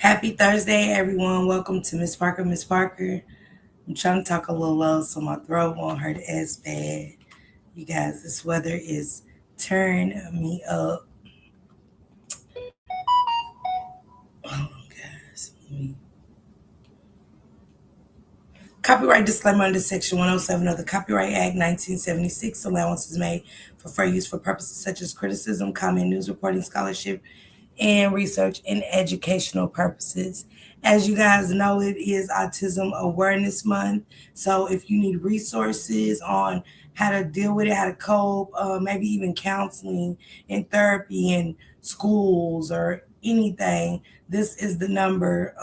Happy Thursday, everyone. Welcome to Miss Parker. Miss Parker. I'm trying to talk a little low so my throat won't hurt as bad. You guys, this weather is turning me up. Hold on, guys. Copyright disclaimer under Section 107 of the Copyright Act 1976. Allowance is made for fair use for purposes such as criticism, comment, news reporting, scholarship, and research and educational purposes. As you guys know, it is Autism Awareness Month. So if you need resources on how to deal with it, how to cope, maybe even counseling and therapy in schools or anything, this is the number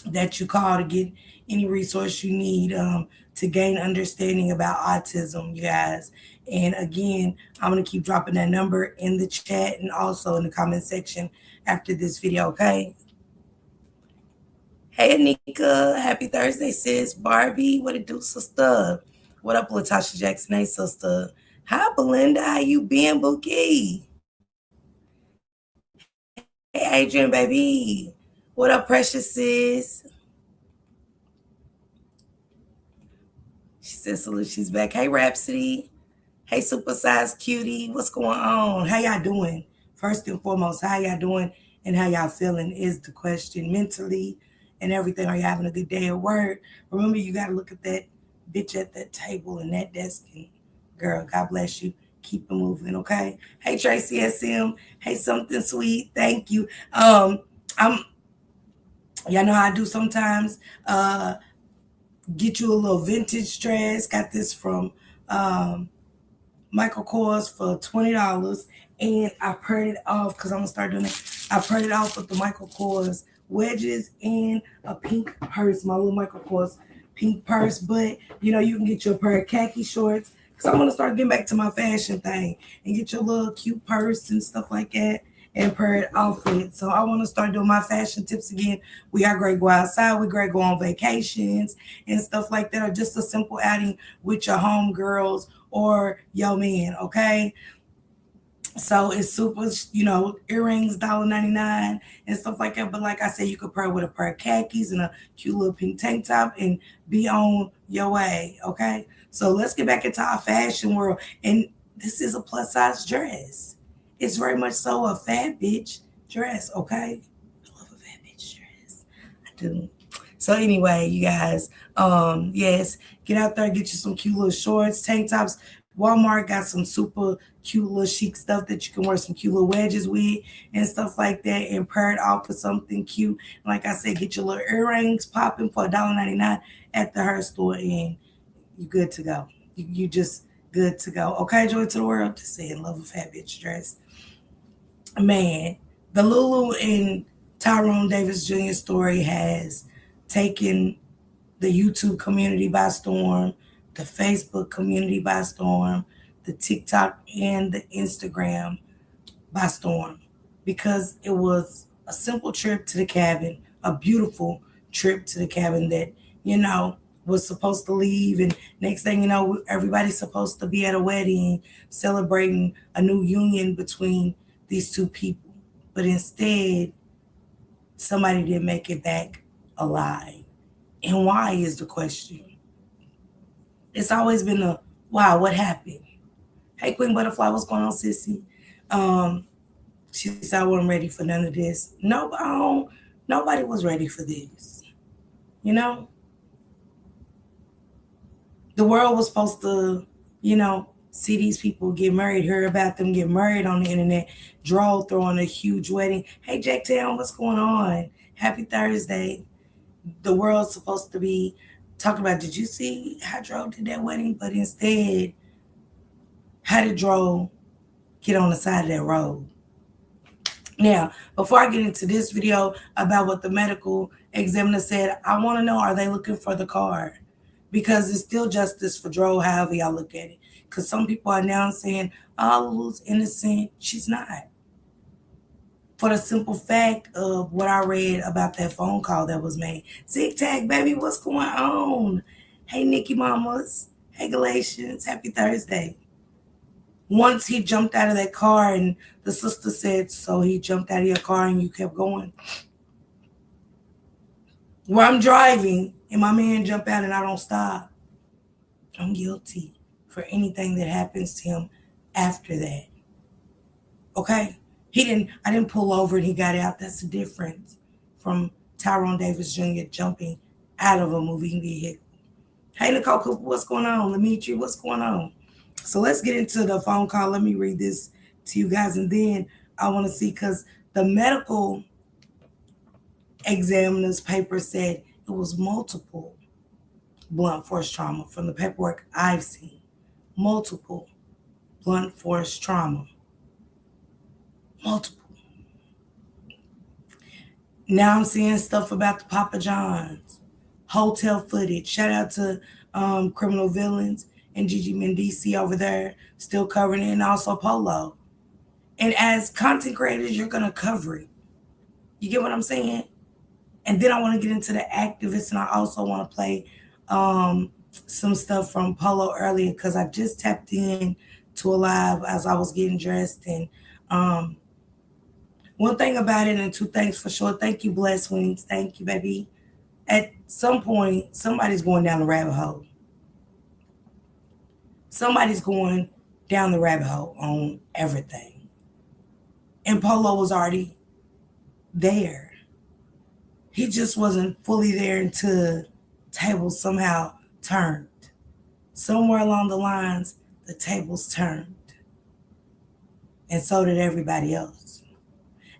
that you call to get any resource you need to gain understanding about autism, you guys. And again, I'm going to keep dropping that number in the chat and also in the comment section after this video, okay? Hey, Anika. Happy Thursday, sis. Barbie, what it do, sister? What up, Latasha Jackson? Hey, sister. Hi, Belinda. How you been, Bookie? Hey, Adrian, baby. What up, precious sis? She said salute, she's back. Hey, Rhapsody. Hey, supersized cutie. What's going on? How y'all doing? First and foremost, how y'all doing and how y'all feeling is the question mentally and everything. Are you having a good day at work? Remember, you got to look at that bitch at that table and that desk. And girl, God bless you. Keep it moving, okay? Hey, Tracy SM. Hey, something sweet. Thank you. I'm. Y'all know how I do sometimes. Get you a little vintage dress. Got this from Michael Kors for $20, and I paired it off because I'm gonna start doing it. I paired it off with the Michael Kors wedges and a pink purse, my little Michael Kors pink purse. But you can get your pair of khaki shorts because I'm gonna start getting back to my fashion thing and get your little cute purse and stuff like that and pair it off with. So I want to start doing my fashion tips again. We are great go outside, we great go on vacations and stuff like that, or just a simple outing with your homegirls or yo man, okay? So it's super, earrings, $1.99 and stuff like that. But like I said, you could pair with a pair of khakis and a cute little pink tank top and be on your way, okay? So let's get back into our fashion world. And this is a plus size dress. It's very much so a fat bitch dress, okay? I love a fat bitch dress. I do. So anyway, you guys, yes, get out there, get you some cute little shorts, tank tops. Walmart got some super cute little chic stuff that you can wear some cute little wedges with and stuff like that and pair it off with something cute. Like I said, get your little earrings popping for $1.99 at the hair store and you good to go. You just good to go. Okay, joy to the world. Just saying, love a fat bitch dress. Man, the Lulu and Tyrone Davis Jr. story has taken the YouTube community by storm, the Facebook community by storm, the TikTok and the Instagram by storm because it was a simple trip to the cabin, a beautiful trip to the cabin that, was supposed to leave. And next thing you know, everybody's supposed to be at a wedding celebrating a new union between these two people. But instead, somebody didn't make it back alive. And why is the question? It's always been a wow, what happened? Hey, Queen Butterfly, what's going on, sissy? She said I wasn't ready for none of this. No, nobody was ready for this. You know, the world was supposed to, see these people get married, hear about them get married on the internet, draw throwing a huge wedding. Hey, Jacktown, what's going on? Happy Thursday. The world's supposed to be talking about, did you see how Dro did that wedding? But instead, how did Dro get on the side of that road? Now, before I get into this video about what the medical examiner said, I want to know, are they looking for the car? Because it's still justice for Dro, however y'all look at it. Because some people are now saying, oh, Lulu's innocent. She's not. For the simple fact of what I read about that phone call that was made. Zig Tag, baby, what's going on? Hey, Nikki Mamas. Hey, Galatians. Happy Thursday. Once he jumped out of that car and the sister said, so he jumped out of your car and you kept going. where I'm driving and my man jump out and I don't stop, I'm guilty for anything that happens to him after that. Okay? I didn't pull over and he got out. That's the difference from Tyrone Davis Jr. jumping out of a moving vehicle. Hey, Nicole Cooper, what's going on? Dimitri, what's going on? So let's get into the phone call. Let me read this to you guys. And then I want to see, because the medical examiner's paper said it was multiple blunt force trauma from the paperwork I've seen. Multiple blunt force trauma. Multiple. Now I'm seeing stuff about the Papa John's hotel footage. Shout out to Criminal Villains and Gigi Mendici over there, still covering it, and also Polo. And as content creators, you're gonna cover it. You get what I'm saying? And then I want to get into the activists, and I also want to play some stuff from Polo earlier, because I just tapped in to a live as I was getting dressed. And one thing about it, and two things for sure. Thank you, Bless Wings. Thank you, baby. At some point, somebody's going down the rabbit hole. Somebody's going down the rabbit hole on everything. And Polo was already there. He just wasn't fully there until tables somehow turned. Somewhere along the lines, the tables turned. And so did everybody else.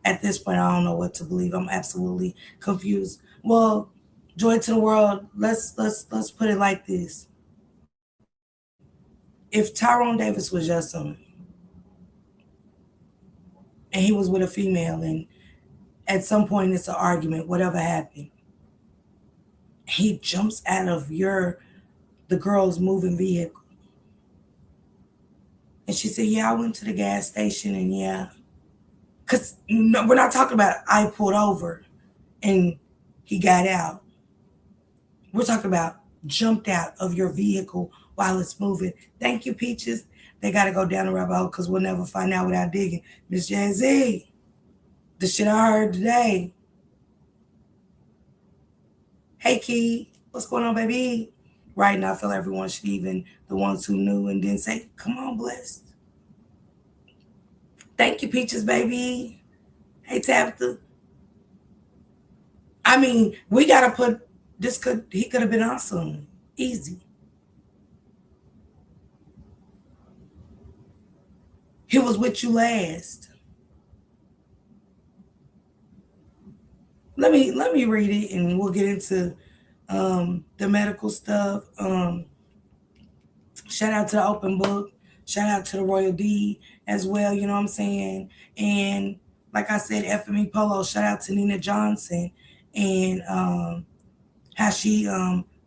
At this point, I don't know what to believe. I'm absolutely confused. Well, joy to the world, let's put it like this. If Tyrone Davis was your son and he was with a female, and at some point it's an argument, whatever happened, he jumps out of the girl's moving vehicle. And she said, yeah, I went to the gas station, and yeah. Because we're not talking about I pulled over and he got out. We're talking about jumped out of your vehicle while it's moving. Thank you, Peaches. They got to go down the rabbit hole, because we'll never find out without digging. Miss Jazzy, the shit I heard today. Hey, Key, what's going on, baby? Right now, I feel everyone should, even the ones who knew and didn't say, come on, Blessed. Thank you, Peaches, baby. Hey, Tabitha. I mean, we got to put he could have been awesome. Easy. He was with you last. Let me read it, and we'll get into the medical stuff. Shout out to the open book. Shout out to the Royal D as well. You know what I'm saying? And like I said, FME Polo. Shout out to Nina Johnson, and how she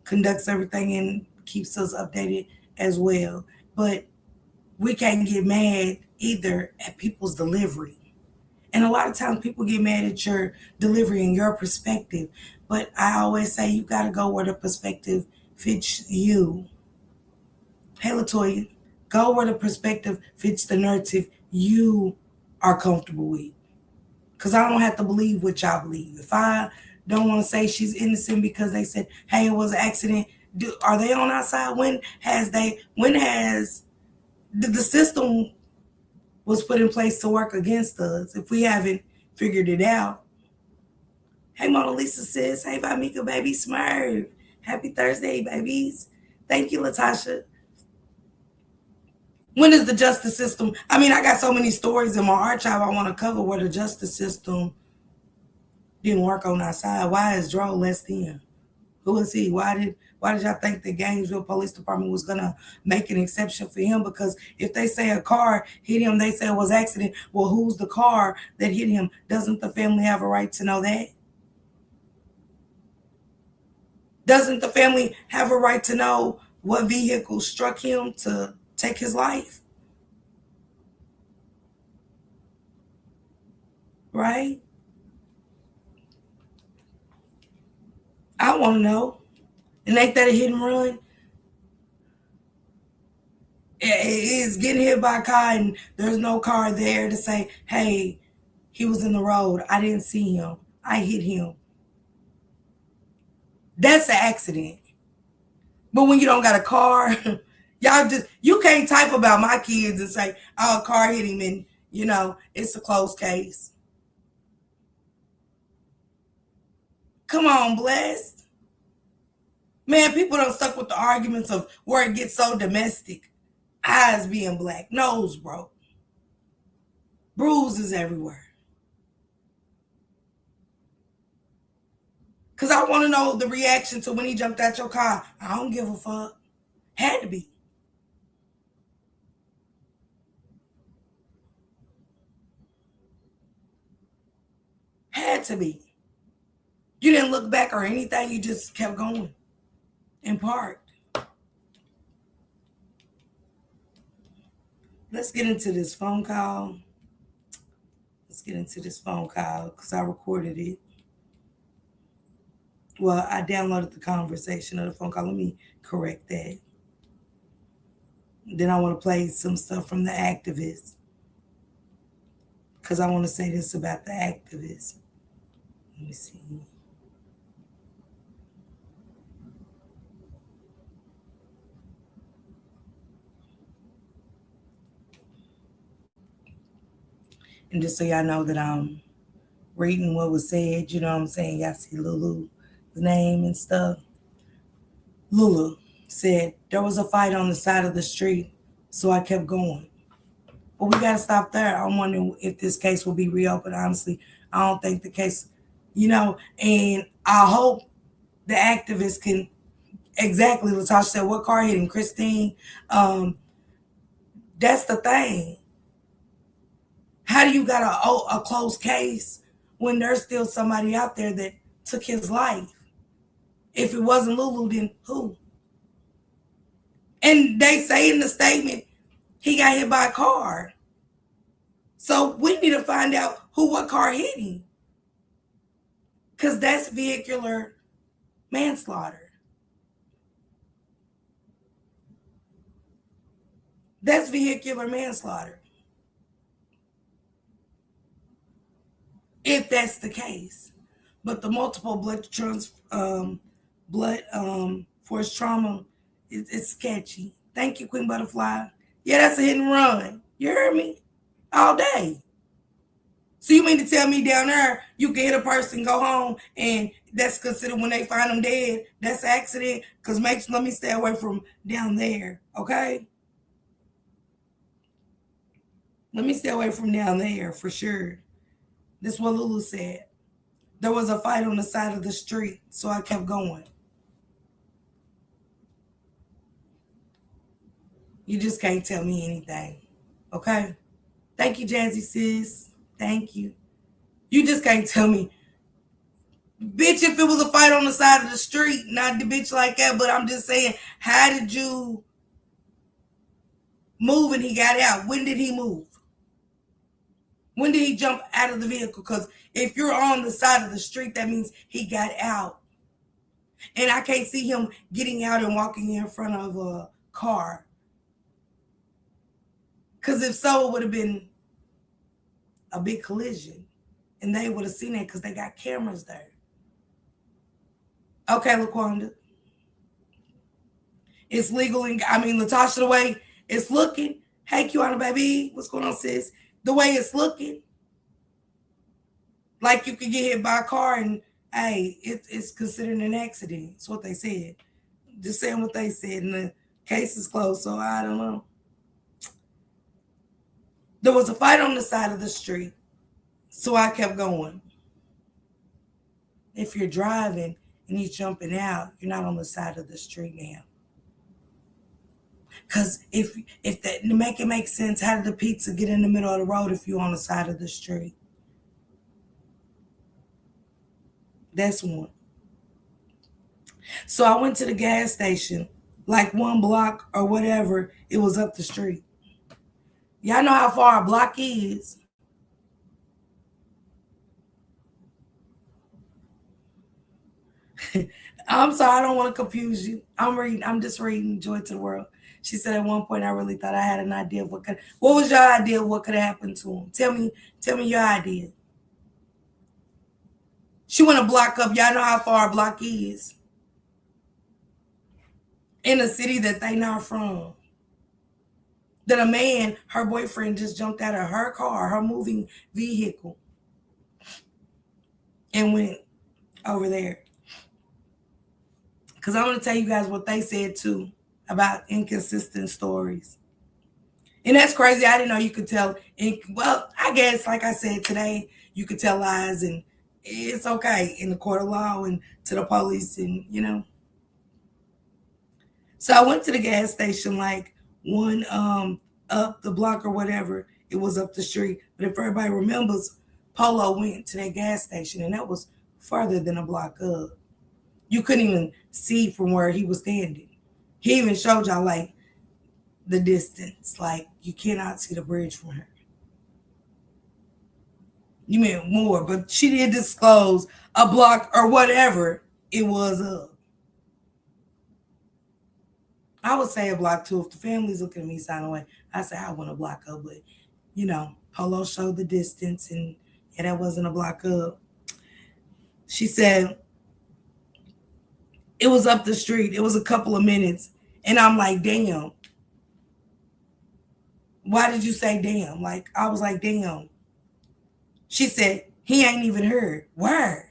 conducts everything and keeps us updated as well. But we can't get mad either at people's delivery. And a lot of times people get mad at your delivery and your perspective. But I always say you got to go where the perspective fits you. Hey, Latoya, go where the perspective fits the narrative you are comfortable with. Because I don't have to believe what y'all believe. If I don't want to say she's innocent because they said, hey, it was an accident, are they on our side? When has the system was put in place to work against us if we haven't figured it out? Hey, Mona Lisa says, hey, Vamika, baby, Smurf. Happy Thursday, babies. Thank you, Latasha. When is the justice system? I mean, I got so many stories in my archive I want to cover where the justice system didn't work on our side. Why is DRO less than? Who is he? Why did y'all think the Gainesville Police Department was gonna make an exception for him? Because if they say a car hit him, they say it was accident. Well, who's the car that hit him? Doesn't the family have a right to know that? Doesn't the family have a right to know what vehicle struck him to take his life? Right? I want to know. And ain't that a hit and run? It's getting hit by a car and there's no car there to say, hey, he was in the road. I didn't see him. I hit him. That's an accident. But when you don't got a car, you can't type about my kids and say, oh, a car hit him and, it's a closed case. Come on, Blessed. Man, people don't stuck with the arguments of where it gets so domestic. Eyes being black, nose broke, bruises everywhere. Because I want to know the reaction to when he jumped out your car. I don't give a fuck. Had to be. Had to be. You didn't look back or anything. You just kept going and parked. Let's get into this phone call. Let's get into this phone call because I recorded it. Well, I downloaded the conversation of the phone call. Let me correct that. Then I want to play some stuff from the activists because I want to say this about the activists. Let me see. And just so y'all know that I'm reading what was said, you know what I'm saying? Y'all see Lulu's name and stuff. Lulu said, there was a fight on the side of the street, so I kept going. But we got to stop there. I'm wondering if this case will be reopened. Honestly, I don't think the case, and I hope the activists can, exactly, Latasha said, what car hit him? Christine, that's the thing. How do you got a closed case when there's still somebody out there that took his life? If it wasn't Lulu, then who? And they say in the statement, he got hit by a car. So we need to find out what car hit him. Because that's vehicular manslaughter. That's vehicular manslaughter. If that's the case. But the multiple blood force trauma is sketchy. Thank you, Queen Butterfly. Yeah, that's a hit and run. You heard me? All day. So you mean to tell me down there you can hit a person, go home, and that's considered when they find them dead, that's an accident? Because let me stay away from down there, okay? Let me stay away from down there for sure. This is what Lulu said. There was a fight on the side of the street, so I kept going. You just can't tell me anything, okay? Thank you, Jazzy Sis. Thank you. You just can't tell me. Bitch, if it was a fight on the side of the street, not the bitch like that, but I'm just saying, how did you move and he got out? When did he move? When did he jump out of the vehicle? Because if you're on the side of the street, that means he got out. And I can't see him getting out and walking in front of a car. Because if so, it would have been a big collision. And they would have seen it because they got cameras there. Okay, Laquanda. It's legal. Latasha, the way it's looking. Hey, Kiana, baby. What's going on, sis? The way it's looking. Like you could get hit by a car and, hey, it's considered an accident. That's what they said. Just saying what they said. And the case is closed, so I don't know. There was a fight on the side of the street, so I kept going. If you're driving and you're jumping out, you're not on the side of the street now. Because if that to make it make sense, how did the pizza get in the middle of the road if you're on the side of the street? That's one. So I went to the gas station, like 1 block or whatever, it was up the street. Y'all know how far a block is. I'm sorry, I don't want to confuse you. I'm just reading Joy to the World. She said at one point I really thought I had an idea of what was your idea of what could happen to him? Tell me your idea. She went a block up. Y'all know how far a block is. in a city that they not from. That a man, her boyfriend, just jumped out of her car, her moving vehicle, and went over there. Because I'm going to tell you guys what they said too about inconsistent stories. And that's crazy. I didn't know you could tell. Well, I guess, like I said today, you could tell lies and it's okay in the court of law and to the police and. So I went to the gas station like one up the block or whatever. It was up the street. But if everybody remembers, Polo went to that gas station and that was farther than a block up. You couldn't even see from where he was standing. He even showed y'all like the distance. Like you cannot see the bridge from her. You meant more, but she did disclose a block or whatever it was up. I would say a block too. If the family's looking at me signing away, I say I want a block up, but Polo showed the distance and yeah, that wasn't a block up. She said it was up the street. It was a couple of minutes. And I'm like, damn. Why did you say damn? Like, I was like, damn. She said, he ain't even heard. Word.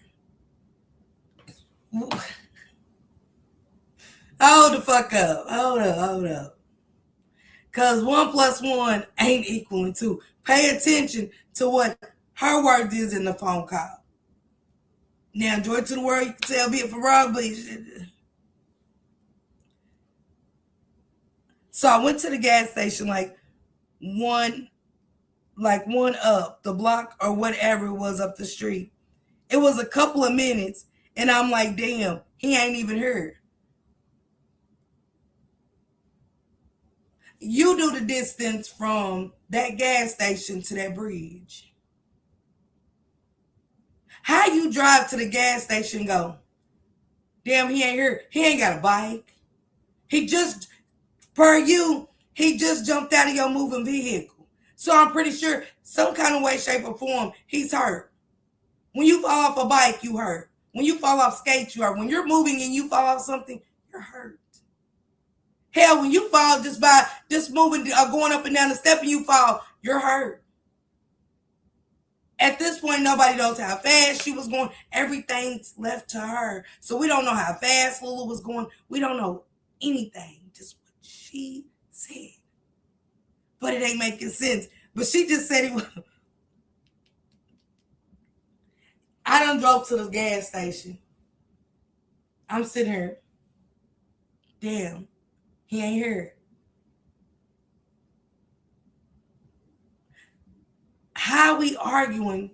Hold the fuck up. Hold up. Because 1+1 ain't equaling 2. Pay attention to what her word is in the phone call. Now, joy to the world, you can tell me if I'm wrong, but so I went to the gas station one one up the block or whatever it was up the street. It was a couple of minutes, and I'm like, damn, he ain't even heard. You do the distance from that gas station to that bridge. How you drive to the gas station and go, damn, he ain't here. He ain't got a bike. He just, per you, he just jumped out of your moving vehicle. So I'm pretty sure some kind of way, shape, or form, he's hurt. When you fall off a bike, you hurt. When you fall off skates, you hurt. When you're moving and you fall off something, you're hurt. Hell, when you fall just moving or going up and down the step and you fall, you're hurt. At this point, nobody knows how fast she was going. Everything's left to her. So we don't know how fast Lulu was going. We don't know anything. Just what she said. But it ain't making sense. But she just said it was. I done drove to the gas station. I'm sitting here. Damn, he ain't here. How we arguing?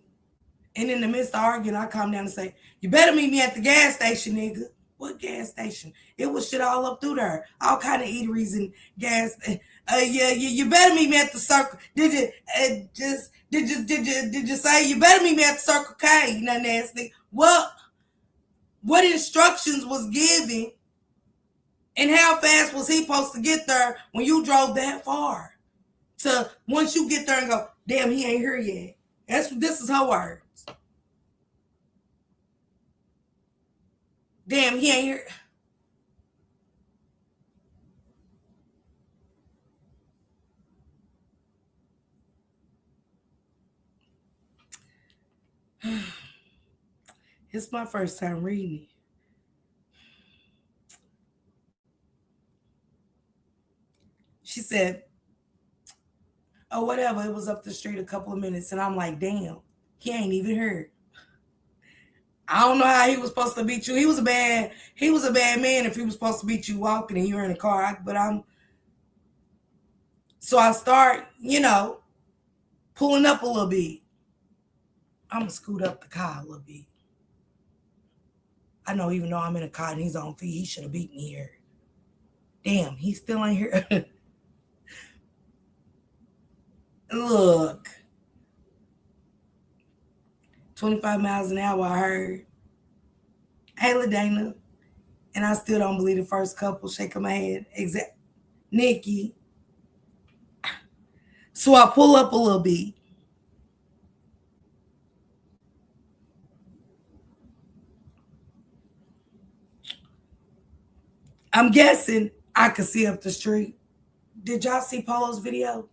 And in the midst of arguing, I come down and say, you better meet me at the gas station, nigga. What gas station? It was shit all up through there. All kind of eateries and gas. Yeah, you better meet me at the Circle. Did you did you say you better meet me at the Circle K? You know, nasty. What instructions was given, and how fast was he supposed to get there when you drove that far? To once you get there and go, damn, he ain't here yet. This is her words. Damn, he ain't here. It's my first time reading it. She said, oh, whatever. It was up the street a couple of minutes. And I'm like, damn, he ain't even heard. I don't know how he was supposed to beat you. He was a bad man if he was supposed to beat you walking and you were in a car. So I start, pulling up a little bit. I'm gonna scoot up the car a little bit. I know even though I'm in a car and he's on feet, he should have beat me here. Damn, he still ain't here. Look, 25 miles an hour, I heard. Hey, LaDana. And I still don't believe the first couple, shaking my head. Exact. Nikki. So I pull up a little bit. I'm guessing I could see up the street. Did y'all see Polo's video?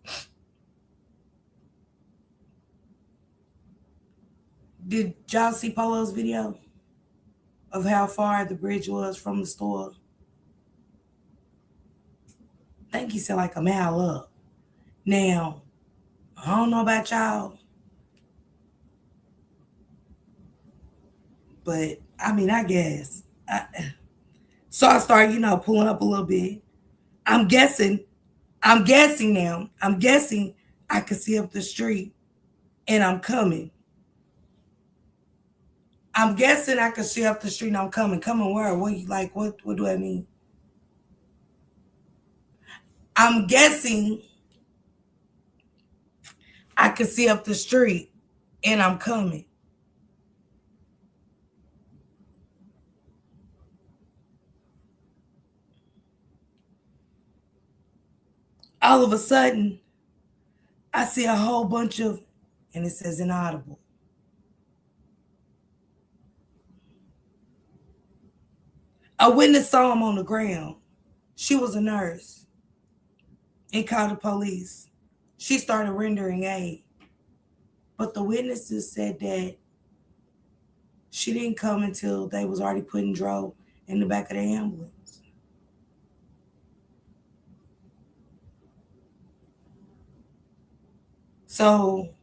Did y'all see Polo's video of how far the bridge was from the store? I think he said like a mile up. Now, I don't know about y'all, but I mean, I guess. So I started, pulling up a little bit. I'm guessing now. I'm guessing I could see up the street and I'm coming. I'm guessing I could see up the street and I'm coming. Coming where? What do I mean? I'm guessing I could see up the street and I'm coming. All of a sudden, I see a whole bunch of, and it says inaudible. A witness saw him on the ground. She was a nurse and called the police. She started rendering aid. But the witnesses said that she didn't come until they was already putting DRO in the back of the ambulance. So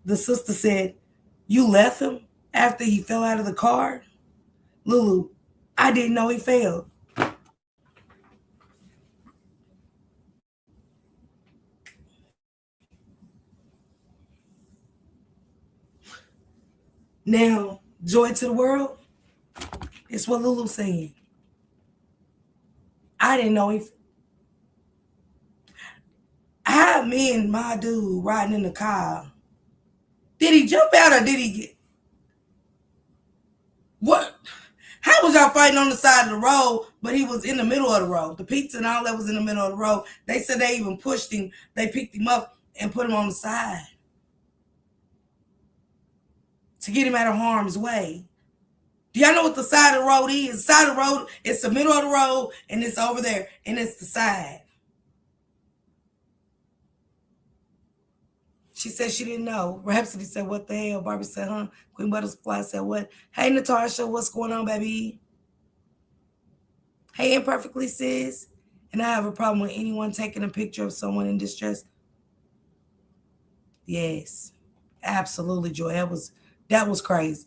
the sister said, "You left him after he fell out of the car?" Lulu, I didn't know he fell. Now, joy to the world, it's what Lulu's saying. I didn't know he. How me and my dude riding in the car. Did he jump out or did he get. What? How was y'all fighting on the side of the road, but he was in the middle of the road? The pizza and all that was in the middle of the road. They said they even pushed him. They picked him up and put him on the side to get him out of harm's way. Do y'all know what the side of the road is? The side of the road, it's the middle of the road, and it's over there, and it's the side. She said she didn't know. Rhapsody said, "What the hell?" Barbie said, "Huh?" Queen Butterfly said, "What?" Hey, Natasha, what's going on, baby? Hey, Imperfectly Sis. And I have a problem with anyone taking a picture of someone in distress. Yes, absolutely, Joy. That was crazy.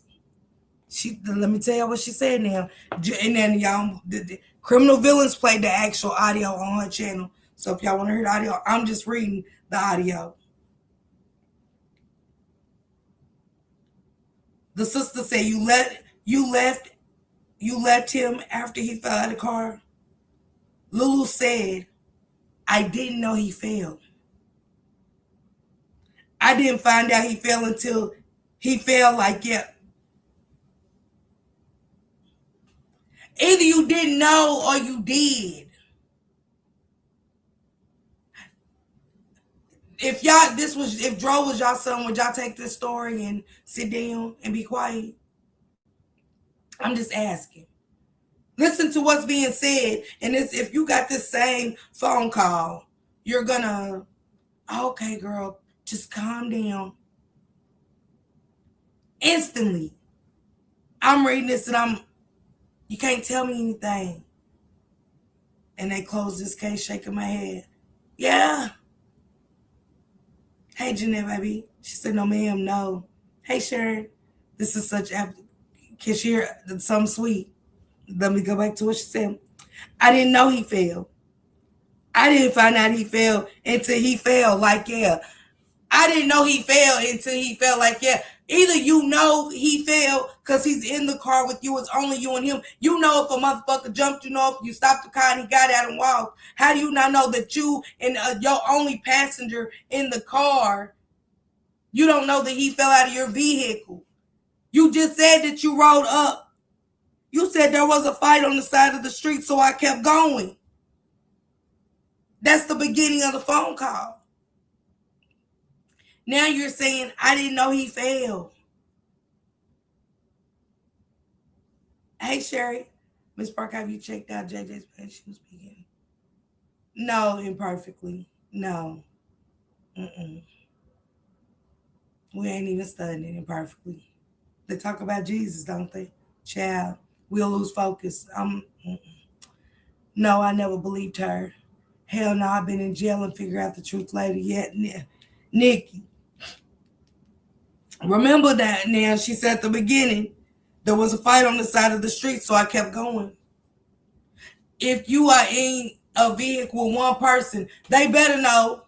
Let me tell you what she said now. And then y'all, the Criminal Villains played the actual audio on her channel. So if y'all want to hear the audio, I'm just reading the audio. The sister said, you left him after he fell out of the car." Lulu said, "I didn't know he fell. I didn't find out he fell until he fell like, yeah." Either you didn't know or you did. If Dro was y'all son, would y'all take this story and sit down and be quiet? I'm just asking. Listen to what's being said, and if you got this same phone call, you're gonna, okay, girl, just calm down. Instantly, I'm reading this and you can't tell me anything. And they closed this case, shaking my head. Yeah. Hey, Jeanette, baby. She said, "No, ma'am, no." Hey, Sharon. This is such can she hear something sweet? Let me go back to what she said. "I didn't know he fell. I didn't find out he fell until he fell like, yeah." I didn't know he fell until he fell like, yeah. Either you know he fell because he's in the car with you. It's only you and him. You know if a motherfucker jumped, you know if you stopped the car and he got out and walked. How do you not know that you and your only passenger in the car, you don't know that he fell out of your vehicle? You just said that you rode up. You said there was a fight on the side of the street, so I kept going. That's the beginning of the phone call. Now you're saying I didn't know he fell. Hey Sherry, Miss Park, have you checked out JJ's page? She was speaking. No, imperfectly. No. Mm-mm. We ain't even studying imperfectly. They talk about Jesus, don't they? Child, we'll lose focus. No, I never believed her. Hell no, I've been in jail and figure out the truth later. Yet, Nikki, remember that now. She said at the beginning, there was a fight on the side of the street, so I kept going. If you are in a vehicle with one person, they better know.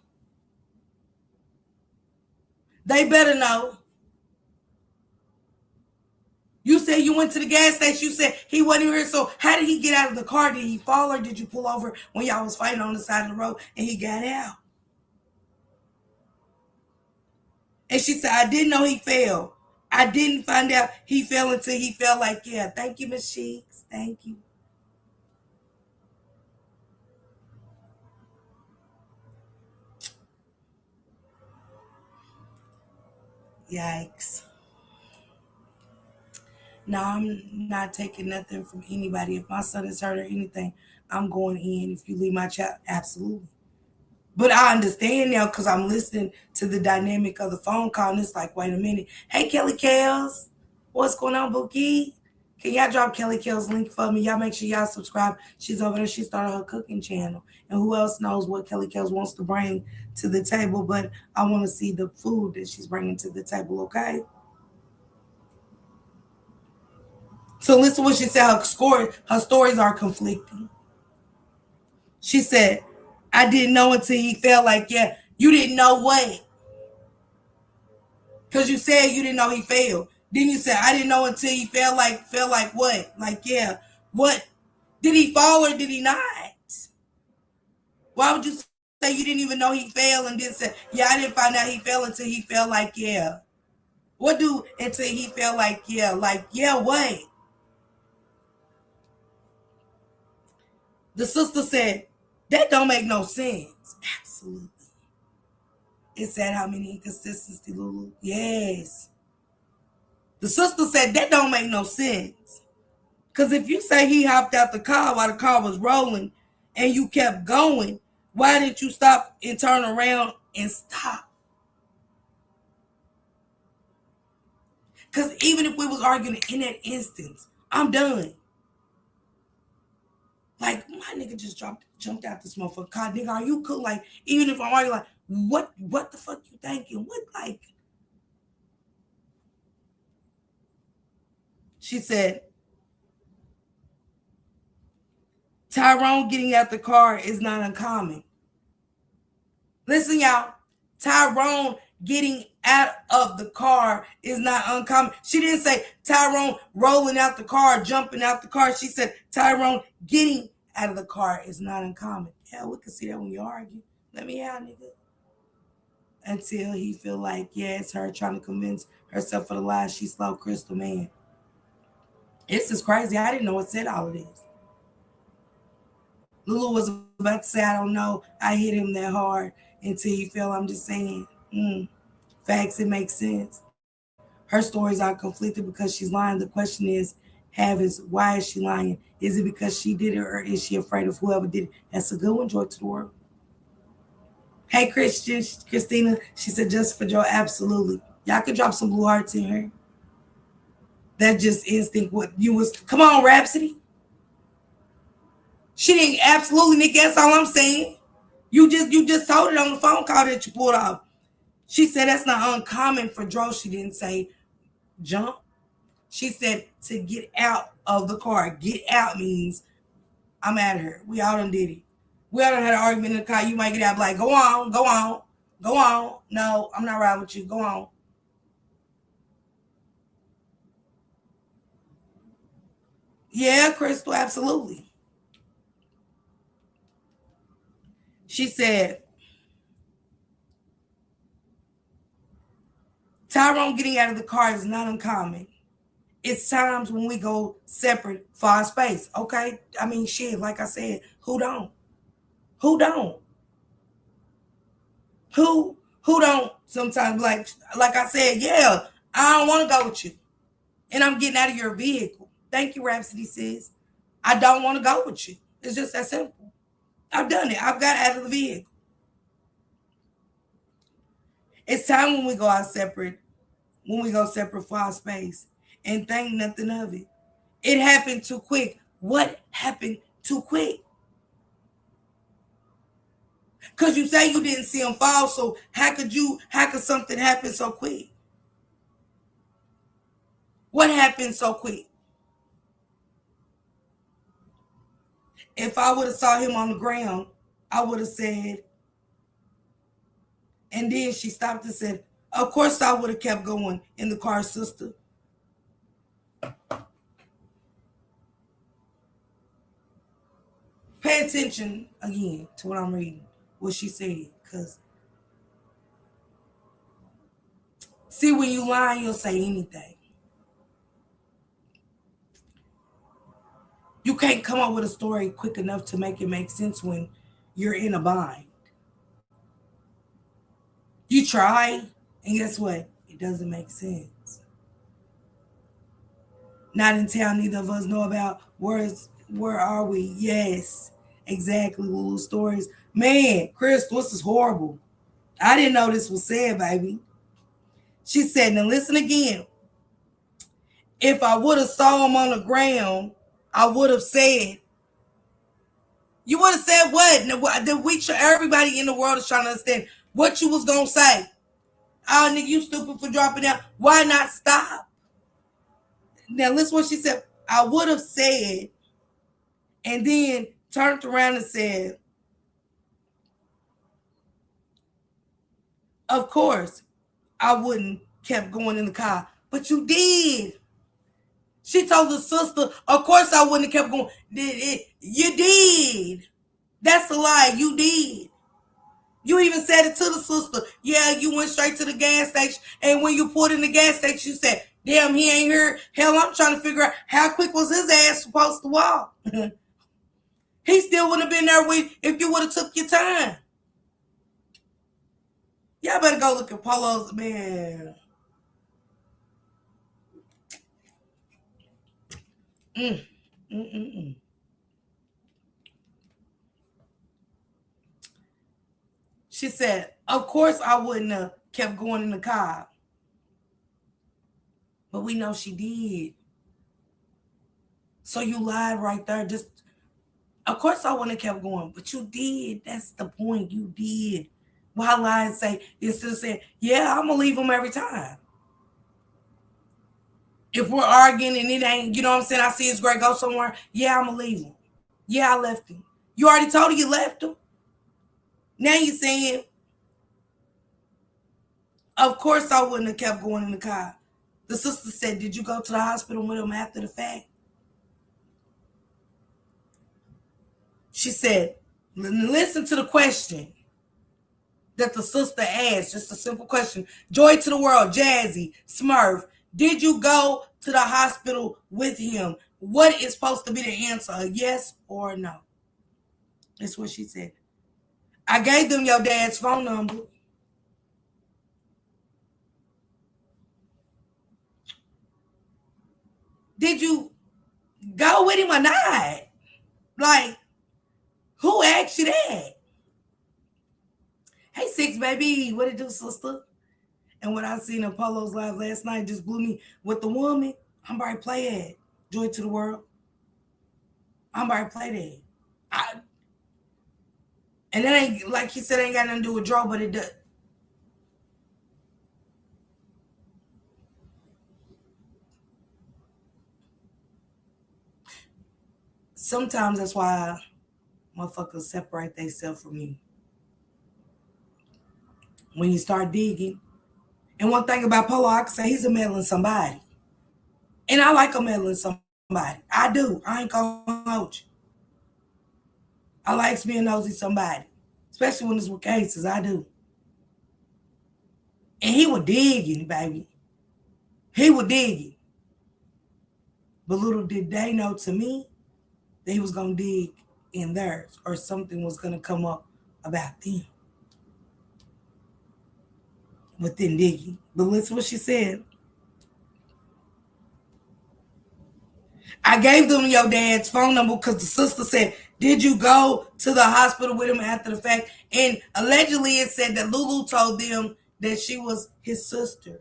They better know. You said you went to the gas station. You said he wasn't here. So how did he get out of the car? Did he fall or did you pull over when y'all was fighting on the side of the road and he got out? And she said, I didn't know he fell. I didn't find out he fell until he felt like, yeah, thank you, Miss Sheeks. Thank you. Yikes. No, I'm not taking nothing from anybody. If my son is hurt or anything, I'm going in. If you leave my child, absolutely. But I understand now because I'm listening to the dynamic of the phone call, and it's like, wait a minute. Hey, Kelly Kales, what's going on, Bookie? Can y'all drop Kelly Kales link for me? Y'all make sure y'all subscribe. She's over there. She started her cooking channel. And who else knows what Kelly Kales wants to bring to the table? But I want to see the food that she's bringing to the table, okay? So listen to what she said. Her stories are conflicting. She said, I didn't know until he felt like, yeah, you didn't know what? Because you said you didn't know he failed. Then you said, I didn't know until he felt like what? Like, yeah. What? Did he fall or did he not? Why would you say you didn't even know he failed and then say, yeah, I didn't find out he fell until he felt like, yeah. What do until he felt like, yeah, what? The sister said, that don't make no sense. Absolutely. It said how many inconsistencies, Lulu? Yes. The sister said that don't make no sense. Because if you say he hopped out the car while the car was rolling and you kept going, why didn't you stop and turn around and stop? Because even if we was arguing in that instance, I'm done. Like, my nigga just jumped out this motherfucker car. Nigga, are you cool? Like, even if I'm arguing, like, what the fuck you thinking? What, like? She said, Tyrone getting out the car is not uncommon. Listen, y'all. Tyrone getting out of the car is not uncommon. She didn't say Tyrone rolling out the car, jumping out the car. She said Tyrone getting out of the car is not uncommon. Yeah, we can see that when you argue. Let me out, nigga. Until he feel like, yeah, it's her trying to convince herself for the lies she slow crystal man. It's just crazy. I didn't know it said all of this. Lulu was about to say, I don't know. I hit him that hard until he fell. I'm just saying. Facts, it makes sense. Her stories are conflicted because she's lying. The question is, why is she lying? Is it because she did it or is she afraid of whoever did it? That's a good one, Joy to the world. Hey, Christina, she said, just for Joy, absolutely. Y'all could drop some blue hearts in here. That just instinct. What you was, come on, Rhapsody. She didn't absolutely, Nick. That's all I'm saying. You just told it on the phone call that you pulled off. She said that's not uncommon for Dro. She didn't say jump. She said to get out of the car. Get out means I'm at her. We all done did it. We all done had an argument in the car. You might get out like, go on, go on, go on. No, I'm not riding with you. Go on. Yeah, Crystal, absolutely. She said, Tyrone getting out of the car is not uncommon. It's times when we go separate for our space. Okay? I mean, shit, like I said, who don't? Who don't? Who Who don't sometimes like I said, yeah, I don't want to go with you. And I'm getting out of your vehicle. Thank you, Rhapsody says. I don't want to go with you. It's just that simple. I've done it. I've got out of the vehicle. It's time when we go out separate, when we go separate for our space and think nothing of it. It happened too quick. What happened too quick? Because you say you didn't see him fall, so how could something happen so quick? What happened so quick? If I would have saw him on the ground, I would have said, and then she stopped and said, of course I would have kept going in the car, sister. Pay attention again to what I'm reading, what she said. Because, see, when you lie, you'll say anything. You can't come up with a story quick enough to make it make sense when you're in a bind. You try, and guess what? It doesn't make sense. Not in town, neither of us know about where are we? Yes, exactly. Little stories. Man, Crystal, this is horrible. I didn't know this was said, baby. She said, now listen again. If I would have saw him on the ground, I would have said, you would have said what? Everybody in the world is trying to understand what you was going to say. Oh, nigga, you stupid for dropping out. Why not stop? Now, listen what she said. I would have said, and then turned around and said, of course, I wouldn't kept going in the car. But you did. She told the sister, of course I wouldn't have kept going. You did. That's a lie. You did. You even said it to the sister. Yeah, you went straight to the gas station. And when you pulled in the gas station, you said, damn, he ain't here. Hell, I'm trying to figure out how quick was his ass supposed to walk. He still would have been there if you would have took your time. Y'all better go look at Polo's, man. Mm, mm, mm, mm. She said, of course I wouldn't have kept going in the car. But we know she did. So you lied right there. Just, of course I wouldn't have kept going. But you did. That's the point. You did. Why lie and say, instead of saying, yeah, I'm going to leave him every time. If we're arguing and it ain't, you know what I'm saying, I see his great go somewhere, yeah, I'm going to leave him. Yeah, I left him. You already told her you left him. Now you're saying, of course I wouldn't have kept going in the car. The sister said, did you go to the hospital with him after the fact? She said, listen to the question that the sister asked. Just a simple question. Joy to the world, Jazzy, Smurf, did you go to the hospital with him? What is supposed to be the answer? A yes or a no? That's what she said. I gave them your dad's phone number. Did you go with him or not? Like, who asked you that? Hey, Six Baby, what it do, sister? And what I seen in Polo's live last night just blew me. With the woman, I'm about to play that. Joy to the world. I'm about to play that. And that ain't, like he said, ain't got nothing to do with draw, but it does. Sometimes that's why motherfuckers separate themselves from you. When you start digging. And one thing about Polo, I can say he's a meddling somebody. And I like a meddling somebody. I do. I ain't gonna hold you. I like being nosy somebody. Especially when it's with cases. I do. And he was digging, baby. He was digging. But little did they know to me that he was gonna dig in theirs or something was gonna come up about them. within Diggy. But listen what she said. I gave them your dad's phone number because the sister said, did you go to the hospital with him after the fact? And allegedly it said that Lulu told them that she was his sister.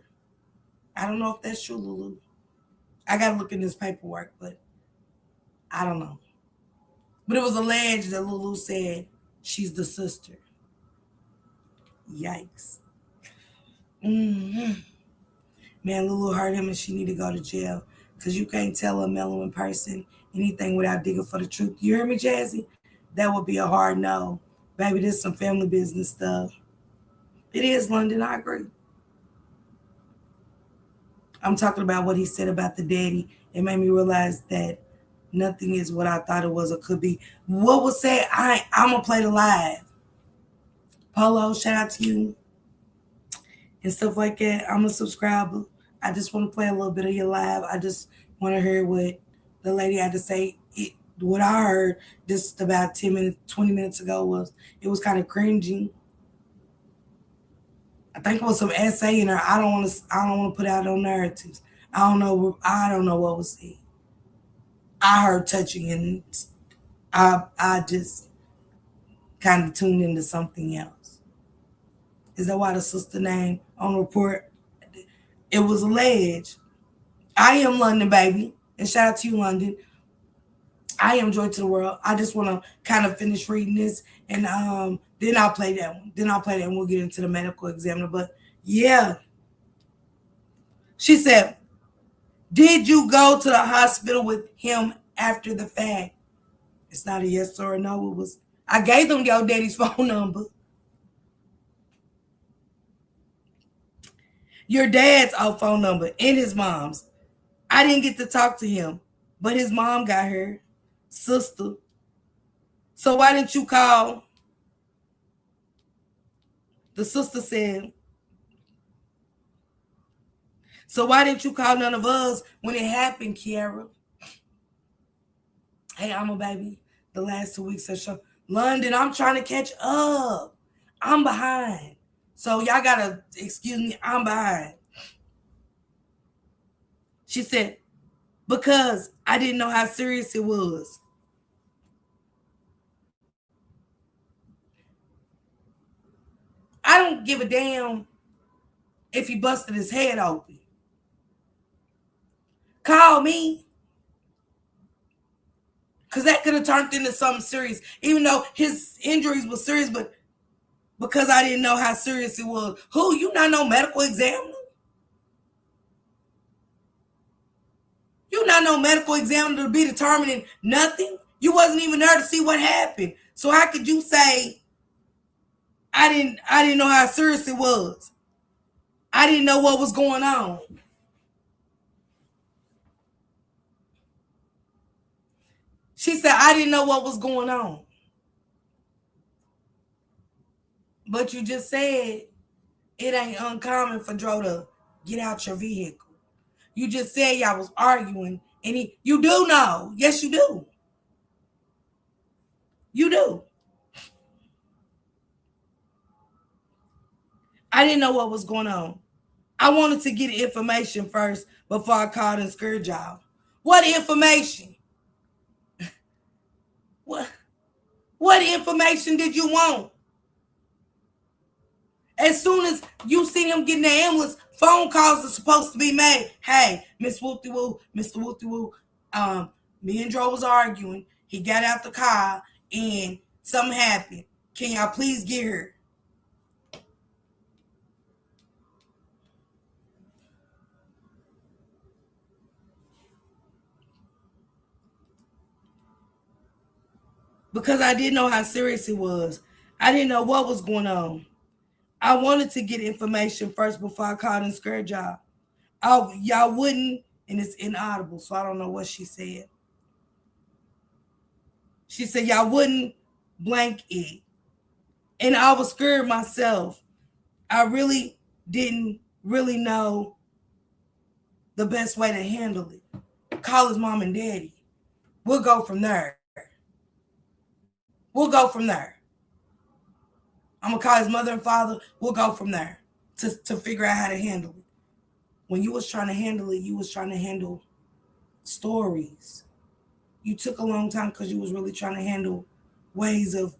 I don't know if that's true, Lulu. I got to look in this paperwork, but I don't know. But it was alleged that Lulu said she's the sister. Yikes. Mm-hmm. Man, Lulu hurt him and she need to go to jail. Because you can't tell a mellow person anything without digging for the truth. You hear me, Jazzy? That would be a hard no. Baby, this is some family business stuff. It is, London. I agree. I'm talking about what he said about the daddy. It made me realize that nothing is what I thought it was or could be. What was said, I'm going to play the live. Polo, shout out to you. And stuff like that. I'm a subscriber. I just want to play a little bit of your live. I just want to hear what the lady had to say. What I heard just about 10 minutes, 20 minutes ago it was kind of cringy. I think it was some essay in her. I don't want to put out no narratives. I don't know what was said. I heard touching and I just kind of tuned into something else. Is that why the sister name on the report? It was alleged. I am London, baby. And shout out to you, London. I am Joy to the World. I just want to kind of finish reading this and then I'll play that one. Then I'll play that and we'll get into the medical examiner. But yeah. She said, did you go to the hospital with him after the fact? It's not a yes or a no. It was, I gave them your daddy's phone number. Your dad's phone number and his mom's. I didn't get to talk to him, but his mom got her sister. So why didn't you call? The sister said, so why didn't you call none of us when it happened, Kiara? Hey, I'm a baby. The last 2 weeks of show. London, I'm trying to catch up. I'm behind. So y'all gotta excuse me, I'm behind. She said, because I didn't know how serious it was. I don't give a damn if he busted his head open. Call me. Because that could have turned into something serious. Even though his injuries were serious, but because I didn't know how serious it was. Who? You not no medical examiner? You not no medical examiner to be determining nothing? You wasn't even there to see what happened. So how could you say I didn't know how serious it was? I didn't know what was going on. She said, I didn't know what was going on. But you just said it ain't uncommon for Dro to get out your vehicle. You just said y'all was arguing, and you do know. Yes, you do. You do. I didn't know what was going on. I wanted to get information first before I called and scared y'all. What information? What information did you want? As soon as you see him getting the ambulance, phone calls are supposed to be made. Hey, Miss Wooty Woo, Mr. Wooty Woo, me and Dro was arguing. He got out the car and something happened. Can y'all please get her? Because I didn't know how serious it was. I didn't know what was going on. I wanted to get information first before I called and scared y'all. Oh, y'all wouldn't, and it's inaudible, so I don't know what she said. She said y'all wouldn't blank it. And I was scared myself. I really didn't really know the best way to handle it. Call his mom and daddy. We'll go from there. We'll go from there. I'm gonna call his mother and father. We'll go from there. to figure out how to handle it. When you was trying to handle it, you was trying to handle stories. You took a long time because you was really trying to handle ways of,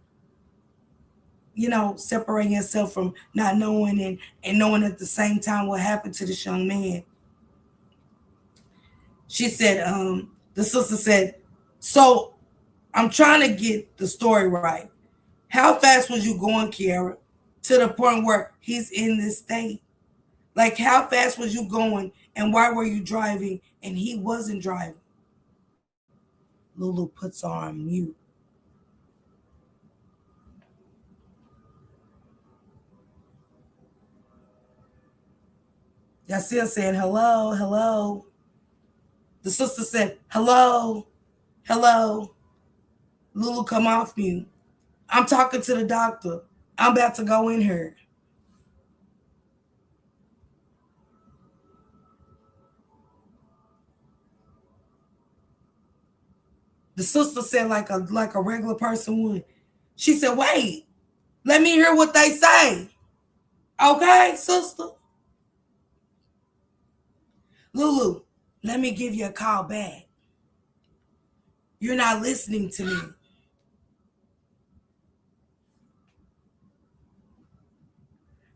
separating yourself from not knowing and knowing at the same time what happened to this young man. She said, the sister said, so I'm trying to get the story right. How fast was you going, Kiara, to the point where he's in this state? Like, how fast was you going and why were you driving and he wasn't driving? Lulu puts her on mute. Y'all still saying hello, hello. The sister said, hello, hello. Lulu, come off mute. I'm talking to the doctor. I'm about to go in here. The sister said like a regular person would. She said, wait, let me hear what they say. Okay, sister? Lulu, let me give you a call back. You're not listening to me.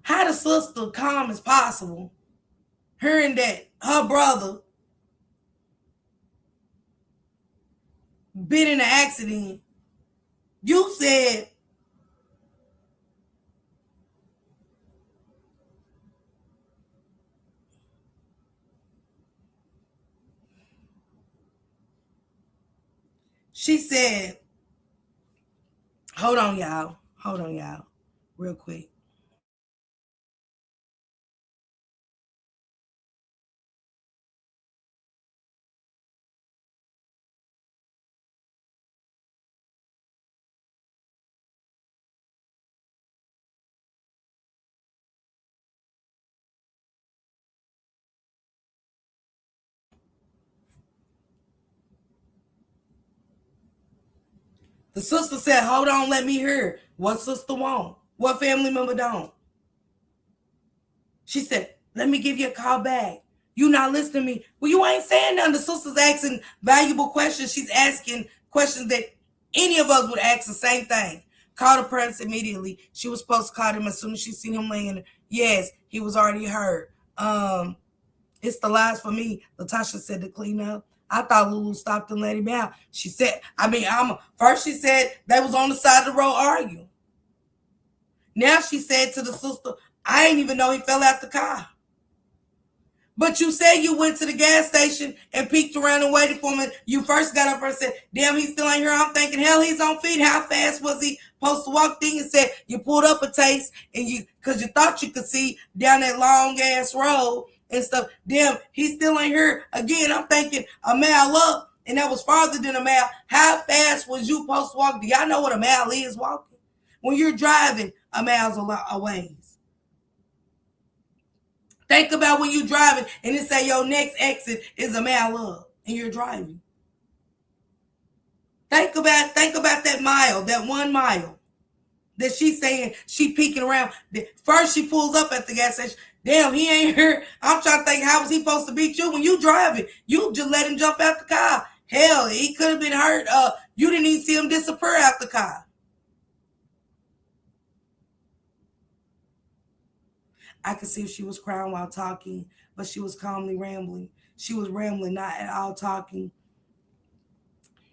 How the sister calm as possible, hearing that her brother been in an accident? You said, she said, hold on, y'all. Hold on, y'all. Real quick. The sister said, hold on, let me hear. What sister want? What family member don't? She said, let me give you a call back. You not listening to me. Well, you ain't saying nothing. The sister's asking valuable questions. She's asking questions that any of us would ask the same thing. Call the parents immediately. She was supposed to call him as soon as she seen him laying. Yes, he was already hurt. It's the last for me. Latasha said to clean up. I thought Lulu stopped and let him out. She said, first she said they was on the side of the road arguing. Now she said to the sister, I didn't even know he fell out the car. But you said you went to the gas station and peeked around and waited for him. You first got up and said, damn, he still ain't here. I'm thinking, hell, he's on feet. How fast was he supposed to walk? Thing and said you pulled up a taste and because you thought you could see down that long ass road and stuff. Damn, he still ain't here. Again, I'm thinking a mile up, and that was farther than a mile. How fast was you supposed to walk? Do y'all know what a mile is walking? When you're driving, a mile's a ways. Think about when you're driving and it say your next exit is a mile up and you're driving. Think about that mile, that 1 mile that she's saying she peeking around. First she pulls up at the gas station. Damn, he ain't here. I'm trying to think, how was he supposed to beat you when you driving? You just let him jump out the car. Hell, he could have been hurt. You didn't even see him disappear out the car. I could see if she was crying while talking, but she was calmly rambling. She was rambling, not at all talking.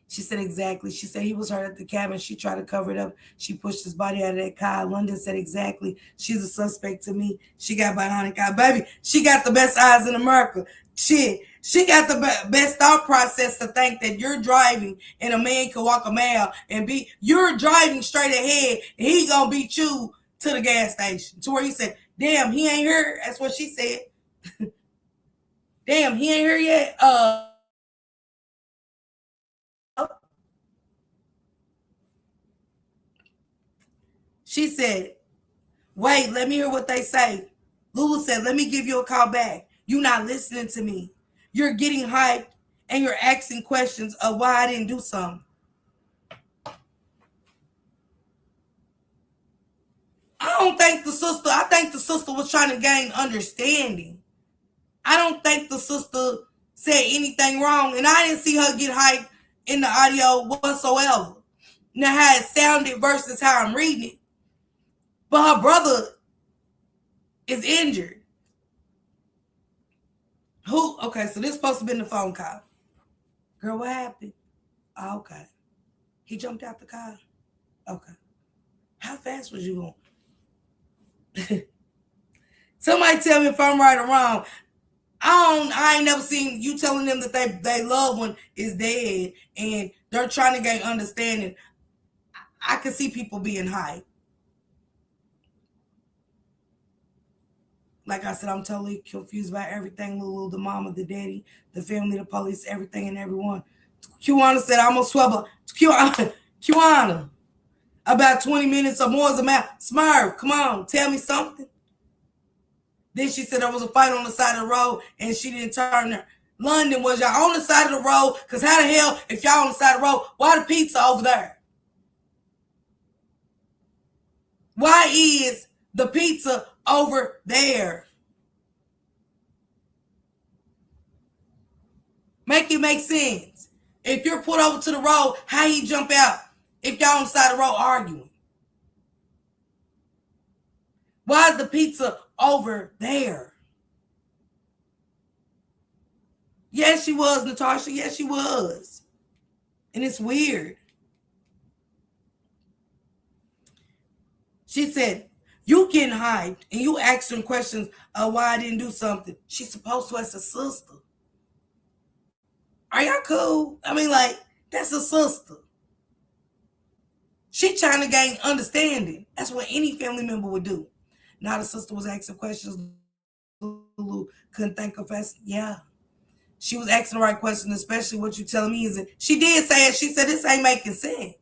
She said exactly. She said he was hurt at the cabin. She tried to cover it up. She pushed his body out of that car. London said exactly. She's a suspect to me. She got bionic eye. Baby, she got the best eyes in America. Shit. She got the best thought process to think that you're driving and a man can walk a mile and you're driving straight ahead and he gonna beat you to the gas station. To where you said, damn, he ain't here. That's what she said. Damn, he ain't here yet. She said, wait, let me hear what they say. Lulu said, let me give you a call back. You're not listening to me. You're getting hyped and you're asking questions of why I didn't do something. I don't think the sister, I think the sister was trying to gain understanding. I don't think the sister said anything wrong, and I didn't see her get hyped in the audio whatsoever. Now, how it sounded versus how I'm reading it. But her brother is injured. Who? Okay, so this supposed to be in the phone call. Girl, what happened? Oh, okay. He jumped out the car. Okay. How fast was you going? Somebody tell me if I'm right or wrong. I ain't never seen you telling them that they loved one is dead and they're trying to gain understanding. I can see people being hyped. Like I said, I'm totally confused by everything. Lulu, the mama, the daddy, the family, the police, everything and everyone. Kiwana said, I almost swear, Kiwana, about 20 minutes or more is a map. Smurf, come on, tell me something. Then she said there was a fight on the side of the road and she didn't turn her. London, was y'all on the side of the road? Because how the hell, if y'all on the side of the road, why the pizza over there? Why is the pizza over there? Make it make sense. If you're put over to the road, how he jump out if y'all on the side of the road arguing? Why is the pizza over there? Yes, she was, Natasha. Yes, she was. And it's weird. She said, you getting hyped and you asking questions of why I didn't do something. She's supposed to as a sister. Are y'all cool? I mean, like, that's a sister. She trying to gain understanding. That's what any family member would do. Now the sister was asking questions. Lulu couldn't think of us. Yeah. She was asking the right question, especially what you telling me is it. She did say it. She said, this ain't making sense.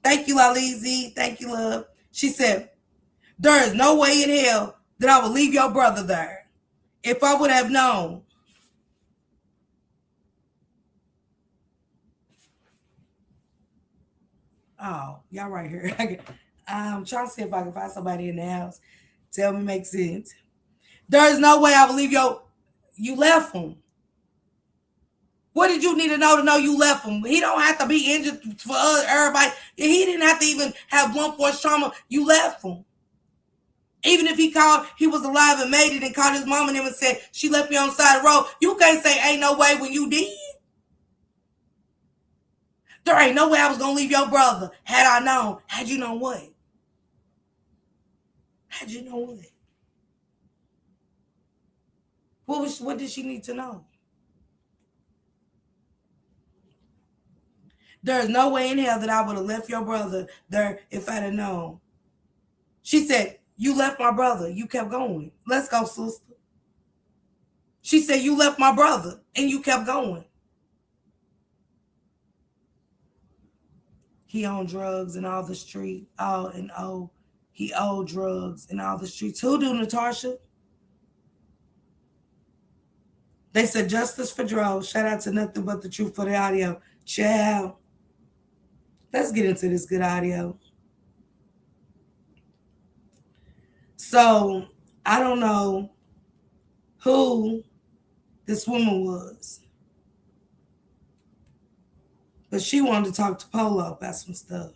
Thank you, Lalizi. Thank you, love. She said, there is no way in hell that I would leave your brother there. If I would have known. Oh, y'all right here. I'm trying to see if I can find somebody in the house. Tell me make sense. There is no way I would leave you left him. What did you need to know you left him? He don't have to be injured for everybody. He didn't have to even have blunt force trauma. You left him. Even if he was alive and made it and called his mom and him and said, she left me on the side of the road. You can't say ain't no way when you did. There ain't no way I was going to leave your brother. Had I known. Had you known what? Had you known what? What did she need to know? There's no way in hell that I would have left your brother there if I'd have known. She said, you left my brother. You kept going. Let's go, sister. She said, you left my brother and you kept going. He owned drugs in all the street. He owed drugs in all the streets. Who do, Natasha? They said justice for DRO. Shout out to Nothing But the Truth for the audio. Ciao. Let's get into this good audio. So, I don't know who this woman was, but she wanted to talk to Polo about some stuff.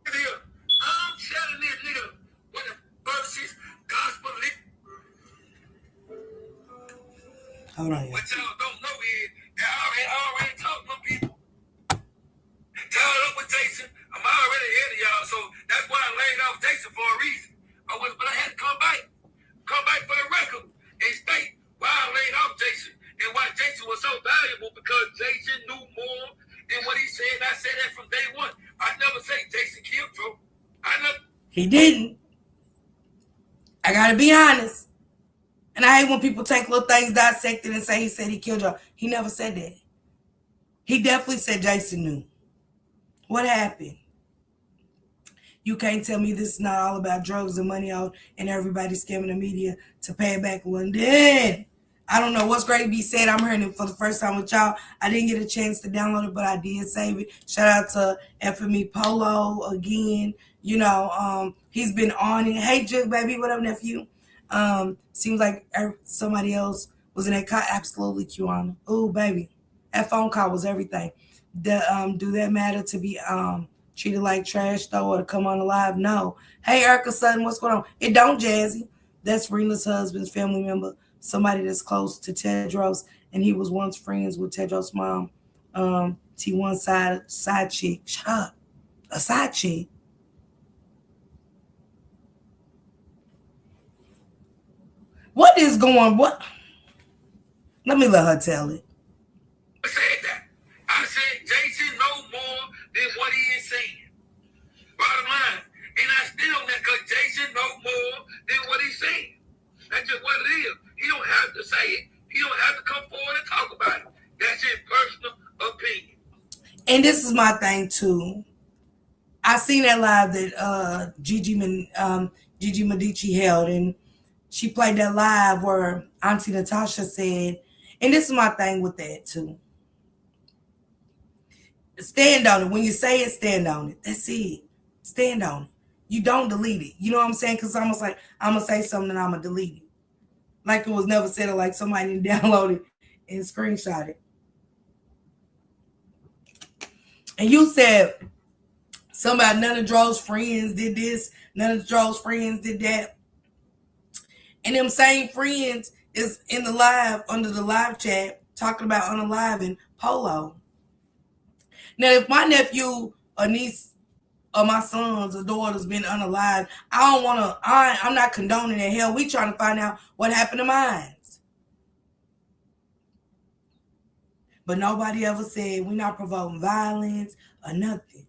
I'm telling this nigga when the verses gospel. Hold on, what y'all don't know is I already talked to people. Tied up with Jason. I'm already ahead of y'all, so that's why I laid off Jason for a reason. But I had to come back for the record and state why I laid off Jason and why Jason was so valuable because Jason knew more than what he said. I said that from day one. I never say Jason killed Joe. He didn't. I gotta be honest. And I hate when people take little things dissected and say he said he killed Joe. He never said that. He definitely said Jason knew. What happened? You can't tell me this is not all about drugs and money out and everybody scamming the media to pay it back, London. I don't know what's great to be said. I'm hearing it for the first time with y'all. I didn't get a chance to download it, but I did save it. Shout out to FME Polo again. You know, he's been on it. Hey, Jug, baby, what up, nephew? Seems like somebody else was in that car. Absolutely, Kiwana. Ooh, baby, that phone call was everything. Do that matter to be treated like trash though, or to come on alive? No. Hey, Erica Sutton, what's going on? It don't, Jazzy. That's Rena's husband's family member, somebody that's close to Tedros, and he was once friends with Tedros' mom. T1 side chick. Shut up. A side chick. What is going? What? Let me let her tell it. I said that. I said Jason no more than what he is saying. Bottom line. And I still on that because Jason no more than what he's saying. That's just what it is. He don't have to say it. He don't have to come forward and talk about it. That's his personal opinion. And this is my thing too. I seen that live that Gigi Medici held, and she played that live where Auntie Natasha said, and this is my thing with that too. Stand on it. When you say it, stand on it. That's it. Stand on it. You don't delete it. You know what I'm saying? Because almost like I'm gonna say something and I'm gonna delete it. Like it was never said, or like somebody didn't download it and screenshot it. And you said somebody, none of Dro's friends did this, none of Dro's friends did that. And them same friends is in the live, under the live chat, talking about unaliving Polo. Now, if my nephew or niece or my sons or daughters been unalived, I don't want to, I'm not condoning it. Hell, we trying to find out what happened to mine. But nobody ever said we're not provoking violence or nothing.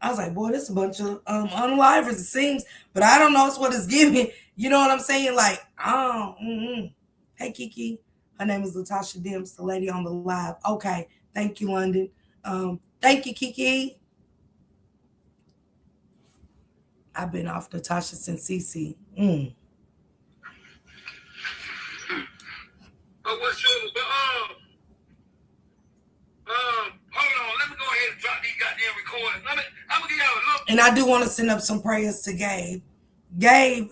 I was like, boy, this is a bunch of unalivers, it seems, but I don't know what it's giving. You know what I'm saying? Like, Hey, Kiki. Her name is Latasha Dimps, the lady on the live. Okay. Thank you, London. Thank you, Kiki. I've been off Natasha since CC. But what's yours? But hold on. Let me go ahead and drop these goddamn recordings. I'm gonna give y'all a look. And I do want to send up some prayers to Gabe. Gabe,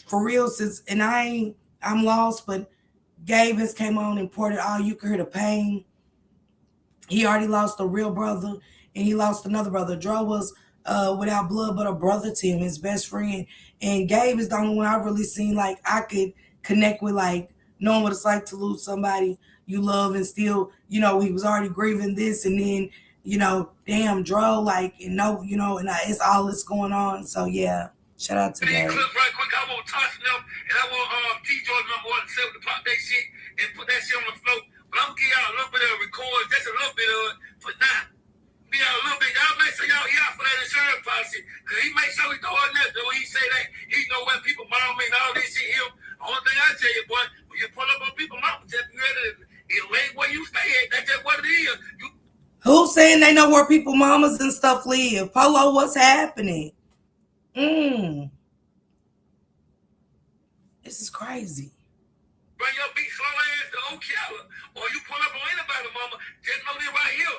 for real, and I'm lost, but Gabe has came on and poured it all. You can hear the pain. He already lost a real brother, and he lost another brother. Dro was without blood, but a brother to him, his best friend. And Gabe is the only one I've really seen like I could connect with, like knowing what it's like to lose somebody you love, and still, he was already grieving this, and then, damn, Dro, like, and no, and it's all this going on. So yeah, shout out to Gabe. Clip right quick. I want Tosh them, and I want T Jordan number 1 to pop that shit and put that shit on the floor. But I'm gonna give y'all a little bit of record, just a little bit of it for now. Give y'all a little bit. Y'all make sure y'all hear for that insurance policy, cause he make sure he throw in there. When he say that, he know when people mom and all this shit. Only thing I tell you, boy, when you pull up on people mom, just be ready. It ain't where you stay at. That's just what it is. Who's saying they know where people mamas and stuff live? Polo, what's happening? This is crazy. Bring your big slow ass to Ocala, or you pull up on anybody, mama. Just know they right here.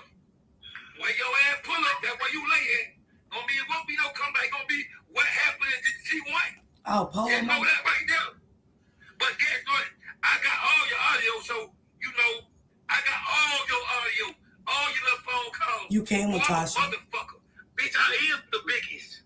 When your ass pull up, that's where you lay at. It won't be no comeback. Gonna be what happened in G1. Oh, Polo. Just know that right there. But guess what? I got all your audio, so I got all your audio, all your little phone calls. You came with Tasha. Motherfucker. Bitch, I am the biggest.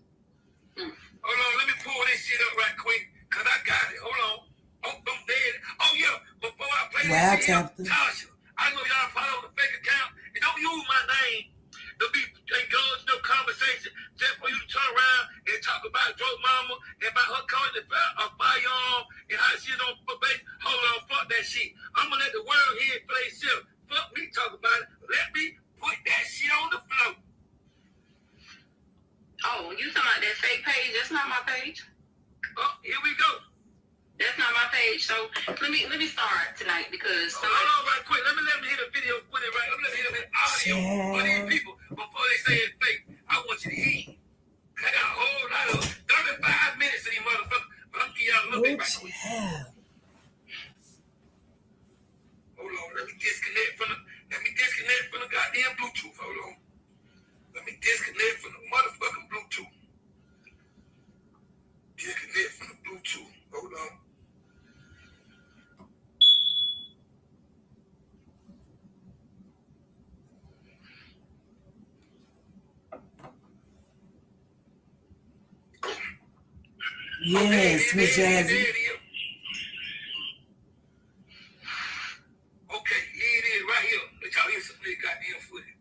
Hold on, let me pull this shit up right quick, cause I got it. Hold on. Oh, I'm dead. Oh yeah, before I play this shit, Tasha, I know y'all follow the fake account, and don't use my name to be engaged in no conversation just for you to turn around and talk about Joe's mama and about her calling a firearm and how she's on probation. Hold on, fuck that shit. I'm gonna let the world hear it for themselves. Fuck me talk about it. Let me put that shit on the floor. Oh, you talking about that fake page? That's not my page. Oh, here we go. That's not my page. So let me start tonight because hold on right quick. Let me hear the video with it right. Let me hear the audio for these people before they say it's fake. I want you to hear. I got a whole lot of 35 minutes of these motherfuckers, but I'm gonna give y'all a little bit right quick. let me disconnect from the goddamn Bluetooth. Hold on. Let me disconnect from the motherfucking Bluetooth. Disconnect from the Bluetooth. Hold on. Yes, Miss Jazzy. There it is. Okay, here it is, right here. Let y'all hear some of this goddamn footage.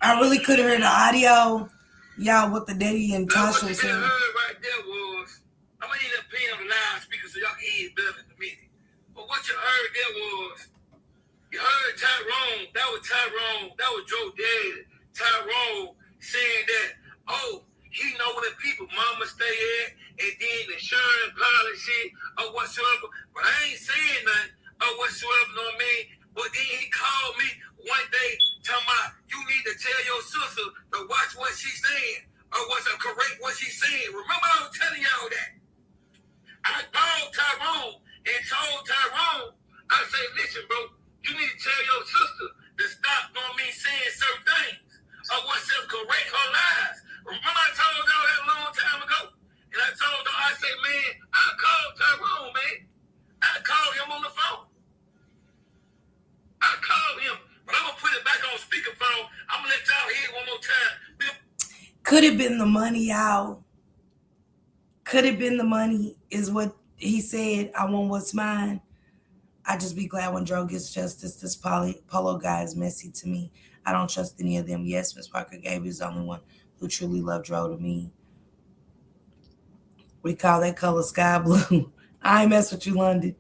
I really couldn't hear the audio. Y'all, what the daddy and Tasha was saying. What you heard right there was, I'm gonna need to pay on the loudspeaker so y'all can hear it better in a minute. But what you heard there was, you heard Tyrone, that was Joe Daddy. Tyrone saying that, oh, he know where the people mama stay at, and then the insurance policy or whatsoever. But I ain't saying nothing or whatsoever, know what I mean? But then he called me one day talking about, you need to tell your sister to watch what she's saying or what's correct what she's saying. Remember I was telling y'all that. I called Tyrone and told Tyrone, I said, listen, bro, you need to tell your sister to stop on me saying certain things or what's correct her lies. Remember I told y'all that a long time ago? And I told her, I said, man, I called Tyrone, man. I called him on the phone. I called him, but I'm going to put it back on speakerphone. I'm going to let y'all hear it one more time. Could have been the money, y'all. Could have been the money is what he said. I want what's mine. I just be glad when Dro gets justice. This Polo guy is messy to me. I don't trust any of them. Yes, Miss Parker Gabe is the only one who truly loved Dro to me. We call that color sky blue. I ain't mess with you, London.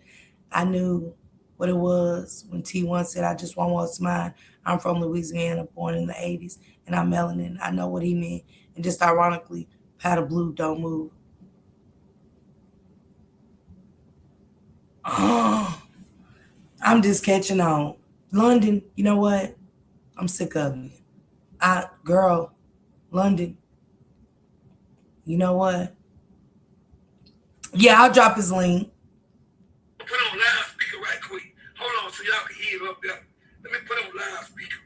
I knew what it was when T1 said, I just want what's mine. I'm from Louisiana, born in the 80s, and I'm melanin. I know what he meant. And just ironically, powder blue don't move. Oh, I'm just catching on. London, you know what? I'm sick of you. Girl, London, you know what? Yeah, I'll drop his link. Put on loudspeaker right quick. Hold on so y'all can hear it up there. Let me put on loudspeaker.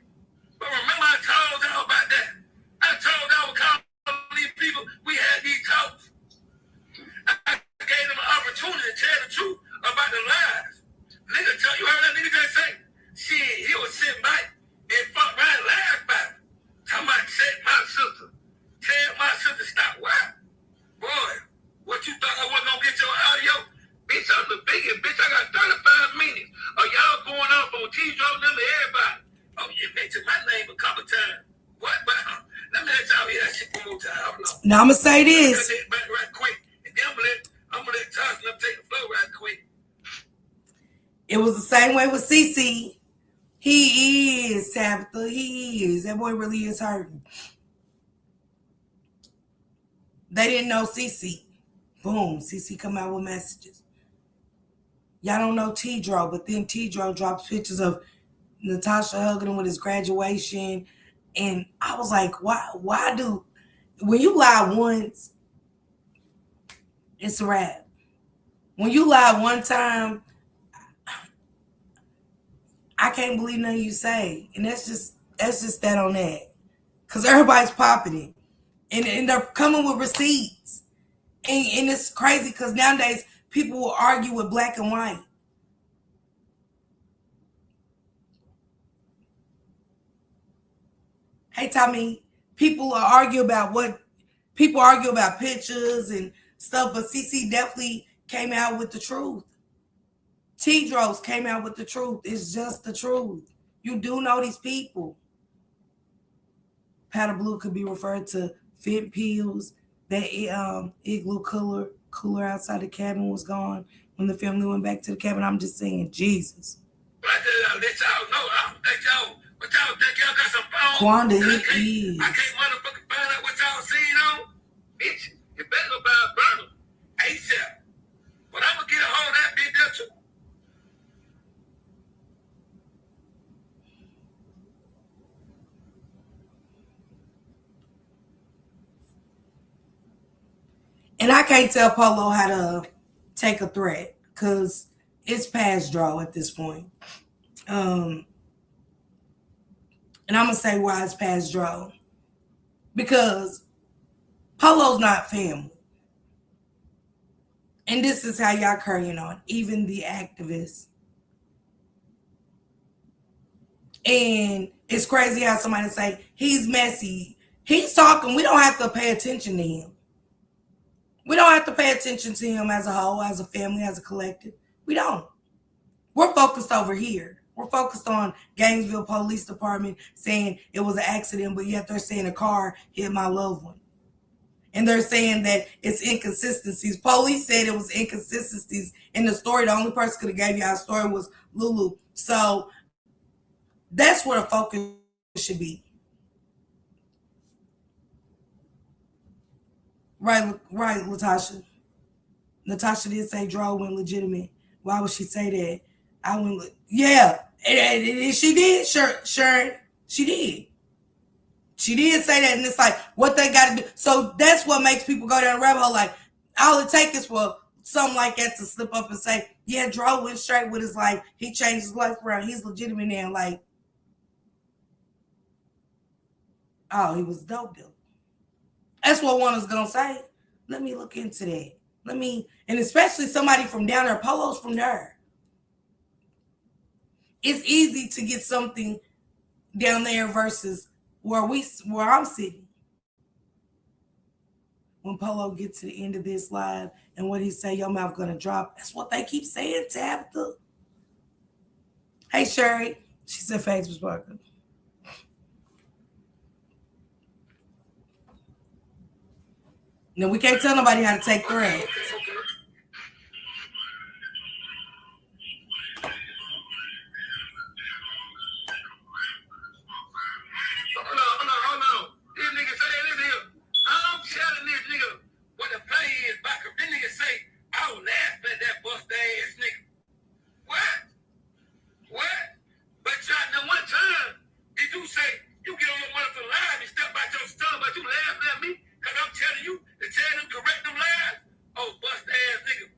But remember I told y'all about that. I told y'all we called these people. We had these talks. I gave them an opportunity to tell the truth about the lies. Nigga, you heard that nigga just say? Shit, he was sitting back and fuck around and laugh about it. Talking about check my sister. Tell my sister stop. Why? Boy, what you thought I wasn't gonna get your audio? Bitch, I'm the biggest. Bitch, I got 35 minutes. Are y'all going off on T-Dro them to everybody? Oh, you mentioned my name a couple times. What? But, let me let y'all hear that shit one more time. Now I'm gonna say this. Back right quick. And then I'm gonna let Tyson take the floor right quick. It was the same way with CC. He is, Tabitha. He is. That boy really is hurting. They didn't know CC. Boom. CC come out with messages. Y'all don't know T-Dro, but then T-Dro drops pictures of Natasha hugging him with his graduation. And I was like, why do, when you lie once, it's a wrap. When you lie one time, I can't believe nothing you say. And that's just that on that. because everybody's popping it. And they're coming with receipts. And it's crazy because nowadays people will argue with black and white. Hey, Tommy, people argue about pictures and stuff, but CC definitely came out with the truth. Tydros came out with the truth. It's just the truth. You do know these people. Powder blue could be referred to fit pills. That igloo cooler outside the cabin was gone when the family went back to the cabin. I'm just saying, Jesus. I said, let y'all know. But y'all think y'all got some phone? Quanda, I it is. can't motherfucking find out what y'all seen on. Bitch, you better go buy a burner. ASAP. But I'm going to get a hold of that bitch there too. And I can't tell Polo how to take a threat because it's past draw at this point. And I'm going to say why it's past draw. Because Polo's not family. And this is how y'all carrying on, even the activists. And it's crazy how somebody say, he's messy. He's talking. We don't have to pay attention to him. We don't have to pay attention to him as a whole, as a family, as a collective. We don't. We're focused over here. We're focused on Gainesville Police Department saying it was an accident, but yet they're saying a car hit my loved one. And they're saying that it's inconsistencies. Police said it was inconsistencies in the story. The only person could have gave you our story was Lulu. So that's where the focus should be. Right, Latasha. Natasha did say draw went legitimate. Why would she say that? I went, yeah. And she did, sure, she did. She did say that, and it's like what they got to do. So that's what makes people go down the rabbit hole. Like all it takes is for something like that to slip up and say, "Yeah, Dro went straight with his life. He changed his life around. He's legitimate now." Like, oh, he was dope deal. That's what one is gonna say. Let me look into that. And especially somebody from down there. Polo's from there. It's easy to get something down there versus where I'm sitting. When Polo gets to the end of this live and what he say, your mouth gonna drop. That's what they keep saying, Tabitha. Hey, Sherry. She said Facebook Sparker. No, we can't tell nobody how to take threats. Hold on. This nigga say this here. I'm telling this nigga what the play is back up. This nigga say, I was laughing at that bust ass nigga. What? But y'all know one time, if you say, you get on your motherfucking live and step out your stomach, but you laughing at me, because I'm telling you to tell them correct them lies. Oh, bust ass nigga.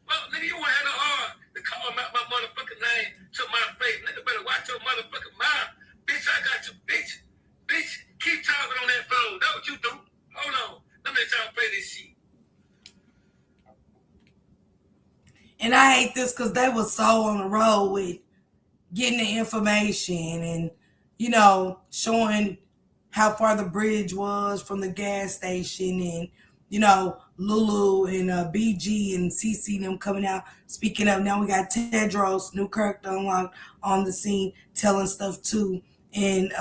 Well, nigga, you won't have no heart to call out my motherfucking name to my face. Nigga better watch your motherfucking mouth. Bitch, I got you, bitch. Bitch, keep talking on that phone. That's what you do. Hold on. Let me let y'all play this shit. And I hate this because they were so on the road with getting the information and, showing how far the bridge was from the gas station and, Lulu and BG and CC them coming out speaking up. Now we got Tedros, new character unlocked on the scene telling stuff too. And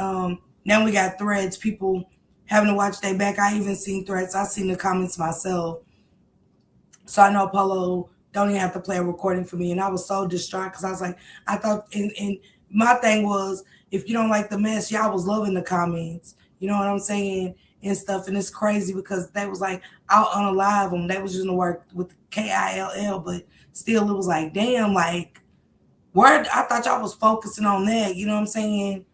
now we got threads, people having to watch their back. I even seen threads. I seen the comments myself. So I know Polo don't even have to play a recording for me. And I was so distraught because I was like, I thought, and my thing was, if you don't like the mess, y'all was loving the comments. You know what I'm saying? And stuff. And it's crazy because they was like, I'll unalive them. They was just gonna work with KILL, but still it was like, damn, like, where I thought y'all was focusing on that. You know what I'm saying?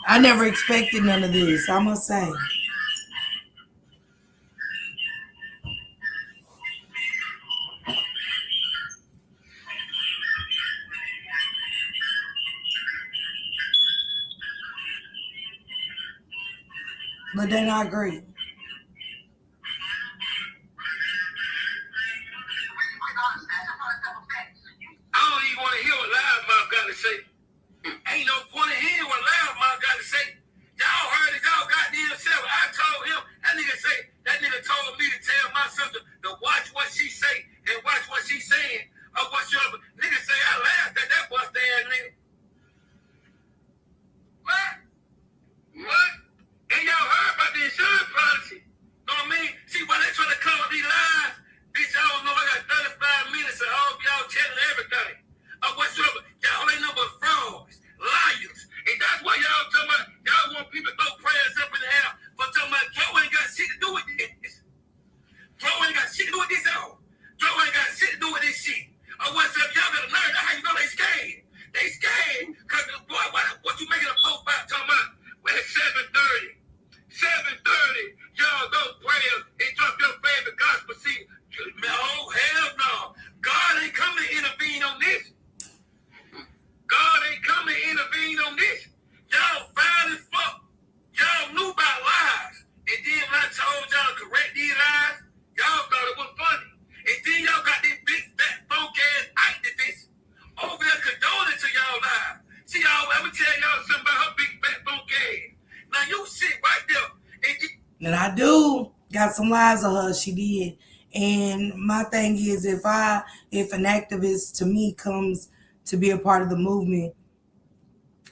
I never expected none of this, I must say. But then I agree. I don't even want to hear what Loudmouth got to say. Ain't no point in hearing what Loudmouth got to say. Y'all heard it, y'all got to yourself. I told him, that nigga told me to tell my sister to watch what she say and watch what she saying. Or what your nigga say, I laughed at that bust ass nigga. What? What? And y'all heard about the insurance policy. Know what I mean? See, why they trying to come with these lies? Bitch, I don't know. I got 35 minutes of all y'all telling everything. Or whatsoever. Y'all ain't no but frauds, liars. And that's why y'all talking about, y'all want people to throw prayers up in the air for talking about Joe ain't got shit to do with this. Joe ain't got shit to do with this at all. Joe ain't got shit to do with this shit. Or whatsoever. Y'all got to learn that how you know they scared. They scared. Because, boy, what you making a post about talking about? Well, it's 7:30. 7:30. Y'all go pray and drop your favorite gospel seed. Oh, hell no. God ain't coming to intervene on this. God ain't coming to intervene on this. Y'all foul as fuck. Y'all knew about lies. And then when I told y'all to correct these lies, y'all thought it was funny. And then y'all got this big, fat, funk-ass activist over there condoning to y'all lies. See, y'all, let me tell y'all something about her big, fat, funk-ass. Now, you sit right there and I do got some lies of her. She did. And my thing is, if an activist to me comes to be a part of the movement,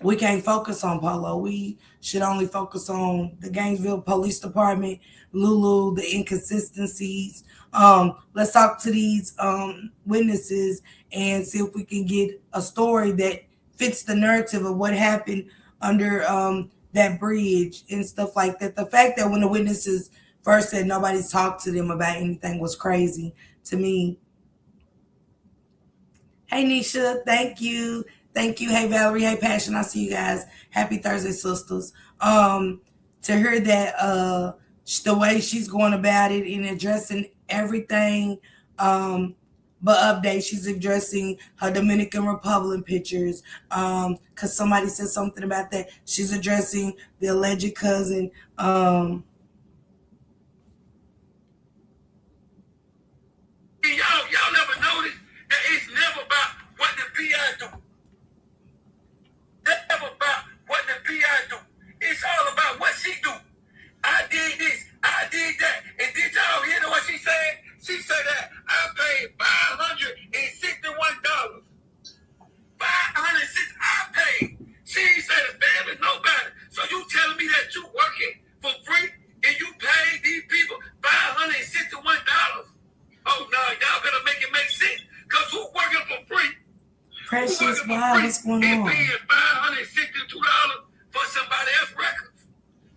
we can't focus on Polo. We should only focus on the Gainesville Police Department, Lulu, the inconsistencies. Let's talk to these witnesses and see if we can get a story that fits the narrative of what happened under that bridge and stuff like that. The fact that when the witnesses first said nobody's talked to them about anything was crazy to me. Hey, Nisha, thank you. Thank you. Hey, Valerie. Hey, Passion. I see you guys. Happy Thursday, sisters. To hear that the way she's going about it and addressing everything, but update, she's addressing her Dominican Republic pictures. Because somebody said something about that. She's addressing the alleged cousin. Y'all never noticed that it's never about what the PI do. Never about what the PI do. It's all about what she do. I did this, I did that. And did y'all hear what she said? She said that I paid $561. I paid. She said the family's nobody. So you telling me that you working for free and you paid these people $561? Oh no, y'all better make it make sense. Cause who working for free? Precious, wow, what's going on? And paying $562 for somebody else's records.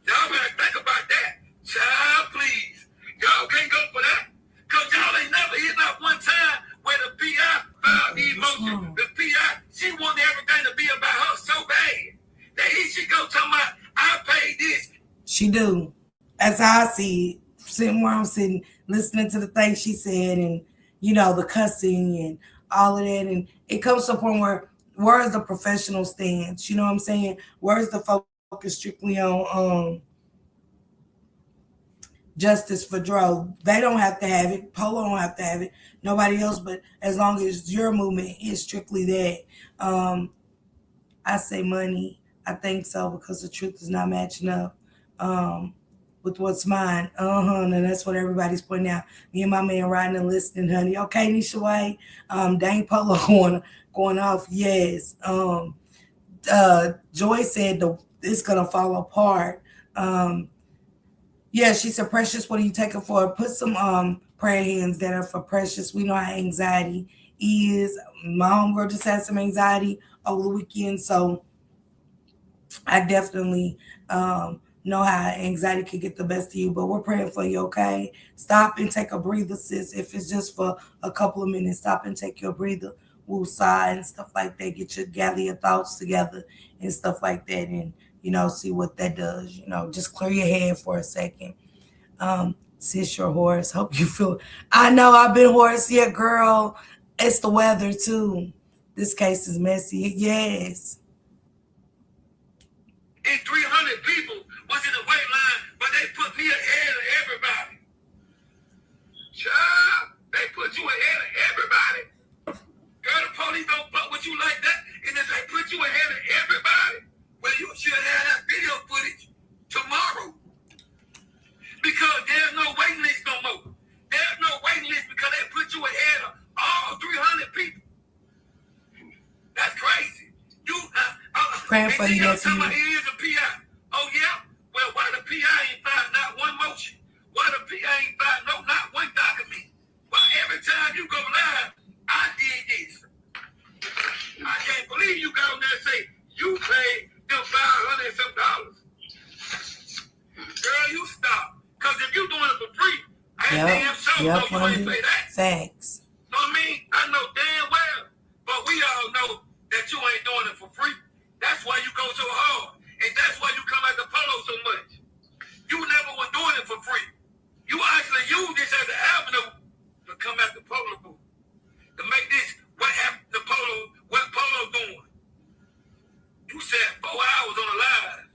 Y'all better think about that. Child, please. Y'all can't go for that. Cause y'all ain't never hit not one time where the PI filed the emotion. The PI, she wanted everything to be about her so bad that here she go talking about I paid this. She do. As I see it, sitting where I'm sitting, listening to the things she said and, the cussing and all of that. And it comes to a point where is the professional stance? You know what I'm saying? Where's the focus strictly on justice for DRO? They don't have to have it. Polo don't have to have it. Nobody else, but as long as your movement is strictly that. I say money. I think so because the truth is not matching up. With what's mine. And that's what everybody's pointing out. Me and my man riding and listening, honey. Okay, Nisha Way. Dang Polo going off. Yes. Joy said it's gonna fall apart. Yeah, she said, Precious, what are you taking for? Put some prayer hands that are for Precious. We know how anxiety is. My homegirl just had some anxiety over the weekend, so I definitely know how anxiety could get the best of you, but we're praying for you, okay? Stop and take a breather, sis. If it's just for a couple of minutes, stop and take your breather, woosah and stuff like that. Gather your thoughts together and stuff like that, and see what that does. Just clear your head for a second. Sis, you're hoarse. Hope you feel. I know I've been hoarse. Yeah, girl. It's the weather too. This case is messy. Yes. And 300 people was in the wait line, but they for you, nephew. He is a PI. Oh, yeah? Well, why the PI ain't filed not one motion? Why the PI ain't filed not one document? Why every time you go live, I did this? I can't believe you got on there and say you paid them $500 and some dollars. Girl, you stop. Because if you doing it for free, I ain't damn sure you ain't say that. Thanks. Know what I mean? I know damn well. But we all know that you ain't doing it for free. That's why you go so hard. And that's why you come at the Polo so much. You never was doing it for free. You actually use this as an avenue to come at the Polo booth. To make this what Polo doing. You said 4 hours on the live.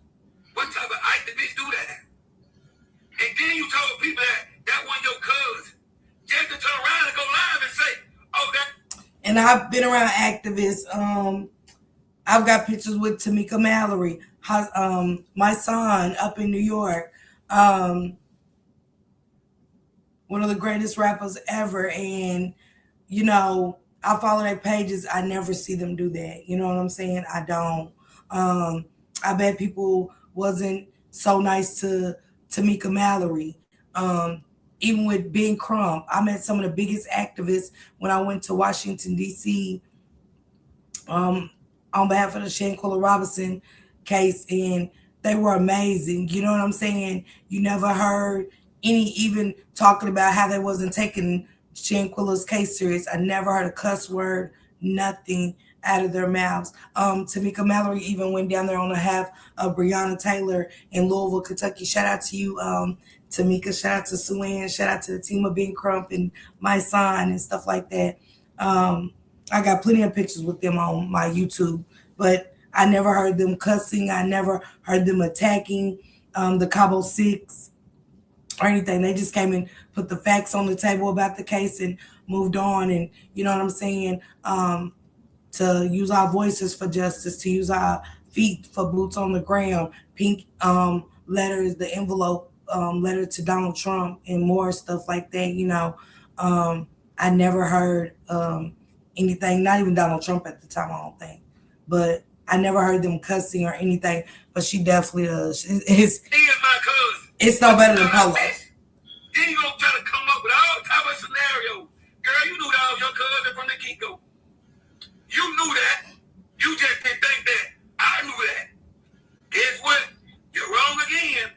What type of activist do that? And then you told people that wasn't your cousin. Just to turn around and go live and say, oh, that. And I've been around activists. I've got pictures with Tamika Mallory, my son up in New York. One of the greatest rappers ever. And, you know, I follow their pages. I never see them do that. You know what I'm saying? I don't. I bet people wasn't so nice to Tamika Mallory. Even with Ben Crump, I met some of the biggest activists when I went to Washington, D.C. On behalf of the Shanquella Robinson case, and they were amazing. You know what I'm saying? You never heard any even talking about how they wasn't taking Shanquella's case serious. I never heard a cuss word, nothing out of their mouths. Tamika Mallory even went down there on behalf of Breonna Taylor in Louisville, Kentucky. Shout out to you, Tamika. Shout out to Sue Ann. Shout out to the team of Ben Crump and my son and stuff like that. I got plenty of pictures with them on my YouTube, but I never heard them cussing. I never heard them attacking the Cabo Six or anything. They just came and put the facts on the table about the case and moved on. And you know what I'm saying? To use our voices for justice, to use our feet for boots on the ground, pink letters, the envelope letter to Donald Trump and more stuff like that. You know, I never heard anything, not even Donald Trump at the time, I don't think, but I never heard them cussing or anything. But she definitely does. It's no better than Polo. Then you gonna try to come up with all type of scenarios. Girl, you knew that was your cousin from the get-go. You knew that. You just didn't think that. I knew that. Guess what? You're wrong again.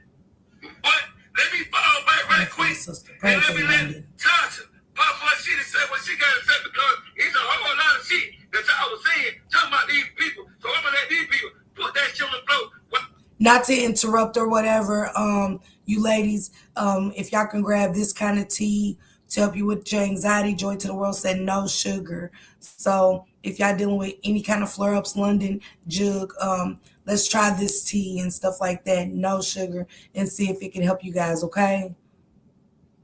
But let me fall back right quick. And let me let Tasha pop her shit and say what she got to say, because it's a whole lot of shit that I was saying, talking about these people. So I'm going to let these people put that shit on the floor. Not to interrupt or whatever, you ladies, if y'all can grab this kind of tea to help you with your anxiety, Joy to the World said no sugar. So if y'all dealing with any kind of flare-ups, London, jug, let's try this tea and stuff like that, no sugar, and see if it can help you guys, okay?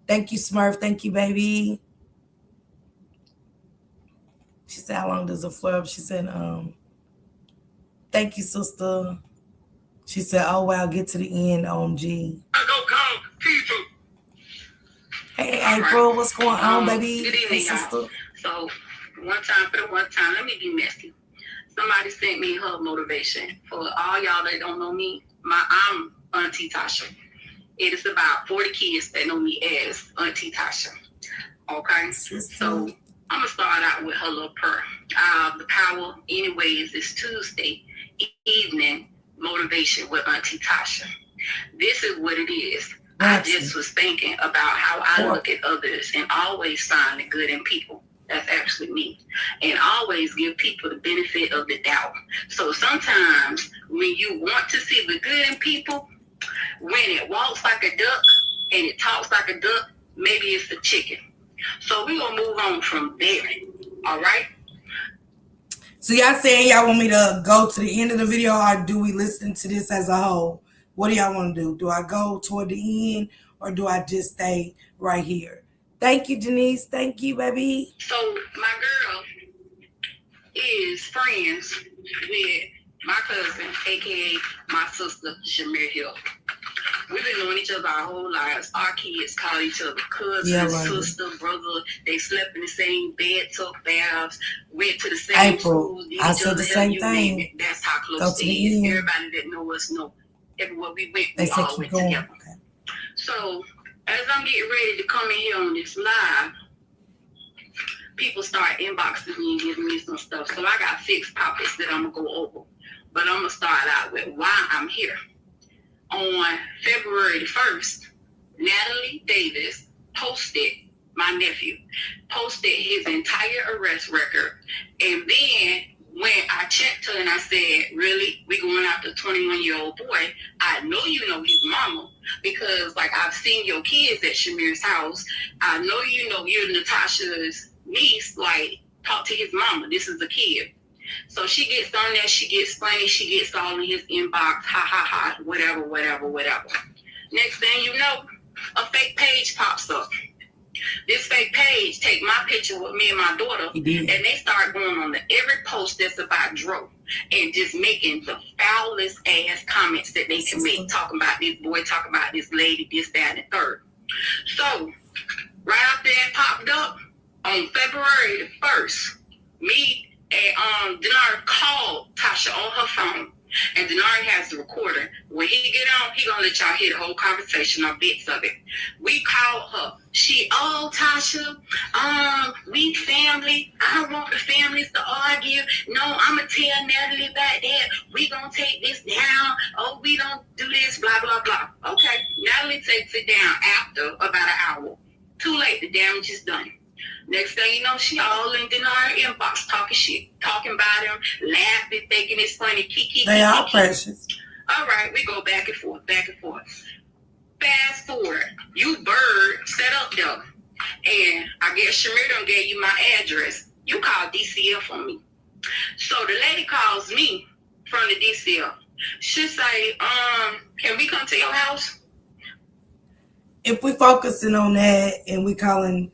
Thank you, Smurf. Thank you, baby. She said, how long does a flare-up? She said, thank you, sister. She said, oh, wow, get to the end, OMG. I go call Keith. Hey, April, right. What's going on, baby? Good evening, y'all. So, one time, let me be messy. Somebody sent me her motivation. For all y'all that don't know me, I'm Auntie Tasha. It is about 40 kids that know me as Auntie Tasha. Okay? So, I'm going to start out with her little prayer. The power, anyways, is Tuesday evening motivation with Auntie Tasha. This is what it is. I just was thinking about how I look at others and always find the good in people. That's actually me. And always give people the benefit of the doubt. So sometimes when you want to see the good in people, when it walks like a duck and it talks like a duck, maybe it's a chicken. So we're going to move on from there. All right? So y'all saying y'all want me to go to the end of the video, or do we listen to this as a whole? What do y'all want to do? Do I go toward the end, or do I just stay right here? Thank you, Janice. Thank you, baby. So my girl is friends with my cousin, a.k.a. my sister, Shamir Hill. We've been knowing each other our whole lives. Our kids call each other cousin, Yeah, London. sister, brother. They slept in the same bed, took baths, went to the same April, schools. I said the same thing. That's how Go close to they the is. end. Everybody that know us know. Everywhere we went, They we say all keep went going. together. Okay. So as I'm getting ready to come in here on this live, people start inboxing me and giving me some stuff. So I got 6 topics that I'm gonna go over. But I'm gonna start out with why I'm here. On February the 1st, Natalie Davis posted, my nephew, posted his entire arrest record. And then when I checked her and I said, really, we going after a 21-year-old boy, I know you know his mama because, like, I've seen your kids at Shamir's house. I know you know you're Natasha's niece, like, talk to his mama. This is a kid. So she gets on there, she gets funny, she gets all in his inbox, ha, ha, ha, whatever. Next thing you know, a fake page pops up. This fake page take my picture with me and my daughter, and they start going on every post that's about DRO and just making the foulest ass comments that they can make, talking about this boy, talking about this lady, this, that, and the third. So, right after that popped up, on February the 1st, me and Denari called Tasha on her phone, and Denari has the recorder. When he get on, he gonna let y'all hear the whole conversation or bits of it. We called her. Tasha, we family. I don't want the families to argue. No, I'ma tell Natalie about that. We gonna take this down. Oh, we don't do this, blah, blah, blah. Okay, Natalie takes it down after about an hour. Too late, the damage is done. Next thing you know, she all in Denari inbox talking shit, talking about him, laughing, thinking it's funny. Kiki. They are precious. All right, we go back and forth. Fast forward, you bird set up though, and I guess Shamir done gave you my address. You called DCF on me. So the lady calls me from the DCF. She say, can we come to your house? If we focusing on that and we calling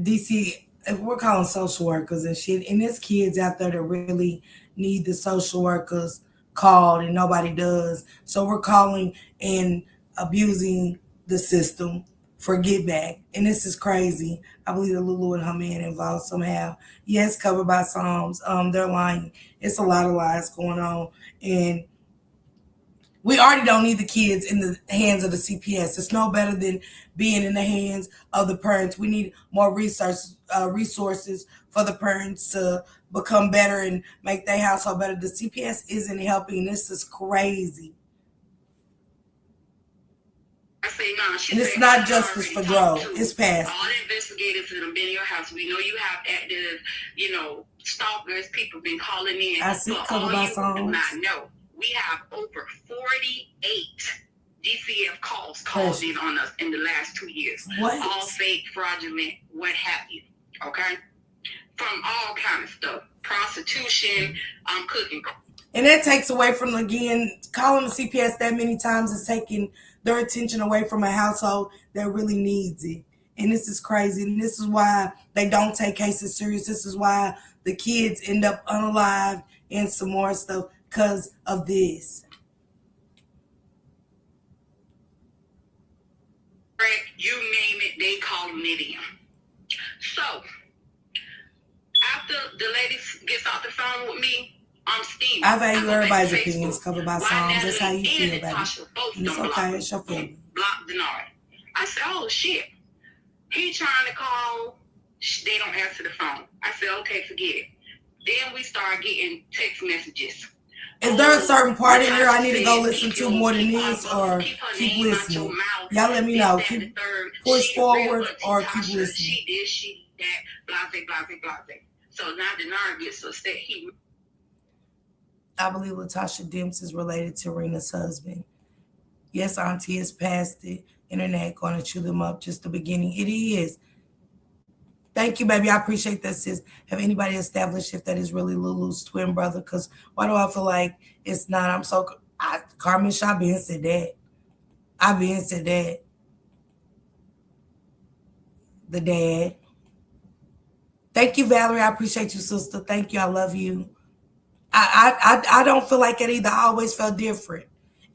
DC, if we're calling social workers and shit, and there's kids out there that really need the social workers called and nobody does. So we're calling and abusing the system for get back. And this is crazy. I believe that Lulu and her man involved somehow. Yes, covered by Psalms. They're lying. It's a lot of lies going on. And we already don't need the kids in the hands of the CPS. It's no better than being in the hands of the parents. We need more resources for the parents to become better and make their household better. The CPS isn't helping. This is crazy. I say no. And it's not justice for DRO. It's past. All the investigators that have been in your house, we know you have active, stalkers. People been calling in. I see covered by Psalms. Do not know. We have over 48 DCF calls called in on us in the last 2 years. What? All fake, fraudulent, what have you. Okay? From all kind of stuff. Prostitution, cooking. And that takes away from, again, calling the CPS that many times is taking their attention away from a household that really needs it. And this is crazy. And this is why they don't take cases serious. This is why the kids end up unalived and some more stuff because of this. You name it, they calling it in. So, after the lady gets off the phone with me, I'm steaming. I value everybody's opinions covered by Psalms. That's how you feel about it. And it's okay. It's your feeling. Block Denari. I said, oh, shit. He trying to call. They don't answer the phone. I said, okay, forget it. Then we start getting text messages. Is there a certain part in here I need to go listen to more than this, or keep listening? Y'all let me know. Keep push forward or keep listening. She did, she did that, blase. So now Denari gets upset. I believe Latasha Demps is related to Rena's husband. Yes, Auntie is past the internet, going to chew them up just the beginning. It is. Thank you, baby. I appreciate that, sis. Have anybody established if that is really Lulu's twin brother? Because why do I feel like it's not? Carmen Shaw been said that. I been said that. The dad. Thank you, Valerie. I appreciate you, sister. Thank you. I love you. I don't feel like it either. I always felt different.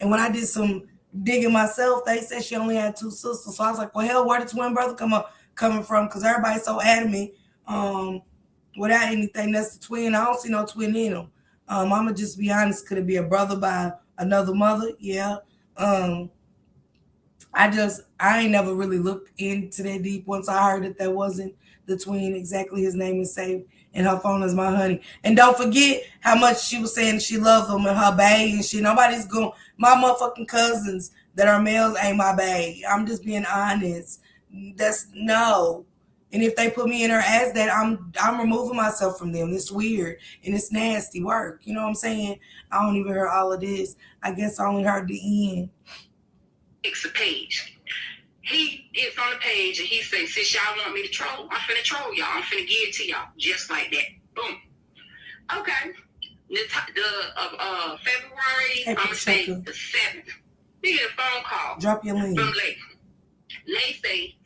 And when I did some digging myself, they said she only had two sisters. So I was like, well, hell, where the twin brother coming from? Because everybody's so adamant. Without anything, that's the twin. I don't see no twin in them. I'ma just be honest. Could it be a brother by another mother? Yeah. Um, I ain't never really looked into that deep. Once I heard that wasn't the twin, exactly his name is saved in her phone as my honey. And don't forget how much she was saying she loved him and her bae and shit. Nobody's going. My motherfucking cousins that are males ain't my bae. I'm just being honest. That's no. And if they put me in her as that, I'm removing myself from them. It's weird and it's nasty work. You know what I'm saying? I don't even hear all of this. I guess I only heard the end. It's a page. He is on the page and he says, since y'all want me to troll, I'm finna troll y'all. I'm finna give it to y'all. Just like that. Boom. Okay. The February, I'm gonna say the 7th. We get a phone call. Drop your link. From Lay. Lay say,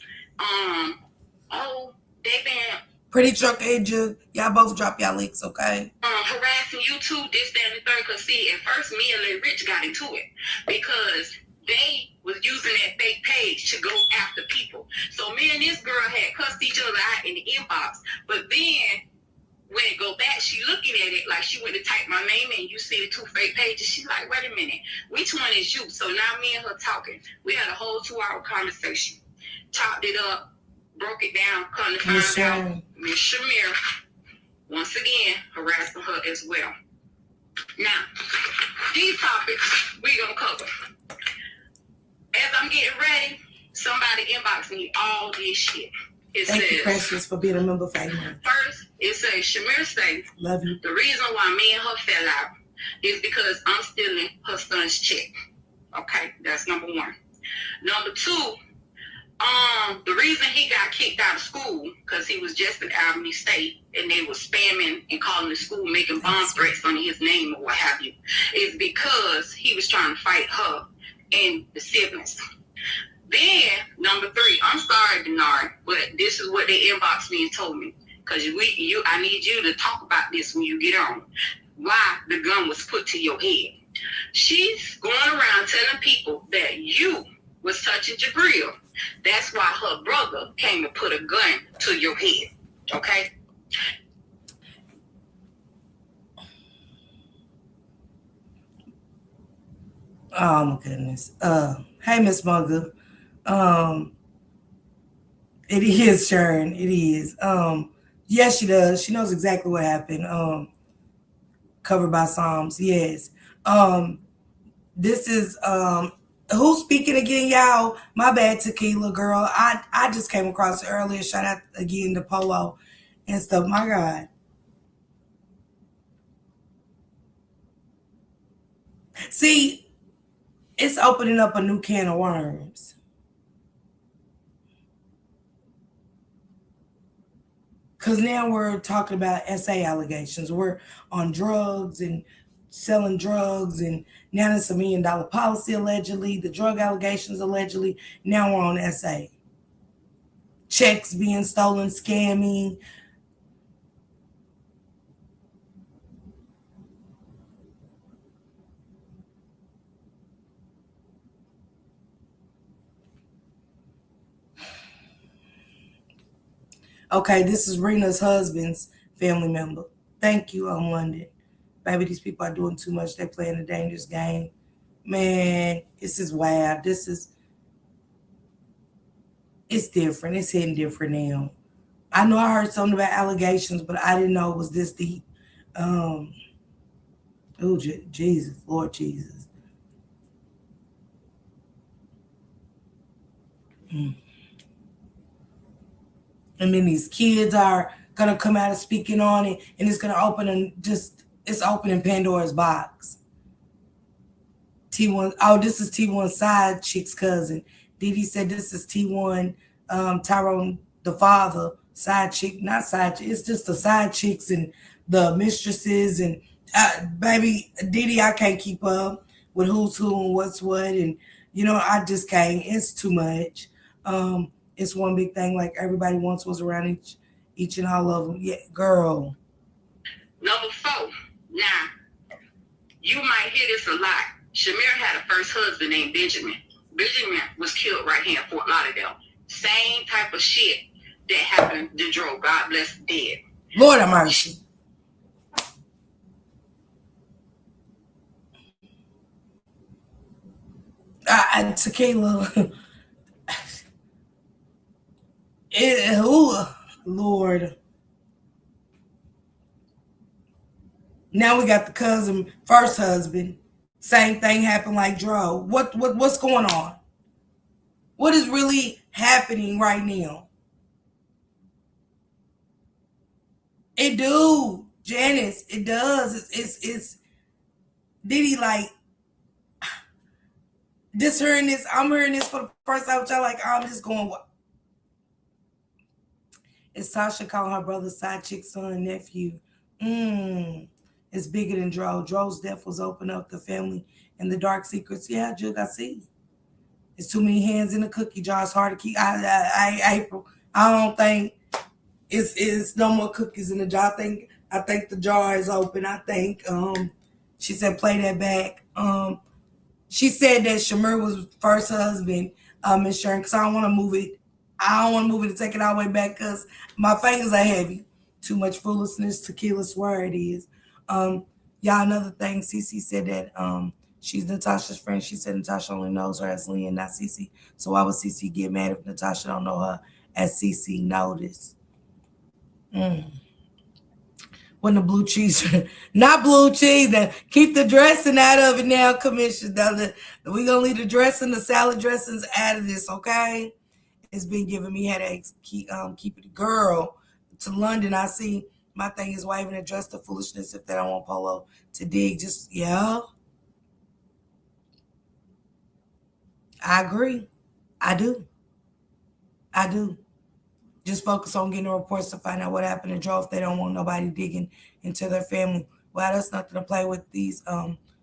oh, they been Pretty Truck Agent, y'all both drop y'all links, okay? Harassing you too, this, that, and the third. Cause see, at first me and Lay Rich got into it because they was using that fake page to go after people. So me and this girl had cussed each other out in the inbox. But then when it go back, she looking at it like she went to type my name and you see the two fake pages. She's like, wait a minute, which one is you? So now me and her talking. We had a whole 2-hour conversation. Chopped it up, broke it down, come to find out Miss Shamir, once again, harassing her as well. Now, these topics we gonna cover. As I'm getting ready, somebody inboxed me all this shit. It Thank says, you, Precious, for being a member of family. First, it says, Shamir say, love you. The reason why me and her fell out is because I'm stealing her son's check. Okay, that's number one. Number two, the reason he got kicked out of school, because he was just at Albany State, and they were spamming and calling the school, making bomb threats under his name or what have you, is because he was trying to fight her and the siblings. Then, number three, I'm sorry, Denard, but this is what they inboxed me and told me. Because I need you to talk about this when you get on. Why the gun was put to your head. She's going around telling people that you was touching Jabril. That's why her brother came and put a gun to your head. Okay? Oh my goodness. Hey, Miss Mugger. It is Sharon. It is. Yes, she does. She knows exactly what happened. Covered by Psalms. Yes. This is who's speaking again, y'all? My bad, Tequila girl. I just came across it earlier. Shout out again to Polo and stuff. My God. See, it's opening up a new can of worms. Because now we're talking about SA allegations. We're on drugs and selling drugs, and now it's $1 million policy allegedly, the drug allegations allegedly. Now we're on SA. Checks being stolen, scamming. Okay, this is Rena's husband's family member. Thank you, London. Baby, these people are doing too much. They're playing a dangerous game. Man, this is wild. It's different. It's hitting different now. I know I heard something about allegations, but I didn't know it was this deep. Jesus, Lord Jesus. And then these kids are gonna come out and speaking on it, and it's gonna it's opening Pandora's box. T1, oh, this is T1 side chick's cousin. Didi said this is T1, Tyrone, the father, side chick, not side chick, it's just the side chicks and the mistresses and baby Didi, I can't keep up with who's who and what's what, and I just can't. It's too much. It's one big thing like everybody once was around each and all of them. Yeah, girl. Number 4. Now, you might hear this a lot. Shamir had a first husband named Benjamin. Benjamin was killed right here in Fort Lauderdale. Same type of shit that happened to DRO. God bless the dead. Lord have mercy. Tequila. Lord. Now we got the cousin, first husband. Same thing happened like Dro. What's going on? What is really happening right now? It do, Janice. It does. It's Diddy like just hearing this. I'm hearing this for the first time. Y'all like I'm just going. What? It's Tasha calling her brother side chick, son, nephew. It's bigger than Dro. Dro's death was open up the family and the dark secrets. Yeah, Jug, I see. It's too many hands in the cookie jar. It's hard to keep. April. I don't think it's no more cookies in the jar. I think the jar is open. I think she said play that back. She said that Shamir was first husband, Miss Sharon, because I don't want to move it. I don't want to move it and take it all the way back because my fingers are heavy. Too much foolishness, tequila, swear it is. Y'all, another thing, Cece said that she's Natasha's friend. She said Natasha only knows her as Leah, not Cece. So why would Cece get mad if Natasha don't know her as Cece noticed? When the blue cheese, not blue cheese, now keep the dressing out of it now, Commissioner. We're going to leave the dressing, the salad dressings out of this, okay? It's been giving me headaches. Keep it, girl, to London. I see my thing is waving address the foolishness if they don't want Polo to dig. Just, yeah. I agree. I do. Just focus on getting the reports to find out what happened to Joe if they don't want nobody digging into their family. Well, that's nothing to play with.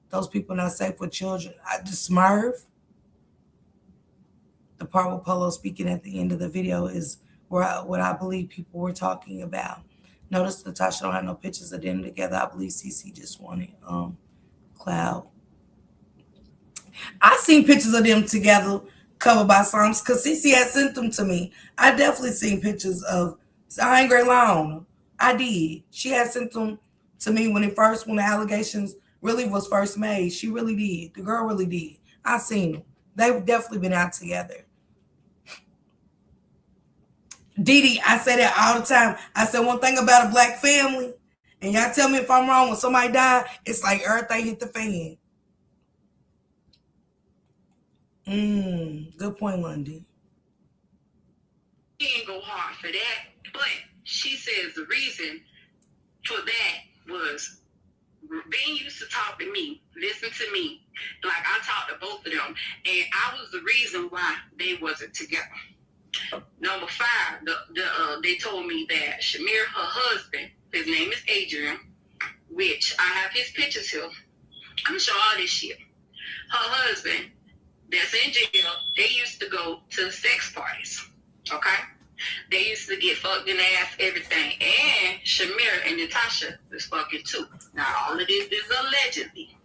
Those people not safe with children. I just Smurf. The part with Polo speaking at the end of the video is what I believe people were talking about. Notice Natasha don't have no pictures of them together. I believe Cece just wanted cloud. I seen pictures of them together covered by Psalms because Cece had sent them to me. I definitely seen pictures of I ain't great long. I did. She had sent them to me when the allegations really was first made. She really did. The girl really did. I seen them. They've definitely been out together. Didi, I say that all the time. I said one thing about a black family, and y'all tell me if I'm wrong. When somebody died, it's like everything hit the fan. Good point, Lundy. She didn't go hard for that, but she says the reason for that was being used to talk to me, listen to me, like I talked to both of them, and I was the reason why they wasn't together. Number 5, they told me that Shamir, her husband, his name is Adrian, which I have his pictures here. I'm gonna show all this shit. Her husband, that's in jail, they used to go to sex parties, okay? They used to get fucked in the ass, everything. And Shamir and Natasha was fucking too. Now, all of this is allegedly.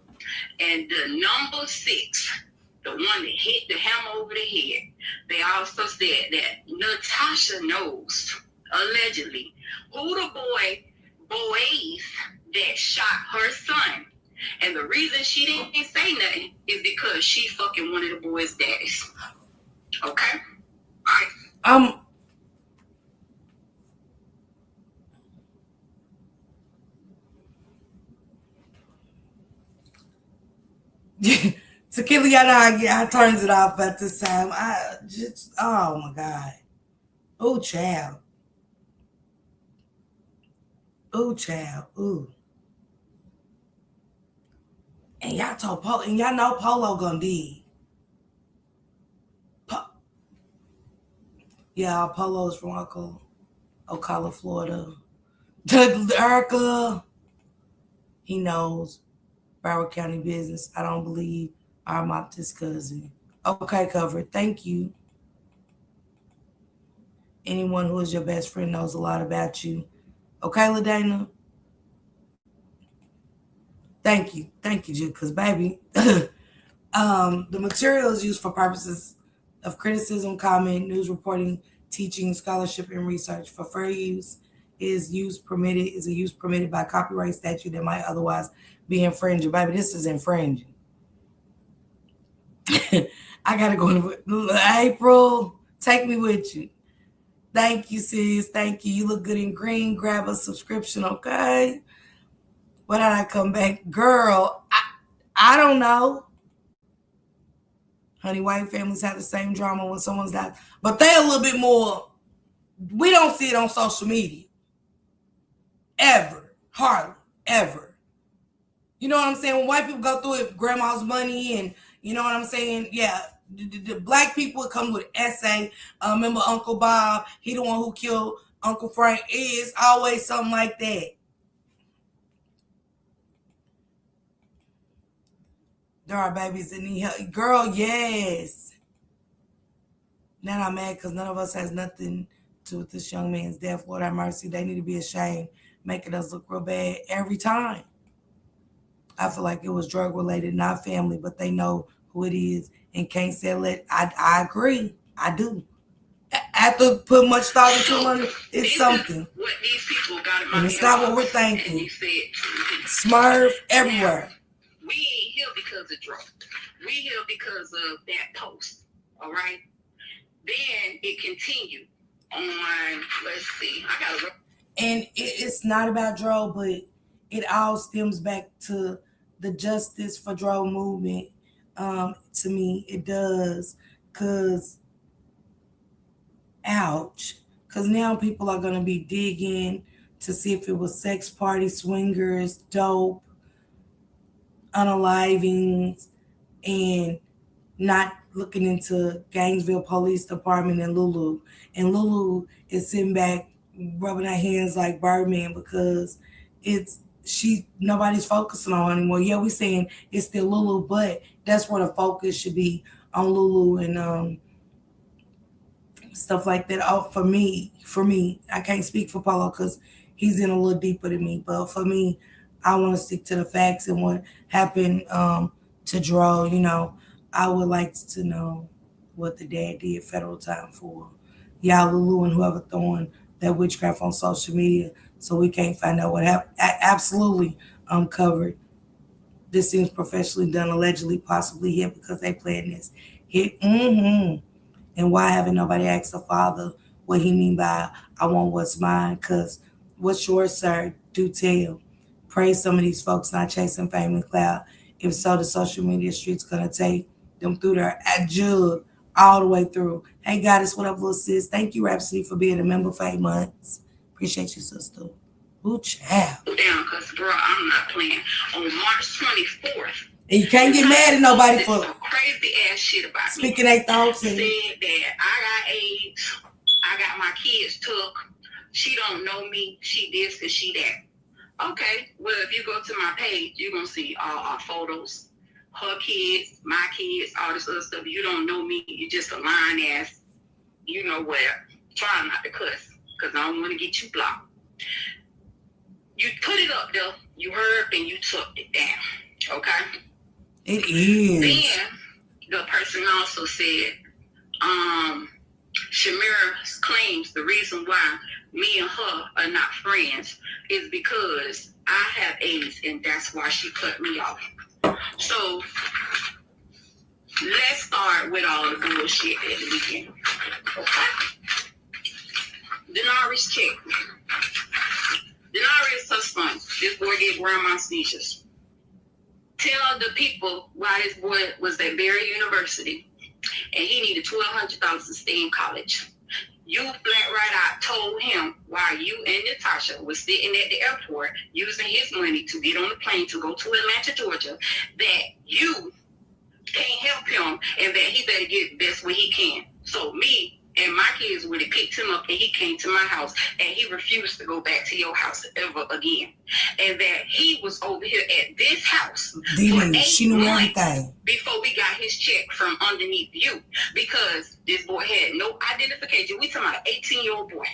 And the number 6, the one that hit the hammer over the head, they also said that Natasha knows, allegedly, who the boys that shot her son. And the reason she didn't say nothing is because she fucking one of the boys' daddies. Okay? All right. Tequila, I turns it off at this time. Oh my God. Oh, child. Ooh. And y'all told Polo, and y'all know Polo gonna dig. Yeah, Polo's from Ocala, Florida. Erica, he knows Broward County business. I don't believe our Moptis cousin. Okay, covered. Thank you. Anyone who is your best friend knows a lot about you. Okay, LaDana? Thank you, Jude, because baby, The material is used for purposes of criticism, comment, news reporting, teaching, scholarship, and research. For fair use, is a use permitted by copyright statute that might otherwise be infringing. Baby, this is infringing. I gotta go to April. Take me with you. Thank you, sis. Thank you. You look good in green. Grab a subscription, okay? When did I come back? Girl, I don't know. Honey, white families have the same drama when someone's died, but they a little bit more. We don't see it on social media. Ever. Hardly. Ever. You know what I'm saying? When white people go through it, grandma's money and you know what I'm saying? Yeah. The black people come with an essay. Remember Uncle Bob? He the one who killed Uncle Frank. Is always something like that. There are babies that need help. Girl, yes. Now I'm mad because none of us has nothing to do with this young man's death. Lord have mercy. They need to be ashamed, making us look real bad every time. I feel like it was drug related, not family, but they know who it is and can't sell it. I agree. I do. After put much thought into it, it's something. What these people got in my and it's not what we're thinking. Smurf everywhere. We ain't here because of drugs. We here because of that post. All right. Then it continued on. Let's see. I gotta. And it's not about drug, but it all stems back to the justice for drug movement. To me, it does, cause ouch. Cause now people are gonna be digging to see if it was sex party, swingers, dope, unalivings, and not looking into Gainesville Police Department and Lulu. And Lulu is sitting back rubbing her hands like Birdman because nobody's focusing on her anymore. Yeah, we saying it's still Lulu, but that's where the focus should be on Lulu and stuff like that. Oh, for me, I can't speak for Polo because he's in a little deeper than me. But for me, I want to stick to the facts and what happened to DRO. You know, I would like to know what the dad did federal time for. Y'all, Lulu, and whoever throwing that witchcraft on social media so we can't find out what happened. Absolutely covered. This seems professionally done, allegedly, possibly hit because they planned this. Hit, And why haven't nobody asked the father what he mean by I want what's mine? Because what's yours, sir? Do tell. Pray some of these folks not chasing fame and cloud. If so, the social media street's going to take them through there at jug all the way through. Hey, Goddess, what up, little sis? Thank you, Rhapsody, for being a member for 8 months. Appreciate you, sister. Ooh, child. Down, because, bro, I'm not playing. On March 24th. And you can't get mad at nobody for crazy ass shit about speaking their thoughts. And said that I got AIDS. I got my kids took. She don't know me. She this and she that. Okay, well, if you go to my page, you're going to see all our photos. Her kids, my kids, all this other stuff. You don't know me. You're just a lying ass, you know where. Trying not to cuss because I don't want to get you blocked. You put it up there. You heard and you took it down. Okay? It is. Then the person also said, Shamira claims the reason why me and her are not friends is because I have AIDS and that's why she cut me off. So let's start with all the bullshit at the beginning. Okay? Denari's check. Denari's her son. This boy gave grandma seizures. Tell the people why this boy was at Berry University and he needed $1,200 to stay in college. You flat right out told him while you and Natasha was sitting at the airport using his money to get on the plane to go to Atlanta, Georgia, that you can't help him and that he better get the best way he can. So me and my kids would have picked him up and he came to my house and he refused to go back to your house ever again. And that he was over here at this house she knew everything before we got his check from underneath you because this boy had no identification. We talking about an 18-year-old boy.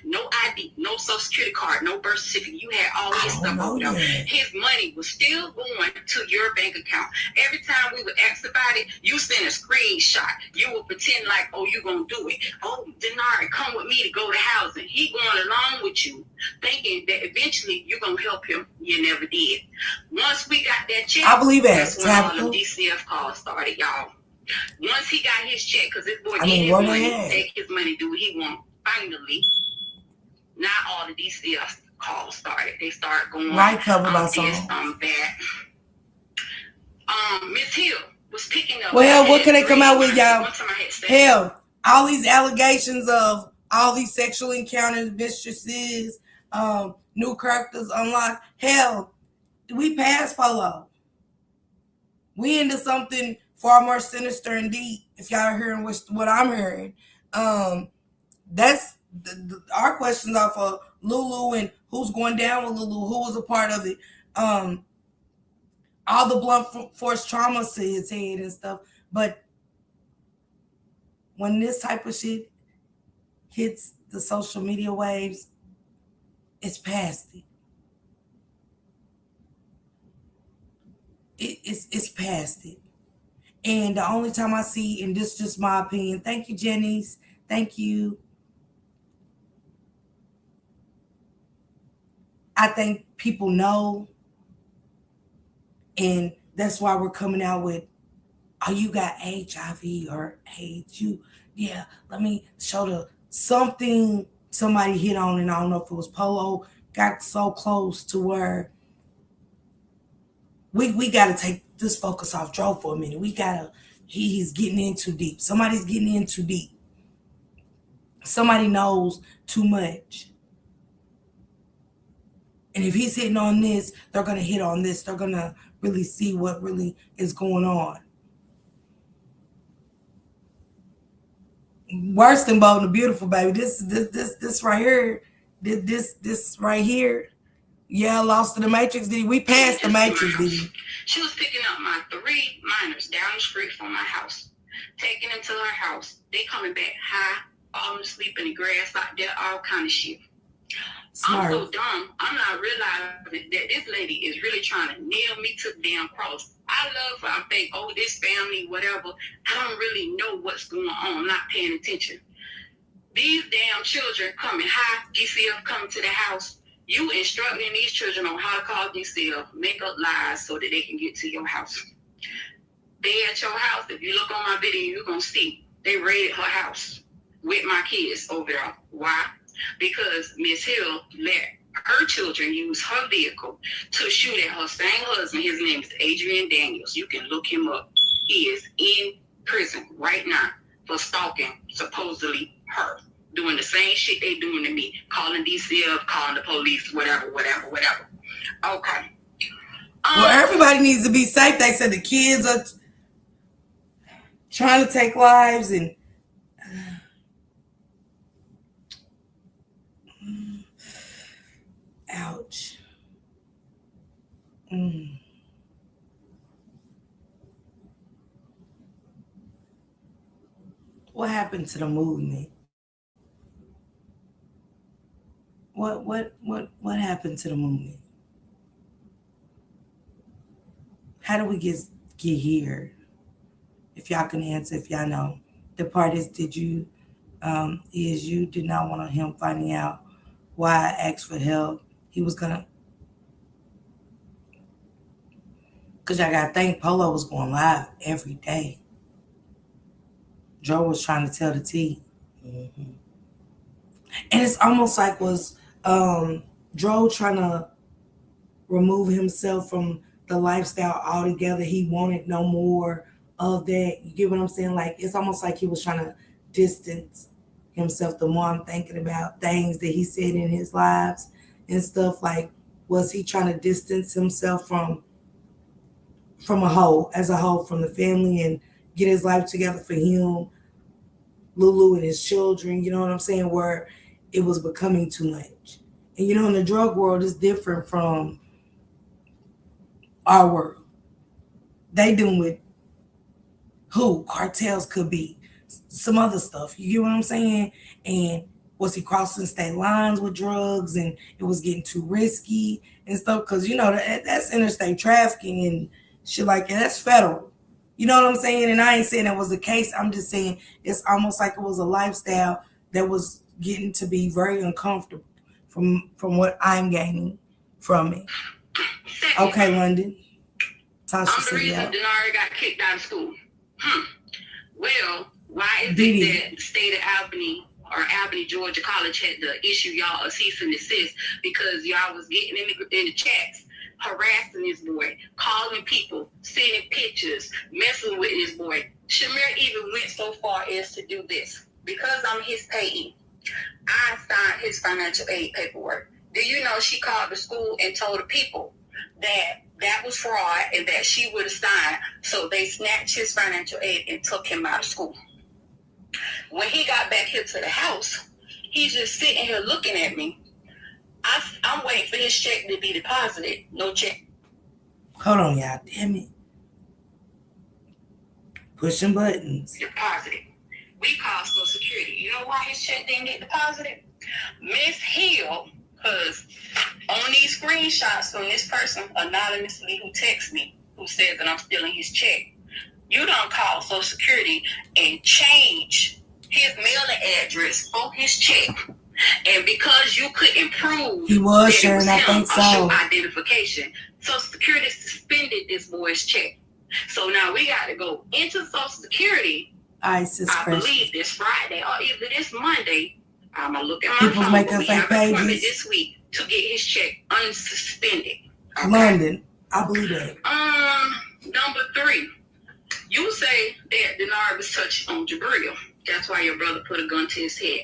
No ID, no social security card, no birth certificate. You had all his stuff over there. That. His money was still going to your bank account. Every time we would ask about it, you send a screenshot. You would pretend like, oh, you're going to do it. Oh, Denari, come with me to go to housing. He going along with you, thinking that eventually you're going to help him. You never did. Once we got that check, I believe that. that's when all the DCF calls started, y'all. Once he got his check, because this boy get his money, take his money, do what he want. Finally, now all the DCF calls started. They start going right, cover my song. That. Miss Hill was picking up. Well, what can they come out with, y'all? Hell, all these allegations of all these sexual encounters, mistresses, new characters unlocked. Hell, we passed Polo. We into something far more sinister and deep. If y'all are hearing what I'm hearing, that's our questions are for Lulu and who's going down with Lulu, who was a part of it. All the blunt force trauma to his head and stuff. But when this type of shit hits the social media waves, it's past it. It's past it. And the only time I see, and this is just my opinion, thank you, Jenny's, thank you. I think people know, and that's why we're coming out with, oh, you got HIV or AIDS. Let me show something somebody hit on, and I don't know if it was Polo, got so close to where we got to take this focus off DRO for a minute. He's getting in too deep. Somebody's getting in too deep. Somebody knows too much. And if he's hitting on this, they're going to hit on this. They're going to really see what really is going on. Worse than Bold and Beautiful, baby. This right here. This right here. Yeah, lost to the Matrix, did he? We passed the Matrix, did he? She was picking up my 3 minors down the street from my house, taking them to her house. They coming back high, falling asleep in the grass like that, all kind of shit. Smart. I'm so dumb. I'm not realizing that this lady is really trying to nail me to the damn cross. I love her. I think, oh, this family, whatever. I don't really know what's going on. I'm not paying attention. These damn children coming high, DCF coming to the house. You instructing these children on how to call DCF, make up lies so that they can get to your house. They at your house. If you look on my video, you're going to see they raided her house with my kids over there. Why? Because Miss Hill let her children use her vehicle to shoot at her same husband. His name is Adrian Daniels. You can look him up. He is in prison right now for stalking, supposedly, her. Doing the same shit they doing to me. Calling DCF, calling the police, whatever. Okay. Well, everybody needs to be safe. They said the kids are trying to take lives and ouch. What happened to the movement? What happened to the movement? How do we get here? If y'all can answer, if y'all know. The part is, you did not want him finding out why I asked for help. He was gonna, because I gotta think Polo was going live every day. Joe was trying to tell the tea. Mm-hmm. And it's almost like was Dro trying to remove himself from the lifestyle altogether. He wanted no more of that. You get what I'm saying? Like, it's almost like he was trying to distance himself. The more I'm thinking about things that he said in his lives and stuff, like, was he trying to distance himself from a whole, from the family, and get his life together for him, Lulu and his children, you know what I'm saying, where it was becoming too much. And, in the drug world, it's different from our world. They dealing with cartels, could be some other stuff. You get what I'm saying? And Was he crossing state lines with drugs and it was getting too risky and stuff? Because, that's interstate trafficking and shit like that. That's federal. You know what I'm saying? And I ain't saying that was the case. I'm just saying it's almost like it was a lifestyle that was getting to be very uncomfortable from what I'm gaining from it. Okay, London. I'm Tasha the said, reason yeah. Denari got kicked out of school. Well, why is Did it he? that the state of Albany, Georgia College had to issue y'all a cease and desist because y'all was getting in the chats, harassing this boy, calling people, sending pictures, messing with this boy. Shamir even went so far as to do this. Because I'm his payee, I signed his financial aid paperwork. Do you know she called the school and told the people that was fraud and that she would have signed, so they snatched his financial aid and took him out of school. When he got back here to the house, he's just sitting here looking at me. I'm waiting for his check to be deposited. No check. Hold on, y'all. Damn it. Pushing buttons. Deposited. We called Social Security. You know why his check didn't get deposited? Miss Hill, because on these screenshots from this person anonymously who texts me, who says that I'm stealing his check, you don't call Social Security and change his mailing address for his check. And because you couldn't prove He was that sharing, it was I him, think or so. show identification, Social Security suspended this boy's check. So now we got to go into Social Security. I believe this Friday or either this Monday. I'm gonna look at my People phone. making We fake have an appointment pages. this week to get his check unsuspended. Okay? London. I believe that. Number 3. You say that Denari was touched on Jabril. That's why your brother put a gun to his head.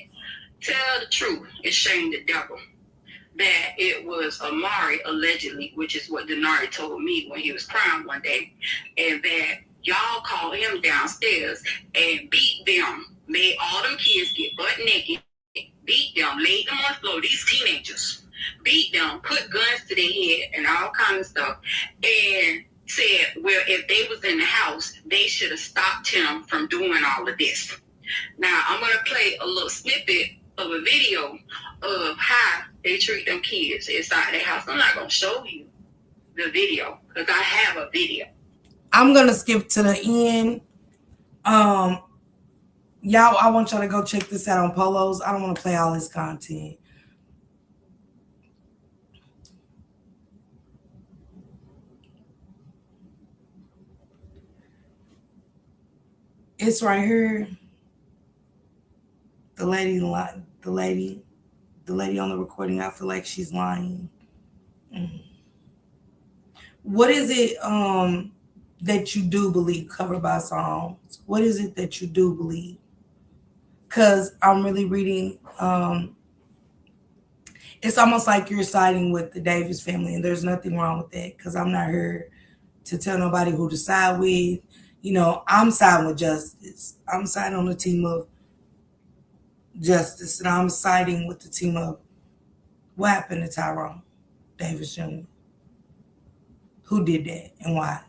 Tell the truth and shame the devil. That it was Amari, allegedly, which is what Denari told me when he was crying one day, and that y'all called him downstairs and beat them, made all them kids get butt naked, beat them, laid them on the floor, these teenagers, beat them, put guns to their head and all kind of stuff, and said, well, if they was in the house, they should have stopped him from doing all of this. Now, I'm going to play a little snippet of a video of how they treat them kids inside their house. I'm not going to show you the video because I have a video. I'm going to skip to the end. Y'all, I want y'all to go check this out on Polo's. I don't want to play all his content. It's right here. The lady on the recording, I feel like she's lying. What is it that you do believe covered by songs? What is it that you do believe? Because I'm really reading, it's almost like you're siding with the Davis family, and there's nothing wrong with that because I'm not here to tell nobody who to side with. I'm siding with justice. I'm siding on the team of justice, and I'm siding with the team of what happened to Tyrone Davis Jr. Who did that and why?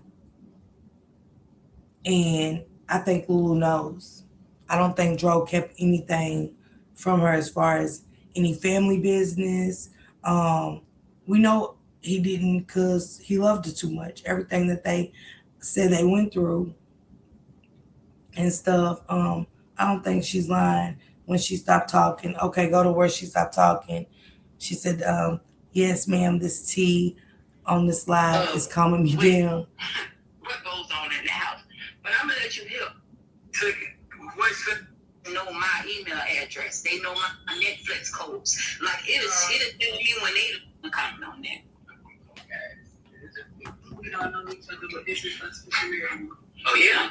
And I think Lulu knows. I don't think DRO kept anything from her as far as any family business. We know he didn't because he loved her too much. Everything that they said they went through and stuff. I don't think she's lying when she stopped talking. Okay, go to where she stopped talking. She said, yes, ma'am, this tea on this live is calming me down. What goes on in the house? But I'm going to let you hear. Know my email address. They know my Netflix codes. Like, it'll do me when they comment on that. We don't know each other, but this is us. Oh, yeah.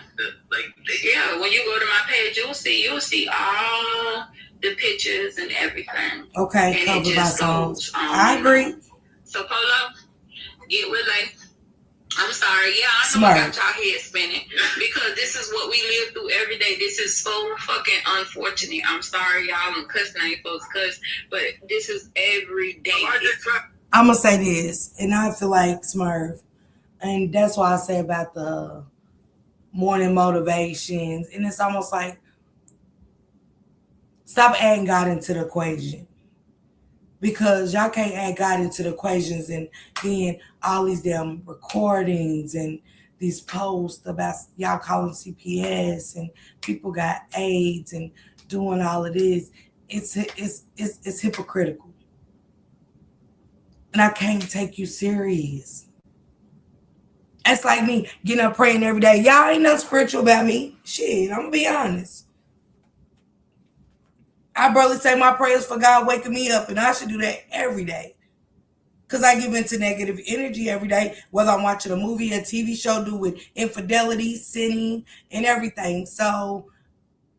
Yeah, when you go to my page, you'll see all the pictures and everything. Okay, and covered it by just songs. goes, I agree. So, Polo, get with life. I'm sorry. Yeah, I know Smart. I got y'all head spinning because this is what we live through every day. This is so fucking unfortunate. I'm sorry, y'all. I'm cussing at folks cuss, but this is every day. I'm going to say this, and I feel like Smurf, and that's why I say about the morning motivations, and it's almost like Stop adding God into the equation. Because y'all can't add God into the equations and then all these damn recordings and these posts about y'all calling CPS and people got AIDS and doing all of this. It's hypocritical. And I can't take you serious. That's like me getting up praying every day. Y'all ain't nothing spiritual about me. Shit, I'm gonna be honest. I barely say my prayers for God waking me up, and I should do that every day. Because I give into negative energy every day, whether I'm watching a movie, a TV show, do with infidelity, sinning, and everything. So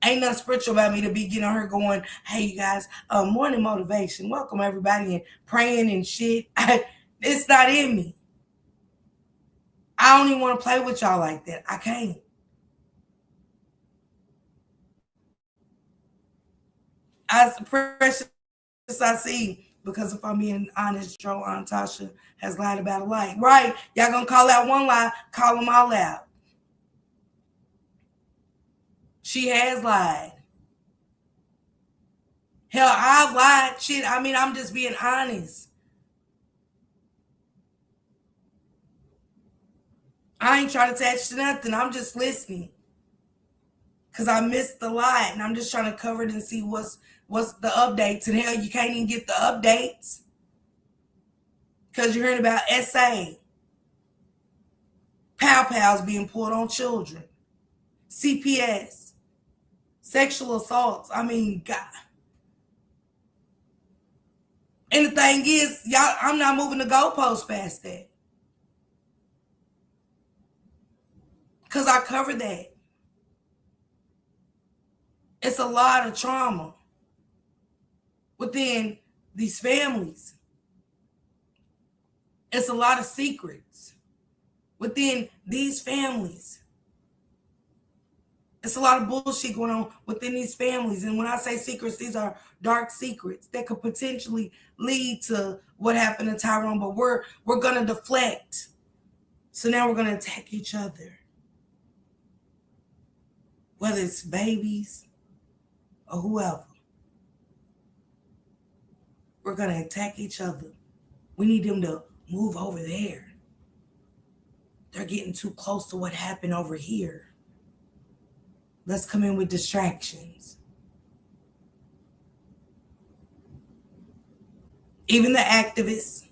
ain't nothing spiritual about me to be getting on her going, hey, you guys, morning motivation. Welcome everybody and praying and shit. It's not in me. I don't even want to play with y'all like that. I can't. As precious as I see, because if I'm being honest, Joe Aunt Tasha has lied about a lie. Right. Y'all gonna call out one lie, call them all out. She has lied. Hell, I've lied. Shit, I mean, I'm just being honest. I ain't trying to attach to nothing. I'm just listening. Because I missed the lie, and I'm just trying to cover it and see what's the updates. And hell, you can't even get the updates. Because you're hearing about SA. Pow-pows being pulled on children. CPS. Sexual assaults. I mean, God. And the thing is, y'all, I'm not moving the goalposts past that. Because I covered that. It's a lot of trauma within these families. It's a lot of secrets within these families. It's a lot of bullshit going on within these families. And when I say secrets, these are dark secrets that could potentially lead to what happened to Tyrone. But we're going to deflect. So now we're going to attack each other. Whether it's babies or whoever. We're going to attack each other. We need them to move over there. They're getting too close to what happened over here. Let's come in with distractions. Even the activists.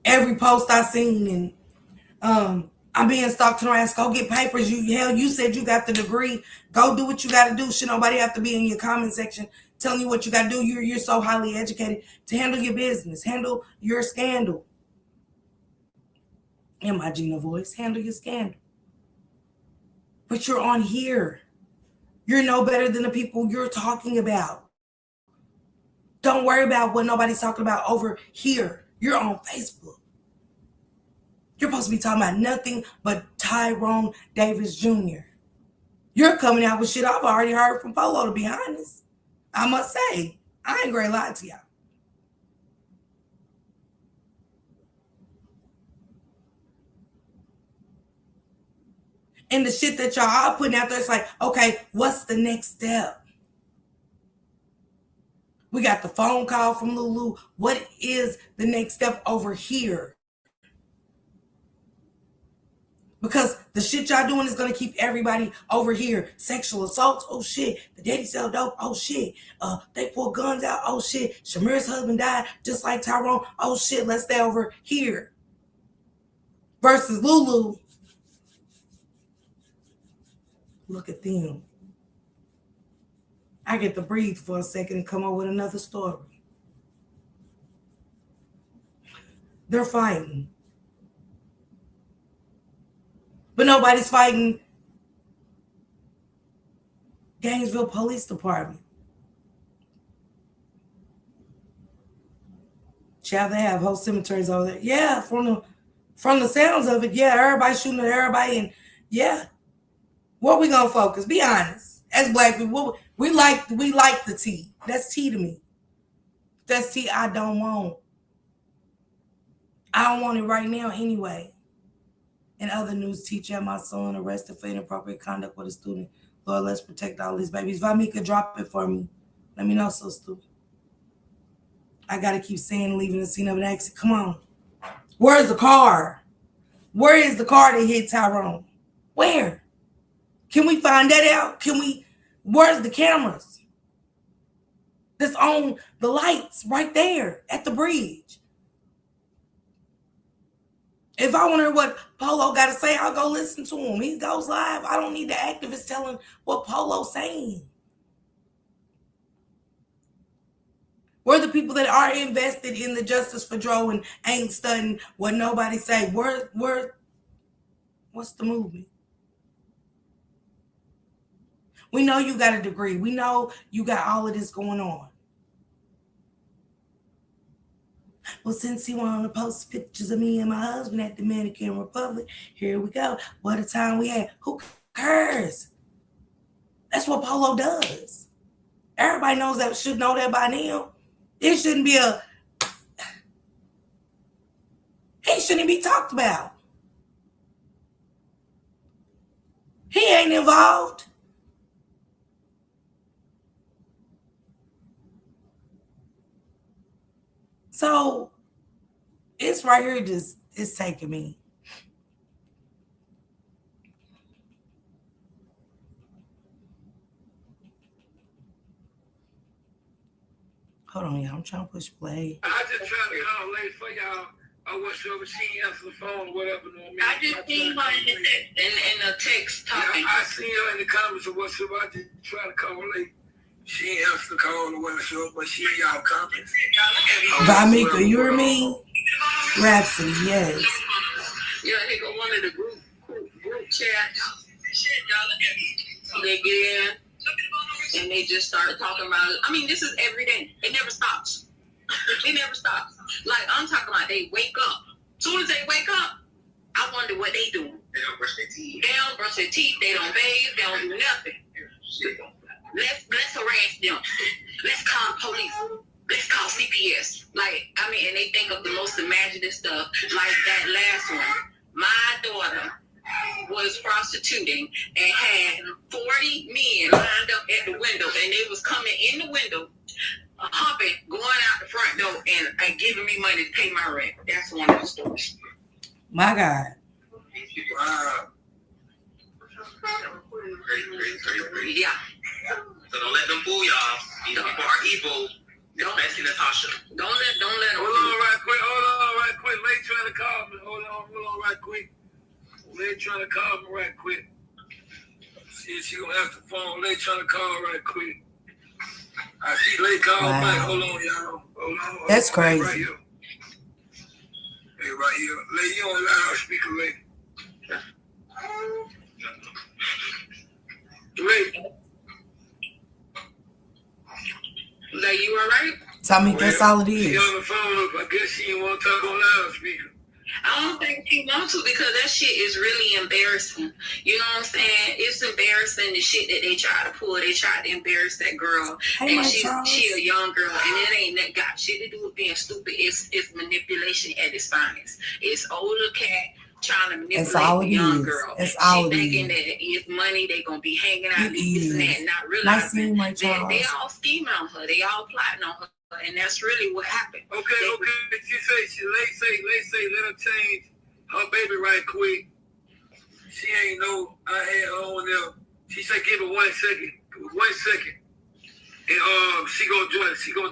Every post I seen and I'm being stalked and asked, go get papers. You said you got the degree. Go do what you got to do. Should nobody have to be in your comment section telling you what you got to do? You're so highly educated to handle your business, handle your scandal. In my Gina voice, handle your scandal. But you're on here. You're no better than the people you're talking about. Don't worry about what nobody's talking about over here. You're on Facebook. You're supposed to be talking about nothing but Tyrone Davis Jr. You're coming out with shit I've already heard from Polo, to be honest. I must say, I ain't gonna lie to y'all. And the shit that y'all are putting out there, it's like, okay, what's the next step? We got the phone call from Lulu. What is the next step over here? Because the shit y'all doing is going to keep everybody over here. Sexual assaults, oh shit. The daddy sell dope, oh shit. They pull guns out, oh shit. Shamir's husband died just like Tyrone, oh shit, let's stay over here. Versus Lulu. Look at them. I get to breathe for a second and come up with another story. They're fighting. But nobody's fighting Gainesville Police Department. Child, they have whole cemeteries over there. Yeah, from the sounds of it, yeah, everybody shooting at everybody, and yeah. What we gonna focus? Be honest. As black people, we like the tea. That's tea to me. That's tea I don't want. I don't want it right now anyway. In other news, teacher and my son arrested for inappropriate conduct with a student Lord, let's protect all these babies. Vamika, drop it for me. Let me know, sister. I gotta keep saying leaving the scene of an exit. Come on. Where's the car? Where is the car that hit Tyrone? Where? Can we find that out? Where's the cameras? That's on the lights right there at the bridge. If I want to hear what Polo got to say, I'll go listen to him. He goes live. I don't need the activists telling what Polo's saying. We're the people that are invested in the justice for DRO and ain't studying what nobody say. What's the movement? We know you got a degree. We know you got all of this going on. Well, since he wanted to post pictures of me and my husband at the Dominican Republic, here we go. What a time we had. Who cares? That's what Polo does. Everybody knows that, should know that by now. It shouldn't be he shouldn't be talked about. He ain't involved. So it's right here, it's taking me. Hold on, y'all. I'm trying to push play. I just tried to call late for y'all. I wasn't sure if she answered the phone or whatever. I just seen her in the text talking. Yeah, I seen her in the comments or whatever. I just tried to call late. She ain't answered the call or whatever, but she in y'all comments. Vamika, you hear me? Rhapsody, yes. Yeah, they go one of the group chats. They get in and they just start talking about it. I mean, this is every day. It never stops. It never stops. Like, I'm talking about they wake up. As soon as they wake up, I wonder what they do. They don't brush their teeth. They don't brush their teeth. They don't bathe. They don't do nothing. Let's harass them. Let's call the police. Let's call CPS. Like, I mean, and they think of the most imaginative stuff. Like that last one. My daughter was prostituting and had 40 men lined up at the window, and they was coming in the window, humping, going out the front door, and giving me money to pay my rent. That's one of the stories. My God. Wow. Yeah. So don't let them fool y'all. These people are evil. Especially Natasha. Don't let them. Hold on right quick. Late trying to call me. Hold on right quick. Late trying to call me right quick. See if she gonna answer the phone. Late trying to call right quick. I see Late call back. Hold on, y'all. Hold on. That's crazy. Right here. Hey, right here. Late, you on loudspeaker, Late. Late. Like, you all right? Tell me that's all it She is. on the phone. I guess she didn't want to talk on loudspeaker. I don't think she wants to, because that shit is really embarrassing. You know what I'm saying? It's embarrassing, the shit that they try to pull. They try to embarrass that girl. Hey, and Charles. she a young girl, and it ain't that got shit to do with being stupid. It's manipulation at its finest. It's older cat trying to manipulate the young girl. It's all she it thinking is. that it's money, they gonna be hanging out, It this and that, is. and not Nice realizing seeing my that Charles. they all scheming on her. They all plotting on her, and that's really what happened. Okay. She say, let her change her baby right quick. She ain't know I had her on there. She said, give it 1 second. 1 second. And she gonna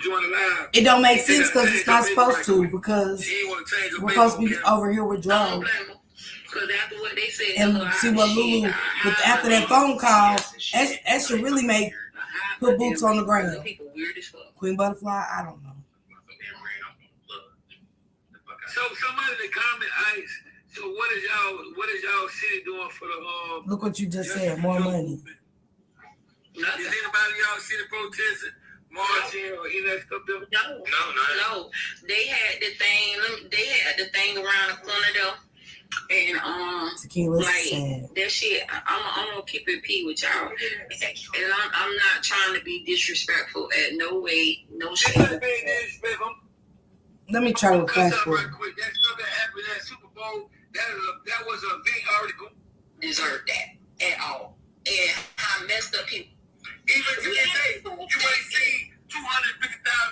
join the live. It don't make sense because it's not supposed to, because She ain't want to change her we're baby supposed to be on camera. over here with I don't DRO. blame her. Because after what they said, And see what Lulu, after that phone call, that should really make put boots on the ground. People weird as fuck. Queen Butterfly, I don't know. So somebody in the comment asked, so what is y'all city doing for the Look what you just said, more money. Is anybody y'all city protesting, marching, or any of that stuff there? No. They had the thing. They had the thing around the corner though, and Tequila like sad. that shit. I'm gonna keep it P with y'all, and I'm not trying to be disrespectful at no way, no shape. Let me try to fast Right forward. quick. That stuff that happened at Super Bowl, that was a big article. Deserve that at all. and how messed up people. Even to this day, you ain't seen $250,000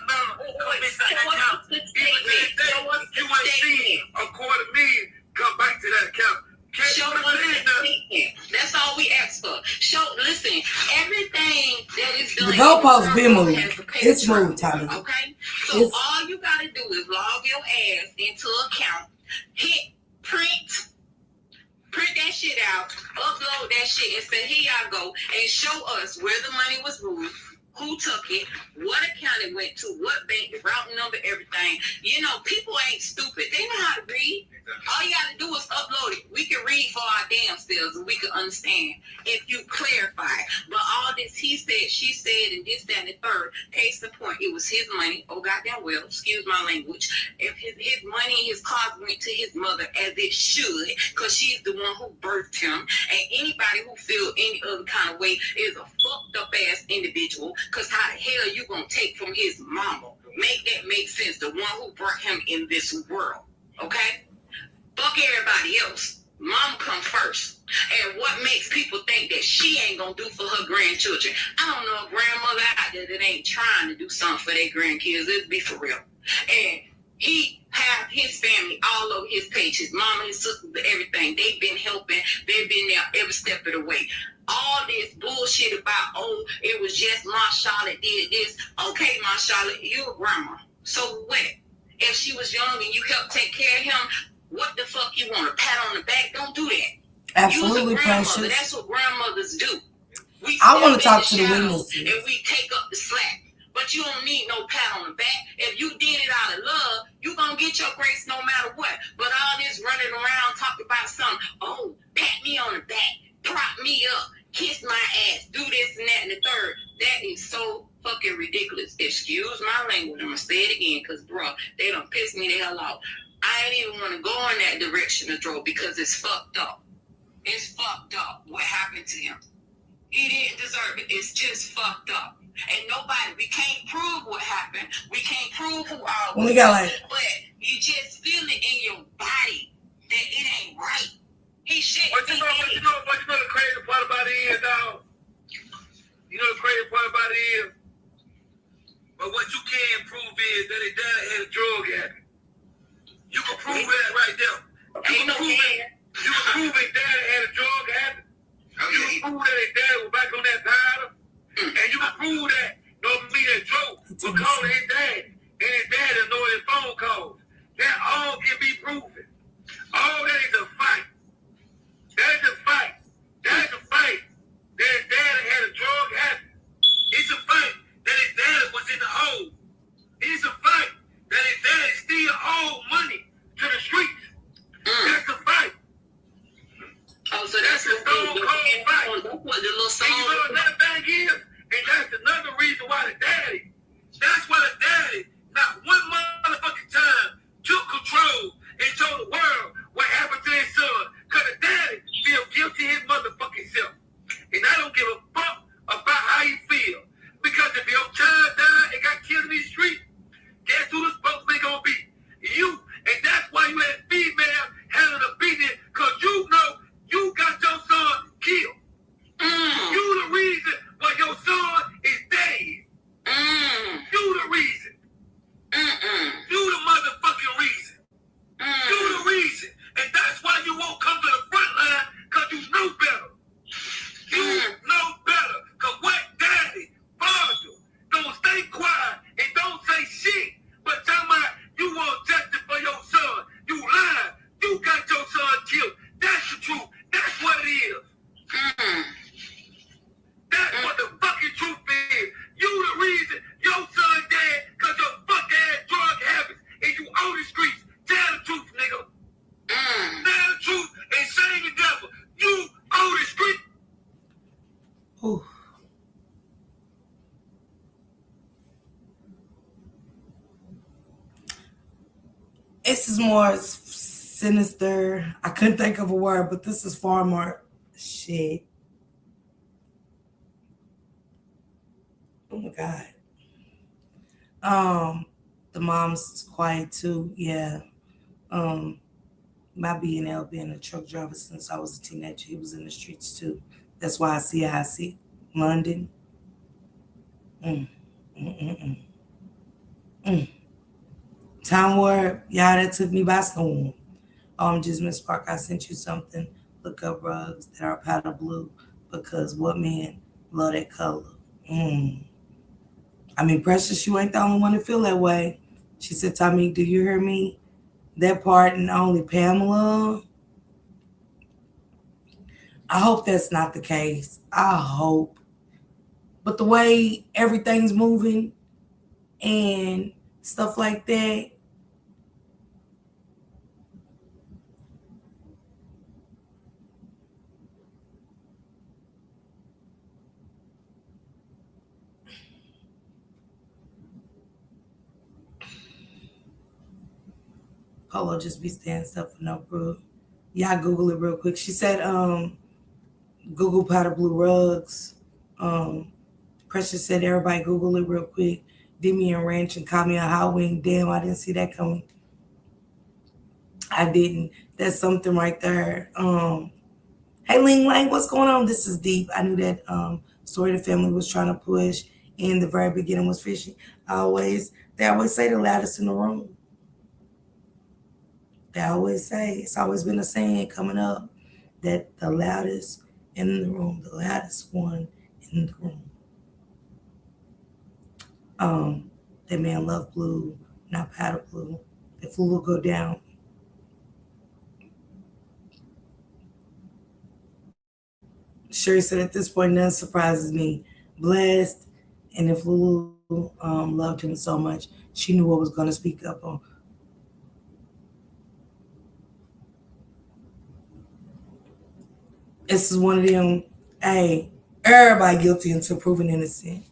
come inside that account. Even to this day, you ain't seen $250,000 come back to that account. Show us the statement. That's all we ask for. Listen, everything that is done. The goalpost been moved. It's moved, Tyler. Okay? So all you gotta do is log your ass into account, hit print that shit out, upload that shit, and say, here y'all go, and show us where the money was moved, who took it, what account it went to, what bank, the route number, everything. You know, people ain't stupid. They know how to read. All you gotta do is upload it. We can read for our damn selves and we can understand if you clarify. But all this he said, she said, and this, that, and the third, case in point, it was his money. Oh, goddamn well, excuse my language. If his money and his cars went to his mother as it should, because she's the one who birthed him, and anybody who feels any other kind of way is a fucked up ass individual, because how the hell you gonna take from his mama? Make that make sense. The one who brought him in this world, okay? Fuck everybody else. Mom comes first. And what makes people think that she ain't gonna do for her grandchildren? I don't know a grandmother out there that ain't trying to do something for their grandkids. Let's be for real. And he have his family all over his page. His mama, his sisters, everything. They've been helping. They've been there every step of the way. All this bullshit about, oh, it was just my Charlotte did this. Okay, my Charlotte, you a grandma. So what? If she was young and you helped take care of him, what the fuck you want? A pat on the back? Don't do that. Absolutely, Precious. Precious. That's what grandmothers do. I want to talk to the witnesses. And we take up the slack. But you don't need no pat on the back. If you did it out of love, you going to get your grace no matter what. But all this running around talking about something, oh, pat me on the back, prop me up, kiss my ass, do this and that and the third. That is so fucking ridiculous. Excuse my language. I'm going to say it again because, bro, they done pissed me the hell off. I ain't even want to go in that direction of DRO because it's fucked up. It's fucked up what happened to him. He didn't deserve it. It's just fucked up. And nobody, we can't prove what happened. We can't prove who are we. But you just feel it in your body that it ain't right. He shit. But you know the crazy part about it is, dog? You know the crazy part about it is? But what you can prove is that his dad had a drug habit. You can prove that right there. You can prove his dad had a drug habit. You can prove that his dad was back on that powder. And you can prove that that DRO was calling his dad. And his dad ignored his phone calls. That all can be proven. All that is a fight. That is a fight. That is a fight that his dad had a drug habit. It's a fight that his dad was in the hole. It's a fight that his dad still owed money to the streets. That's a fight. Oh, so that's a stone cold fight. That's what the little song. And you know what that thing is? And that's another reason why the daddy, not one motherfucking time took control and told the world what happened to his son. Because the daddy feel guilty his motherfucking self. And I don't give a fuck about how he feel. Because if your child died and got killed in these streets, guess who the spokesman gonna be? You. And that's why you had female handle the beating, because you know you got your son killed. You the reason why your son is dead. You the reason. You the motherfucking reason. You the reason. And that's why you won't come to the front line, because you know better. You know better. Because what daddy, father, don't stay quiet and don't say shit, but tell me you want justice for your son. You lied. You got your son killed. That's the truth. That's what it is. That's what the fucking truth is. You the reason your son dead because your fuck ass drug habits and you own the streets. Tell the truth, nigga. Tell the truth and shame the devil. You own the street. Ooh. This is more sinister. I couldn't think of a word, but this is far more shit. Oh my God. The mom's quiet too. Yeah. My B&L being a truck driver since I was a teenager. He was in the streets too. That's why I see. London. Mm, mm, mm, mm, mm. Time Warp, y'all, that took me by storm. Just Miss Park, I sent you something. Look up rugs that are powder blue because what man love that color? Mm. I mean, Precious, you ain't the only one to feel that way. She said, Tommy, do you hear me? That part and only Pamela. I hope that's not the case. I hope. But the way everything's moving and stuff like that, Polo just be standing stuff for no proof. Y'all Google it real quick. She said, Google powder blue rugs. Um, Precious said, everybody Google it real quick. Demian Ranch and call me a high wing. Damn, I didn't see that coming. I didn't. That's something right there. Hey Ling Lang, what's going on? This is deep. I knew that story the family was trying to push in the very beginning was fishy. They always say the loudest in the room. They always say it's always been a saying coming up that the loudest in the room, the loudest one in the room. That man love blue, not powder blue. If Lulu go down, Sherry said at this point nothing surprises me. Blessed, and if Lulu loved him so much, she knew what was going to speak up on. This is one of them. Hey, everybody guilty until proven innocent.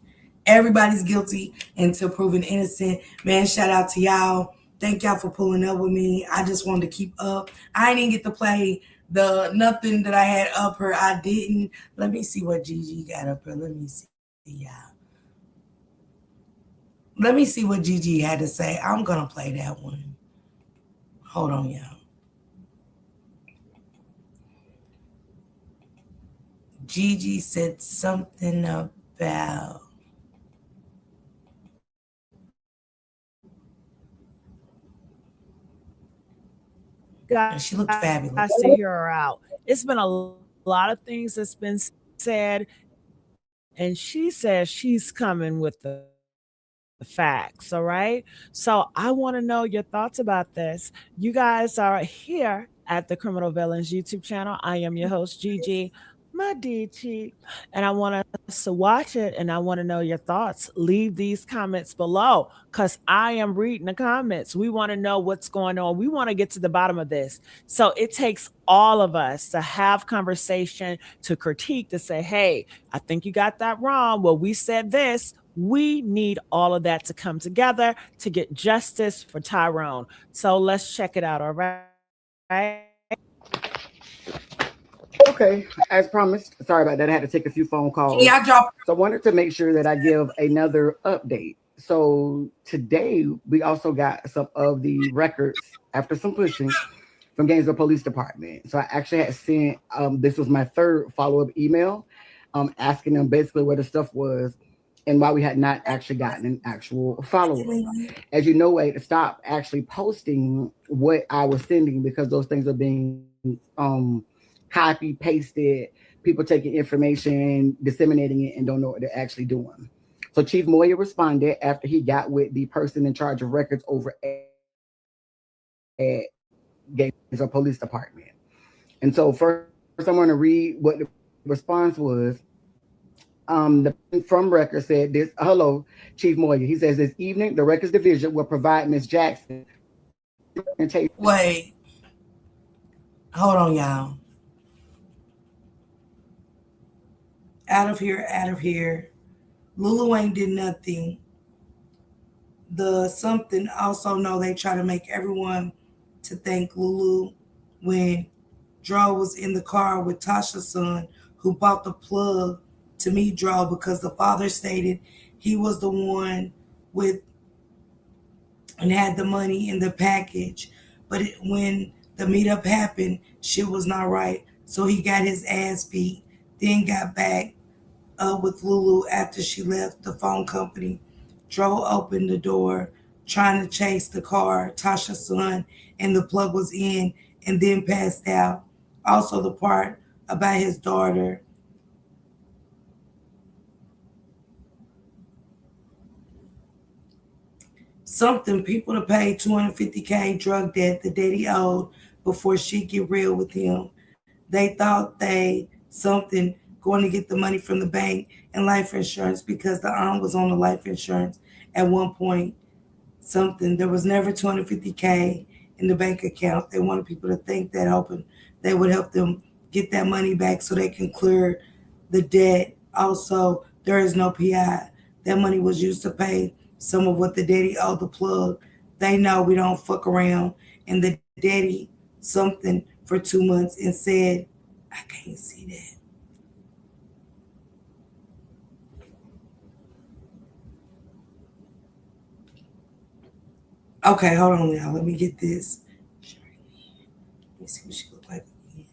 Everybody's guilty until proven innocent. Man, shout out to y'all. Thank y'all for pulling up with me. I just wanted to keep up. I didn't get to play the nothing that I had up her. I didn't. Let me see what Gigi got up her. Let me see, y'all. Let me see what Gigi had to say. I'm gonna play that one. Hold on, y'all. Gigi said something about. Guys She looked fabulous. to hear her out. It's been a lot of things that's been said, and she says she's coming with the facts. All right. So I want to know your thoughts about this. You guys are here at the Criminal Villains YouTube channel. I am your host, Gigi Medici, and I want us to watch it and I want to know your thoughts. Leave these comments below because I am reading the comments. We want to know what's going on. We want to get to the bottom of this. So it takes all of us to have conversation, to critique, to say, hey, I think you got that wrong. Well, we said this. We need all of that to come together to get justice for Tyrone. So let's check it out. All right. Okay, as promised. Sorry about that. I had to take a few phone calls. Yeah, I dropped. So I wanted to make sure that I give another update. So today we also got some of the records after some pushing from Gainesville Police Department. So I actually had sent this was my third follow-up email, asking them basically where the stuff was and why we had not actually gotten an actual follow-up. As you know, I stopped actually posting what I was sending because those things are being copy pasted, people taking information, disseminating it, and don't know what they're actually doing. So Chief Moyer responded after he got with the person in charge of records over at Gainesville Police Department. And so first I want to read what the response was. The from record said this, hello, Chief Moyer. He says this evening, the records division will provide Ms. Jackson. Wait. Hold on, y'all. Out of here, out of here. Lulu ain't did nothing. The something also know they try to make everyone to thank Lulu when DRO was in the car with Tasha's son who bought the plug to meet DRO because the father stated he was the one with and had the money in the package. But when the meetup happened, shit was not right. So he got his ass beat. then got back with Lulu after she left the phone company. DRO opened the door, trying to chase the car Tasha's son, and the plug was in, and then passed out. Also, the part about his daughter. Something people to pay 250K drug debt the daddy owed before she get real with him. They thought they something going to get the money from the bank and life insurance because the aunt was on the life insurance at one point. Something there was never 250K in the bank account. They wanted people to think that, hoping they would help them get that money back so they can clear the debt. Also, there is no PI. That money was used to pay some of what the daddy owed the plug. They know we don't fuck around. And the daddy something for 2 months and said, I can't see that. Okay, hold on now. Let me get this. Let me see what she look like again.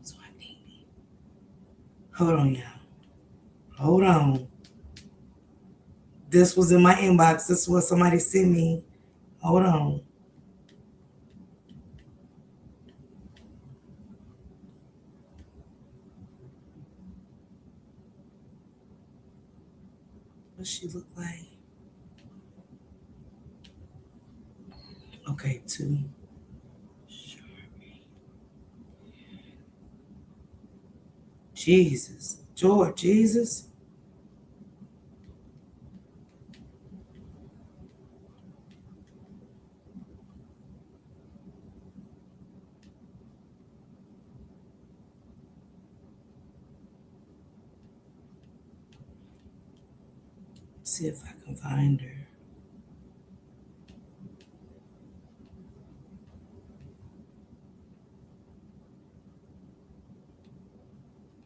So I need it. Hold on, y'all. Hold on. This was in my inbox. This is what somebody sent me. Hold on. What she look like? Okay, two. Jesus. George, Jesus. See if I can find her.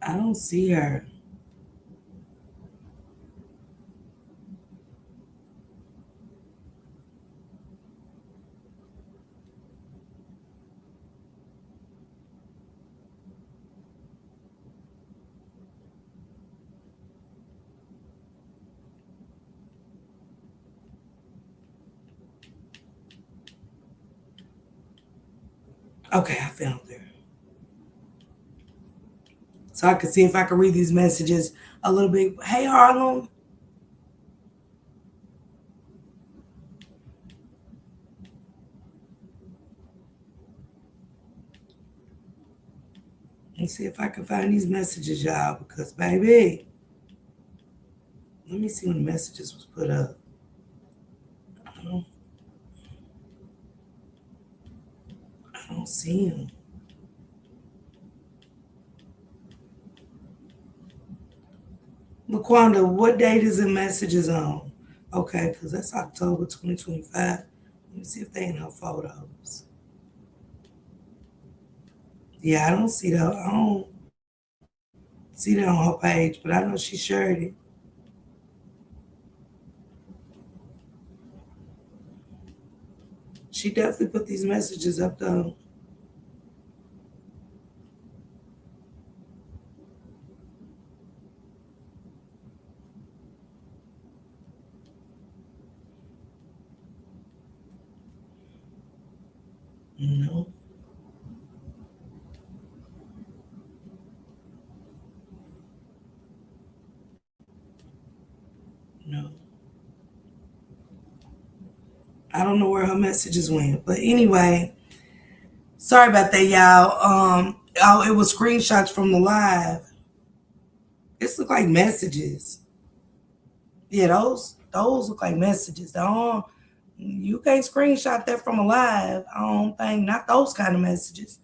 I don't see her. Okay, I found her. So I can see if I can read these messages a little bit. Hey, Harlem. Let's see if I can find these messages, y'all, because, baby, let me see when the messages was put up. I don't see them. LaQuanda, what date is the messages on? Okay, because that's October 2025. Let me see if they in her photos. Yeah, I don't see that. I don't see that on her page, but I know she shared it. She definitely put these messages up though. No, no. I don't know where her messages went. But anyway, sorry about that, y'all. Oh, it was screenshots from the live. This look like messages. Yeah, those look like messages. Don't you can't screenshot that from a live. I don't think not those kind of messages.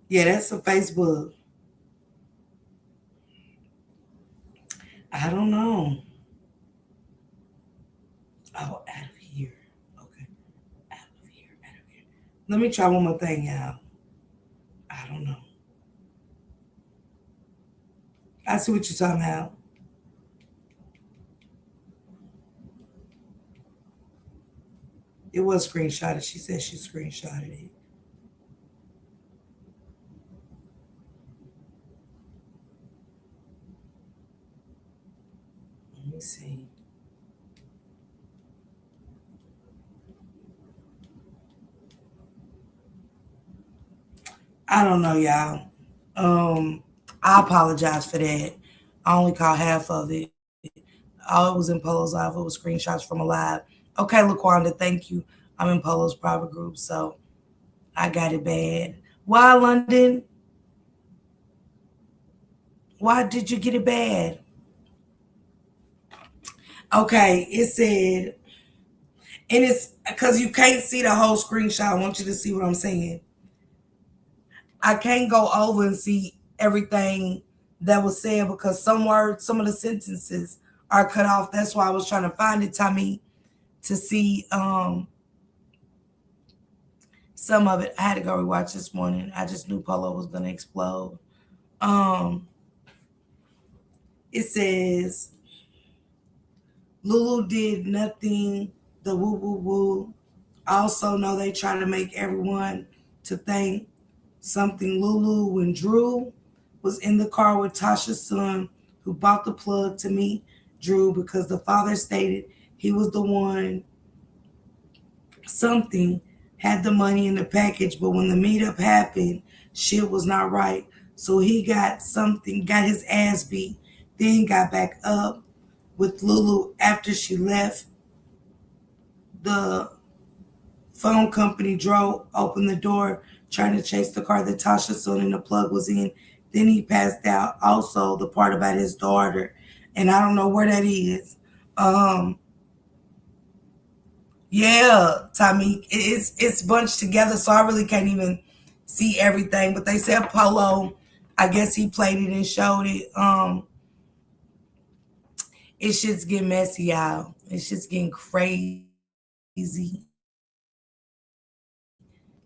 Yeah, that's a Facebook. I don't know. Oh, out of here. Okay. Out of here. Out of here. Let me try one more thing, y'all. I don't know. I see what you're talking about. It was screenshotted. She said she screenshotted it. Let me see. I don't know, y'all. I apologize for that. I only caught half of it. All it was in Polo's live. It was screenshots from a live. Okay, Laquanda, thank you. I'm in Polo's private group, so I got it bad. Why, London? Why did you get it bad? Okay, it said, and it's because you can't see the whole screenshot. I want you to see what I'm saying. I can't go over and see everything that was said because some words, some of the sentences are cut off. That's why I was trying to find it, Tommy, to see some of it. I had to go rewatch this morning. I just knew Polo was gonna explode. Um, it says Lulu did nothing. The woo woo woo. I also know they try to make everyone to think something Lulu when Drew was in the car with Tasha's son who bought the plug to meet Drew because the father stated he was the one something had the money in the package, but when the meetup happened, shit was not right. So he got something, got his ass beat, then got back up with Lulu after she left. The phone company DRO opened the door, trying to chase the car that Tasha son and the plug was in. Then he passed out. Also, the part about his daughter, and I don't know where that is. Yeah, Tommy, it's bunched together, so I really can't even see everything. But they said Polo, I guess he played it and showed it. It's just getting messy, y'all. It's just getting crazy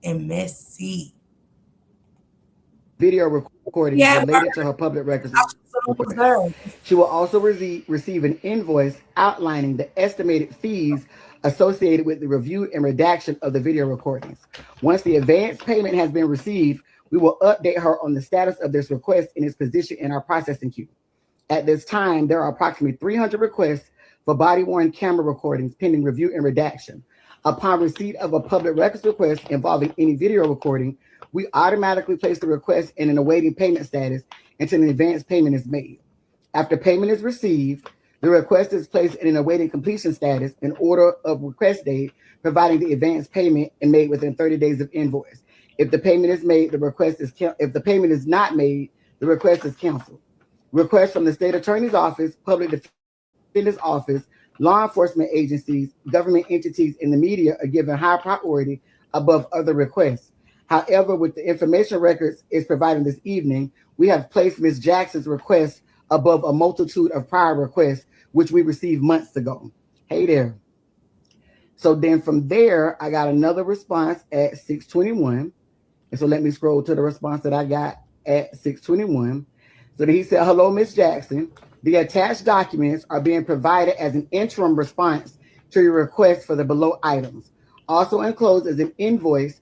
and messy. Video recordings Yeah, related to her public records was request. there. She will also receive an invoice outlining the estimated fees associated with the review and redaction of the video recordings. Once the advance payment has been received, we will update her on the status of this request and its position in our processing queue. At this time, there are approximately 300 requests for body-worn camera recordings pending review and redaction. Upon receipt of a public records request involving any video recording, we automatically place the request in an awaiting payment status until an advance payment is made. After payment is received, the request is placed in an awaiting completion status in order of request date, providing the advance payment and made within 30 days of invoice. If the payment is made, if the payment is not made, the request is canceled. Requests from the state attorney's office, public defender's office, law enforcement agencies, government entities, and the media are given high priority above other requests. However, with the information records is provided this evening, we have placed Ms. Jackson's request above a multitude of prior requests, which we received months ago. Hey there. So then from there, I got another response at 6:21. And so let me scroll to the response that I got at 6:21. So then he said, hello, Ms. Jackson. The attached documents are being provided as an interim response to your request for the below items. Also enclosed is an invoice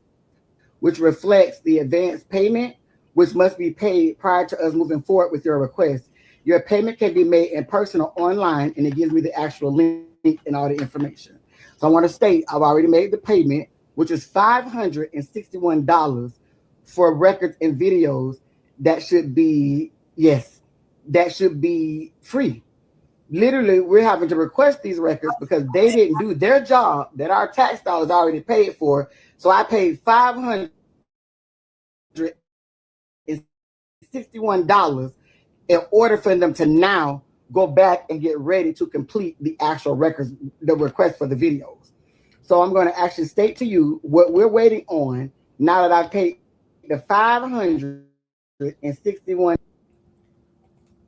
which reflects the advance payment, which must be paid prior to us moving forward with your request. Your payment can be made in person or online, and it gives me the actual link and all the information. So I want to state I've already made the payment, which is $561 for records and videos that should be, yes, that should be free. Literally, we're having to request these records because they didn't do their job that our tax dollars already paid for. So I paid $561 in order for them to now go back and get ready to complete the actual records, the request for the videos. So I'm going to actually state to you what we're waiting on now that I've paid the $561.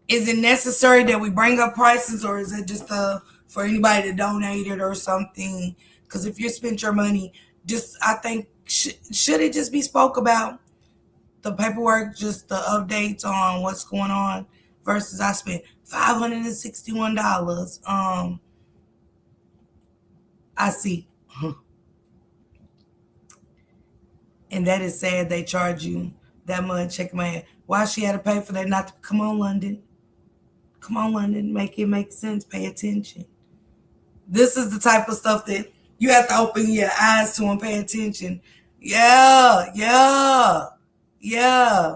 Is it necessary that we bring up prices, or is it just for anybody to donate it or something? Because if you spent your money, just I think should it just be spoke about the paperwork, just the updates on what's going on? versus I spent $561. I see. And that is sad they charge you that much. Check my head. Why she had to pay for that? Not to, come on, London. Come on, London. Make it make sense. Pay attention. This is the type of stuff that you have to open your eyes to and pay attention. Yeah, yeah, yeah.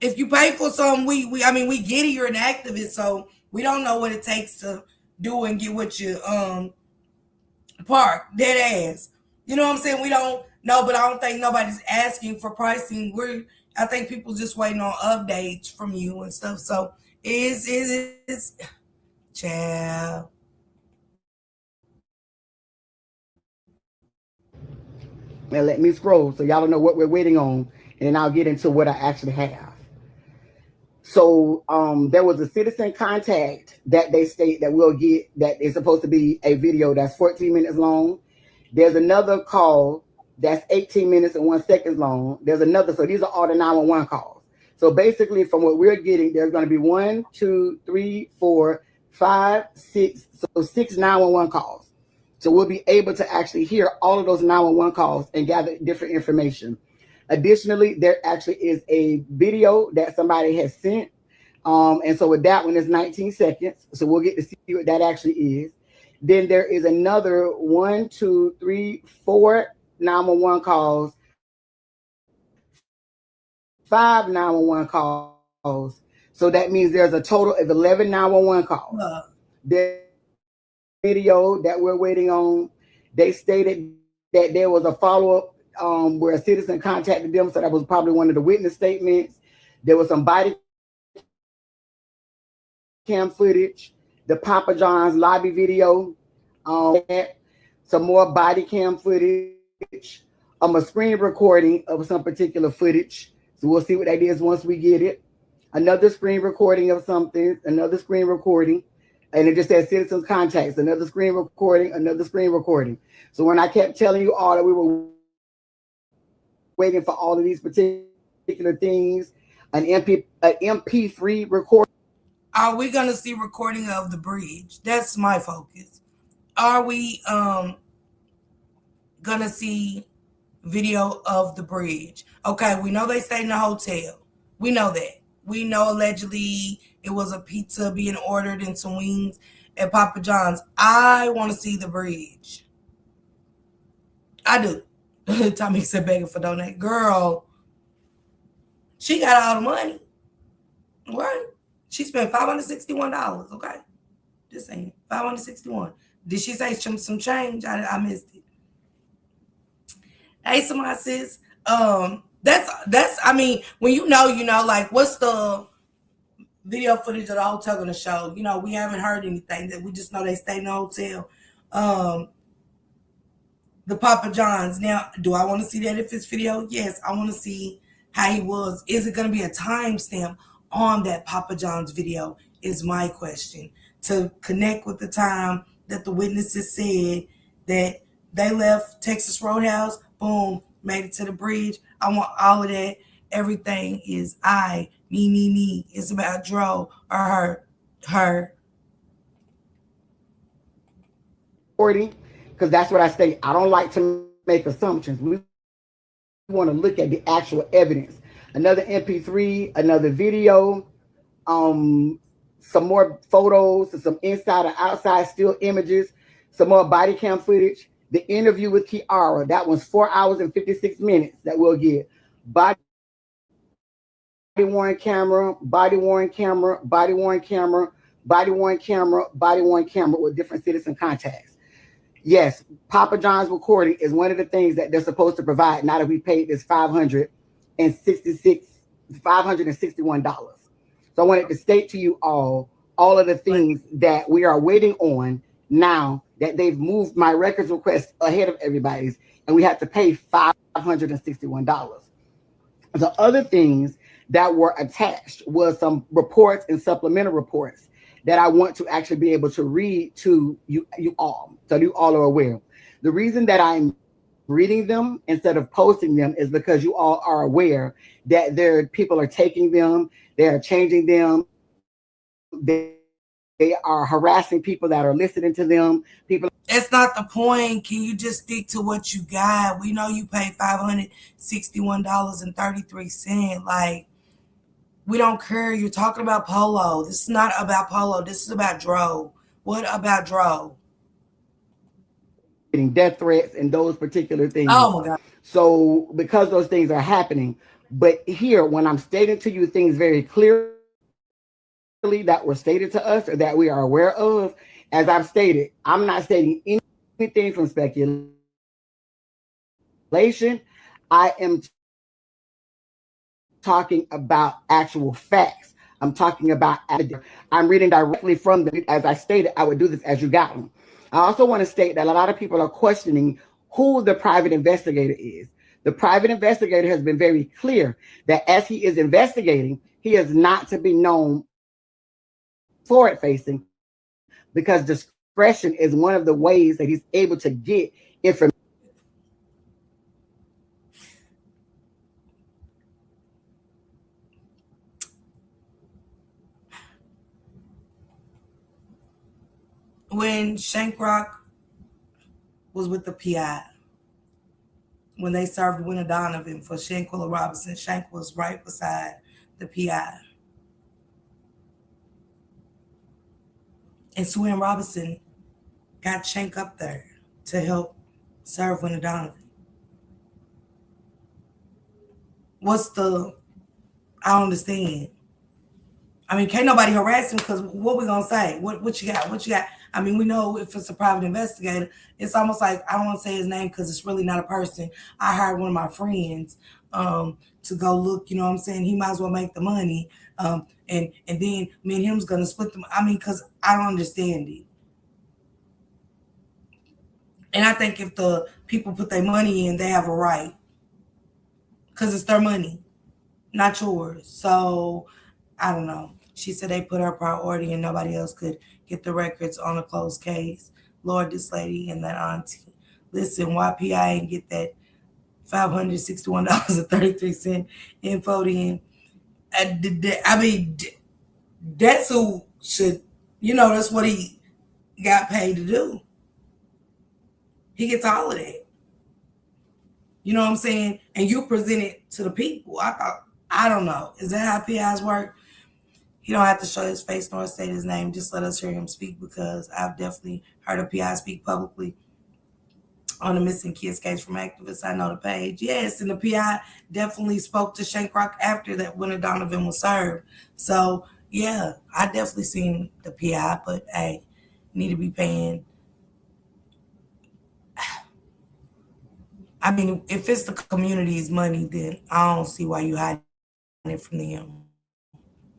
If you pay for something, I mean, we get it. You're an activist, so we don't know what it takes to do and get what you park dead ass. You know what I'm saying? We don't know, but I don't think nobody's asking for pricing. I think people just waiting on updates from you and stuff. So it's child. Now let me scroll so y'all don't know what we're waiting on, and then I'll get into what I actually have. So there was a citizen contact that they state that we'll get that is supposed to be a video that's 14 minutes long. There's another call that's 18 minutes and 1 second long. There's another, so these are all the 911 calls. So basically from what we're getting, there's going to be 1, 2, 3, 4, 5, 6, so 6 911 calls. So we'll be able to actually hear all of those 911 calls and gather different information. Additionally, there actually is a video that somebody has sent. And so with that one, it's 19 seconds. So we'll get to see what that actually is. Then there is another 1, 2, 3, 4 911 calls, 5 911 calls. So that means there's a total of 11 911 calls. The video that we're waiting on, they stated that there was a follow-up where a citizen contacted them, so that was probably one of the witness statements. There was some body cam footage, the Papa John's lobby video, some more body cam footage, a screen recording of some particular footage. So we'll see what that is once we get it. Another screen recording of something, another screen recording, and it just says citizens contacts, another screen recording, another screen recording. So when I kept telling you all that we were waiting for all of these particular things, an MP3 recording. Are we gonna see recording of the bridge? That's my focus. Are we gonna see video of the bridge? Okay, we know they stayed in the hotel. We know that. We know allegedly it was a pizza being ordered and some wings at Papa John's. I want to see the bridge. I do. Tommy said begging for donate. Girl, she got all the money. Right? She spent $561. Okay. Just saying. $561. Did she say some change? I missed it. Hey, somebody sis. That's I mean, when you know, like what's the video footage of the hotel gonna show? You know, we haven't heard anything. That we just know they stayed in the hotel. The Papa John's. Now, do I want to see that if it's video? Yes, I want to see how he was. Is it going to be a timestamp on that Papa John's video is my question. To connect with the time that the witnesses said that they left Texas Roadhouse, boom, made it to the bridge. I want all of that. Everything is me. It's about DRO or her. Because that's what I say. I don't like to make assumptions. We want to look at the actual evidence. Another MP3, another video, some more photos, and some inside and outside still images, some more body cam footage. The interview with Kiara, that was 4 hours and 56 minutes that we'll get. Body worn camera, body worn camera, body worn camera, body worn camera, body worn camera with different citizen contacts. Yes, Papa John's recording is one of the things that they're supposed to provide now that we paid this $561. So I wanted to state to you all of the things that we are waiting on now that they've moved my records request ahead of everybody's, and we have to pay $561. The other things that were attached was some reports and supplemental reports that I want to actually be able to read to you all, so you all are aware. The reason that I'm reading them instead of posting them is because you all are aware that people are taking them, They are changing them. They are harassing people that are listening to them. People. It's not the point. Can you just stick to what you got? We know you paid $561.33. Like, we don't care. You're talking about Polo. This is not about Polo. This is about DRO. What about DRO? Getting death threats and those particular things. Oh my God. So because those things are happening, but here when I'm stating to you things very clearly that were stated to us or that we are aware of, as I've stated, I'm not stating anything from speculation. I am talking about actual facts. I'm talking about, I'm reading directly from them. As I stated, I would do this as you got them. I also want to state that a lot of people are questioning who the private investigator is. The private investigator has been very clear that as he is investigating, he is not to be known forward facing because discretion is one of the ways that he's able to get information. When Shankrock was with the PI, when they served Winter Donovan for Shanquilla Robinson, Shank was right beside the PI. And Sue Ann Robinson got Shank up there to help serve Winter Donovan. What's the, I don't understand. I mean, can't nobody harass him because what we gonna say? What you got? What you got? I mean, we know if it's a private investigator, it's almost like I don't want to say his name because it's really not a person. I hired one of my friends to go look. You know what I'm saying? He might as well make the money, and then me and him's gonna split them. I mean, because I don't understand it. And I think if the people put their money in, they have a right because it's their money, not yours. So I don't know. She said they put her priority and nobody else could get the records on a closed case. Lord, this lady and that auntie. Listen, YPI ain't get that $561.33 info in. I mean, that's who should, that's what he got paid to do. He gets all of that. You know what I'm saying? And you present it to the people. I don't know. Is that how PIs work? He don't have to show his face nor state his name. Just let us hear him speak because I've definitely heard a PI speak publicly on the missing kids case from activists. I know the page. Yes, and the PI definitely spoke to Shankrock after that Winter Donovan was served. So, yeah, I definitely seen the PI, but hey, need to be paying. I mean, if it's the community's money, then I don't see why you hiding it from them.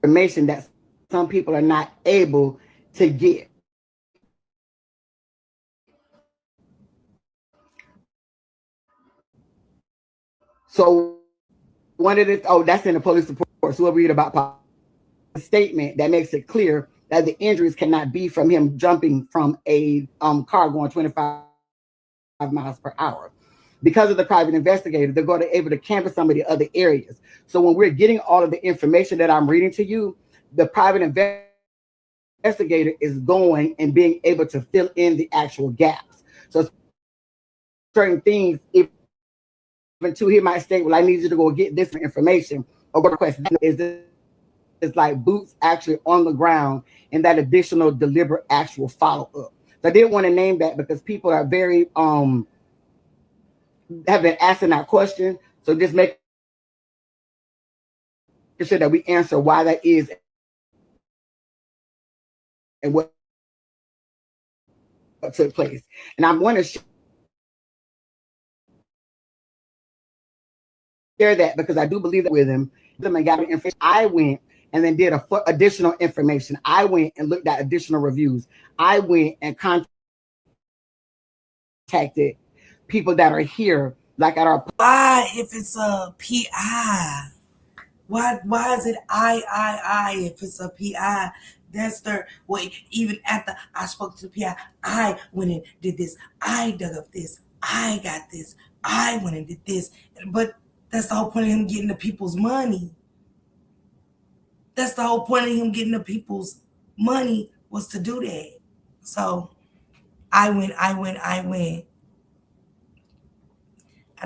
Information that some people are not able to get. So one of the that's in the police report. So we'll read about a statement that makes it clear that the injuries cannot be from him jumping from a car going 25 miles per hour. Because of the private investigator, they're going to be able to canvass some of the other areas. So when we're getting all of the information that I'm reading to you, the private investigator is going and being able to fill in the actual gaps. So certain things, even to he might state, well, I need you to go get this information or go request. It's like boots actually on the ground and that additional deliberate actual follow-up. So I did want to name that because people are very have been asking that question. So just make sure that we answer why that is and what took place. And I'm going to share that because I do believe that with him. And got information. I went and then did additional information. I went and looked at additional reviews. I went and contacted people that are here, like at our. Why, if it's a PI? Why is it I if it's a PI? That's their way. Even after I spoke to the PI, I went and did this. I dug up this. I got this. I went and did this. But that's the whole point of him getting the people's money. That's the whole point of him getting the people's money, was to do that. So I win. I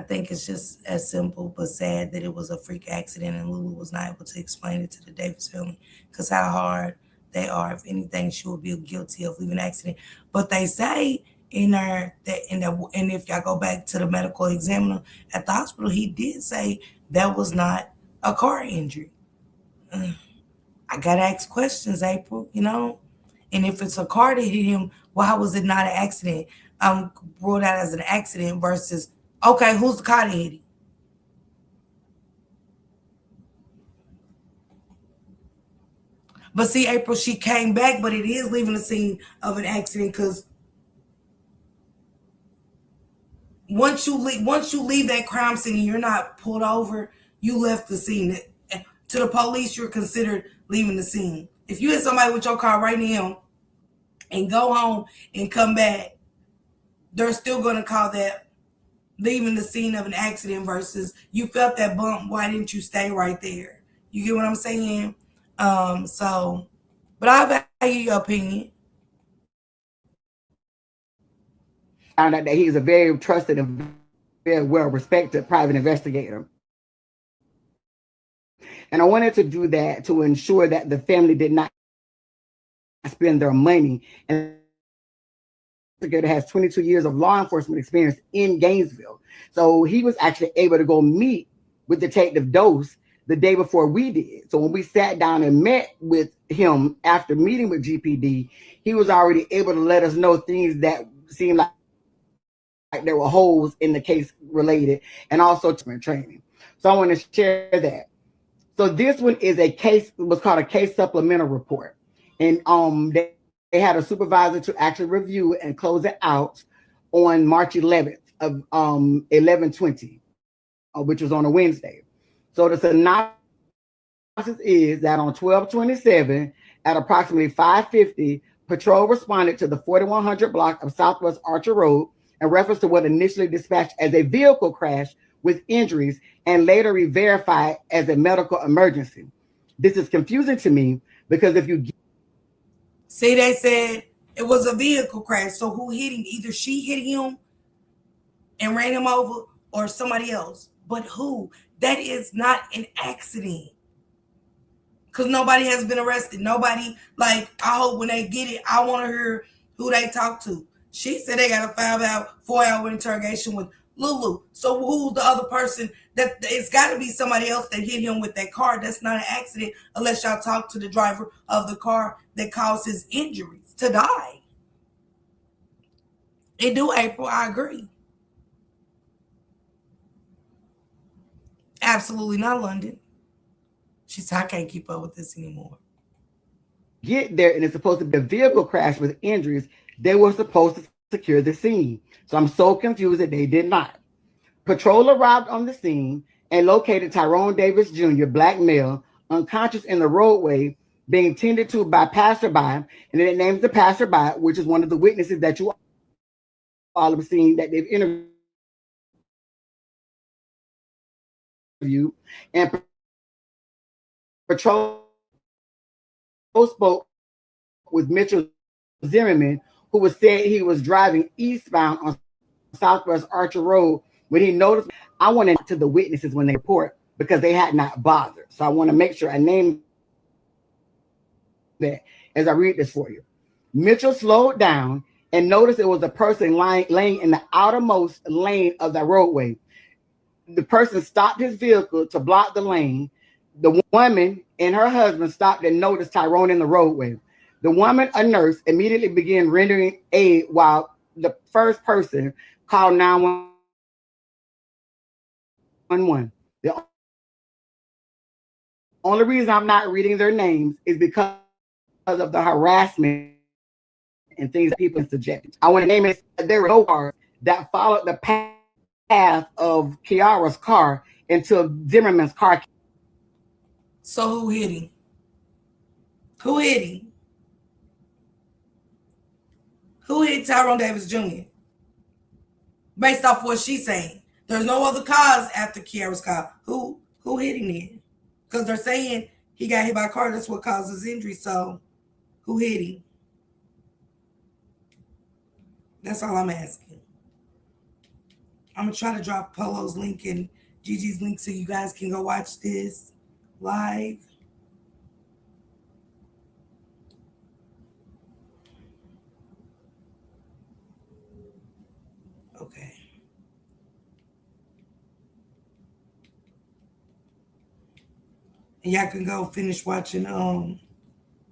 think it's just as simple but sad that it was a freak accident and Lulu was not able to explain it to the Davis family, because how hard they are. If anything, she would be guilty of leaving an accident. But they say in there that and if y'all go back to the medical examiner at the hospital, he did say that was not a car injury. I gotta ask questions, April, And if it's a car that hit him, why was it not an accident? Ruled out as an accident versus, okay, who's the car that hit him? But see, April, she came back, but it is leaving the scene of an accident, because once you leave that crime scene and you're not pulled over, you left the scene. To the police, you're considered leaving the scene. If you hit somebody with your car right now and go home and come back, they're still going to call that leaving the scene of an accident versus you felt that bump. Why didn't you stay right there? You get what I'm saying? But I value your opinion. Found out that he's a very trusted and very well-respected private investigator. And I wanted to do that to ensure that the family did not spend their money. And the investigator has 22 years of law enforcement experience in Gainesville. So he was actually able to go meet with Detective Dose the day before we did. So when we sat down and met with him after meeting with GPD, he was already able to let us know things that seemed like there were holes in the case related, and also training. So I want to share that. So this one is a case, it was called a case supplemental report. And they had a supervisor to actually review and close it out on March 11th of 11/20, which was on a Wednesday. So the synopsis is that on 12/27 at approximately 5:50, patrol responded to the 4100 block of Southwest Archer Road in reference to what initially dispatched as a vehicle crash with injuries and later re-verified as a medical emergency. This is confusing to me because if you see, they said it was a vehicle crash. So who hit him? Either she hit him and ran him over or somebody else. But who? That is not an accident. Because nobody has been arrested. Nobody, I hope when they get it, I want to hear who they talk to. She said they got a 4-hour interrogation with Lulu. So who's the other person? That it's got to be somebody else that hit him with that car. That's not an accident unless y'all talk to the driver of the car that caused his injuries to die. It do, April. I agree. Absolutely not London. She said, I can't keep up with this anymore. Get there and it's supposed to be a vehicle crash with injuries, they were supposed to secure the scene. So I'm so confused that they did not. Patrol arrived on the scene and located Tyrone Davis Jr., black male, unconscious in the roadway, being tended to by passerby. And then it names the passerby, which is one of the witnesses that you all have seen that they've interviewed. And patrol spoke with Mitchell Zimmerman, who was said he was driving eastbound on Southwest Archer Road when he noticed. I went into the witnesses when they report because they had not bothered. So I want to make sure I name that as I read this for you. Mitchell slowed down and noticed it was a person laying in the outermost lane of the roadway. The person stopped his vehicle to block the lane. The woman and her husband stopped and noticed Tyrone in the roadway. The woman, a nurse, immediately began rendering aid while the first person called 911. The only reason I'm not reading their names is because of the harassment and things that people subject. I want to name it. There were no cars that followed the path of Kiara's car until Zimmerman's car. So who hit him? Who hit him? Who hit Tyrone Davis Jr.? Based off what she's saying. There's no other cars after Kiara's car. Who hit him then? Because they're saying He got hit by a car. That's what caused his injury. So, who hit him? That's all I'm asking. I'm going to try to drop Polo's link and Gigi's link so you guys can go watch this live. Okay. And y'all can go finish watching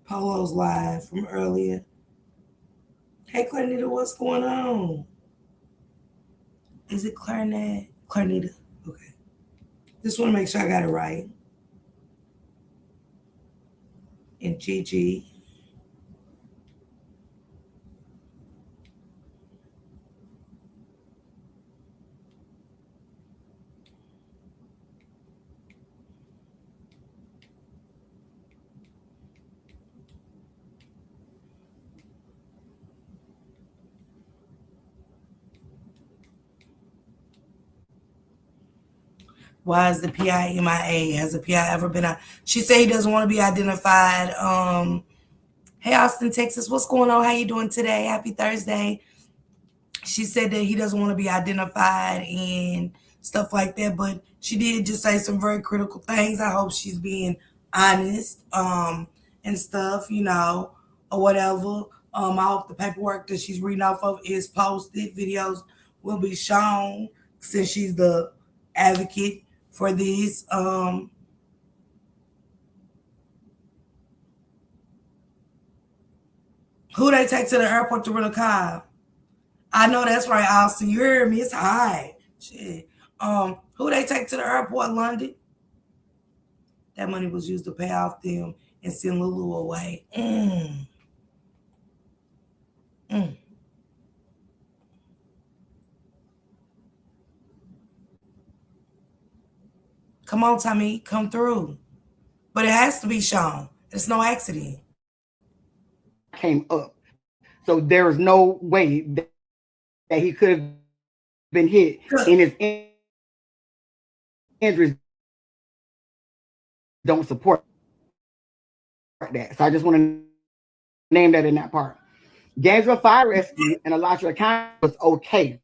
Polo's live from earlier. Hey, Clarnita, what's going on? Is it Clarnita? Okay. Just want to make sure I got it right. And Gigi. Why is the PI MIA? Has the PI ever been out? She said he doesn't want to be identified. Hey, Austin, Texas, what's going on? How you doing today? Happy Thursday. She said that he doesn't want to be identified and stuff like that, but she did just say some very critical things. I hope she's being honest and stuff, you know, or whatever. I hope the paperwork that she's reading off of is posted. Videos will be shown since she's the advocate for this. Who they take to the airport to rent a car? I know that's right, Austin. You heard me. It's high. Shit. Who they take to the airport, London? That money was used to pay off them and send Lulu away. Come on, Tommy, come through. But it has to be shown. It's no accident. Came up. So there is no way that he could have been hit in his injuries. Don't support that. So I just want to name that in that part. Gainesville Fire Rescue and Alachua County was okay.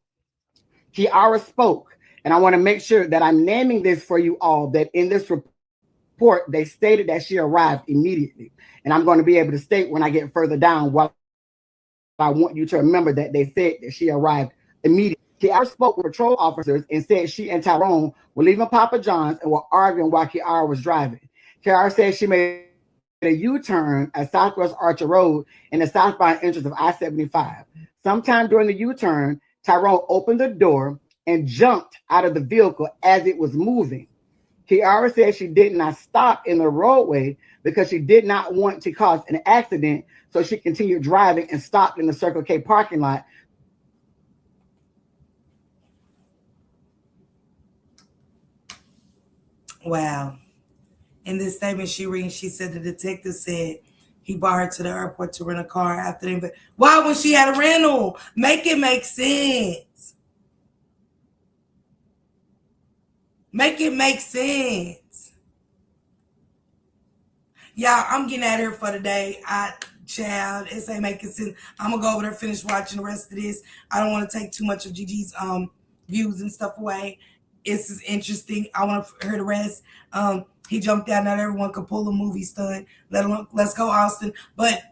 Kiara spoke, and I want to make sure that I'm naming this for you all, that in this report, they stated that she arrived immediately. And I'm going to be able to state when I get further down what I want you to remember, that they said that she arrived immediately. Kiara spoke with patrol officers and said she and Tyrone were leaving Papa John's and were arguing while Kiara was driving. Kiara said she made a U-turn at Southwest Archer Road in the southbound entrance of I-75. Sometime during the U-turn, Tyrone opened the door and jumped out of the vehicle as it was moving. Kiara said she did not stop in the roadway because she did not want to cause an accident, so she continued driving and stopped in the Circle K parking lot. Wow. In this statement she said the detective said he brought her to the airport to rent a car after the Why when she had a rental? Make it make sense. Make it make sense. Y'all, I'm getting out of here for the day. Child, this ain't making sense. I'm gonna go over there, finish watching the rest of this. I don't want to take too much of Gigi's views and stuff away. This is interesting. I want to hear the rest. He jumped out. Not everyone could pull a movie stunt. Let's go, Austin. But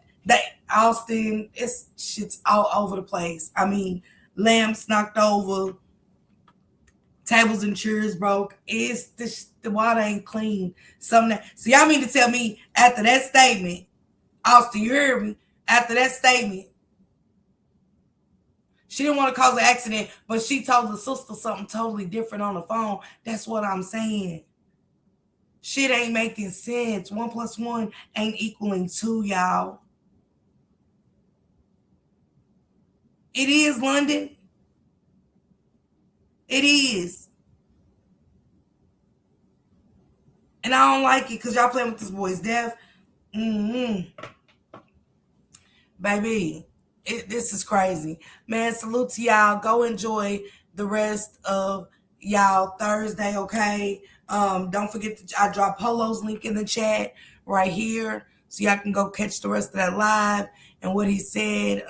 Austin, shit's all over the place. I mean, lamps knocked over, tables and chairs broke. The water ain't clean. So y'all mean to tell me after that statement, Austin, you heard me? After that statement, she didn't want to cause an accident, but she told the sister something totally different on the phone. That's what I'm saying. Shit ain't making sense. 1 + 1 ain't equaling 2, y'all. It is, London. It is. And I don't like it because y'all playing with this boy's death. Baby, this is crazy. Man, salute to y'all. Go enjoy the rest of y'all Thursday, okay? Don't forget I dropped Polo's link in the chat. right here, so y'all can go catch the rest of that live and what he said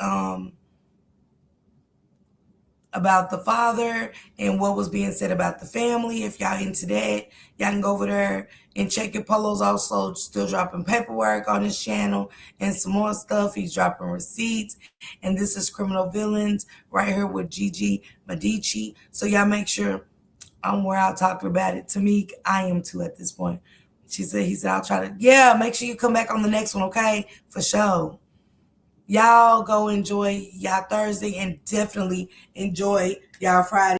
about the father and what was being said about the family. If y'all into that, y'all can go over there and check it. Polo's also still dropping paperwork on his channel and some more stuff. He's dropping receipts. And this is Criminal Villains right here with Gigi Medici. So y'all make sure we're out talking about it. Tamik, I am too at this point. He said, I'll try to, yeah, make sure you come back on the next one, okay? For sure. Y'all go enjoy y'all Thursday and definitely enjoy y'all Friday.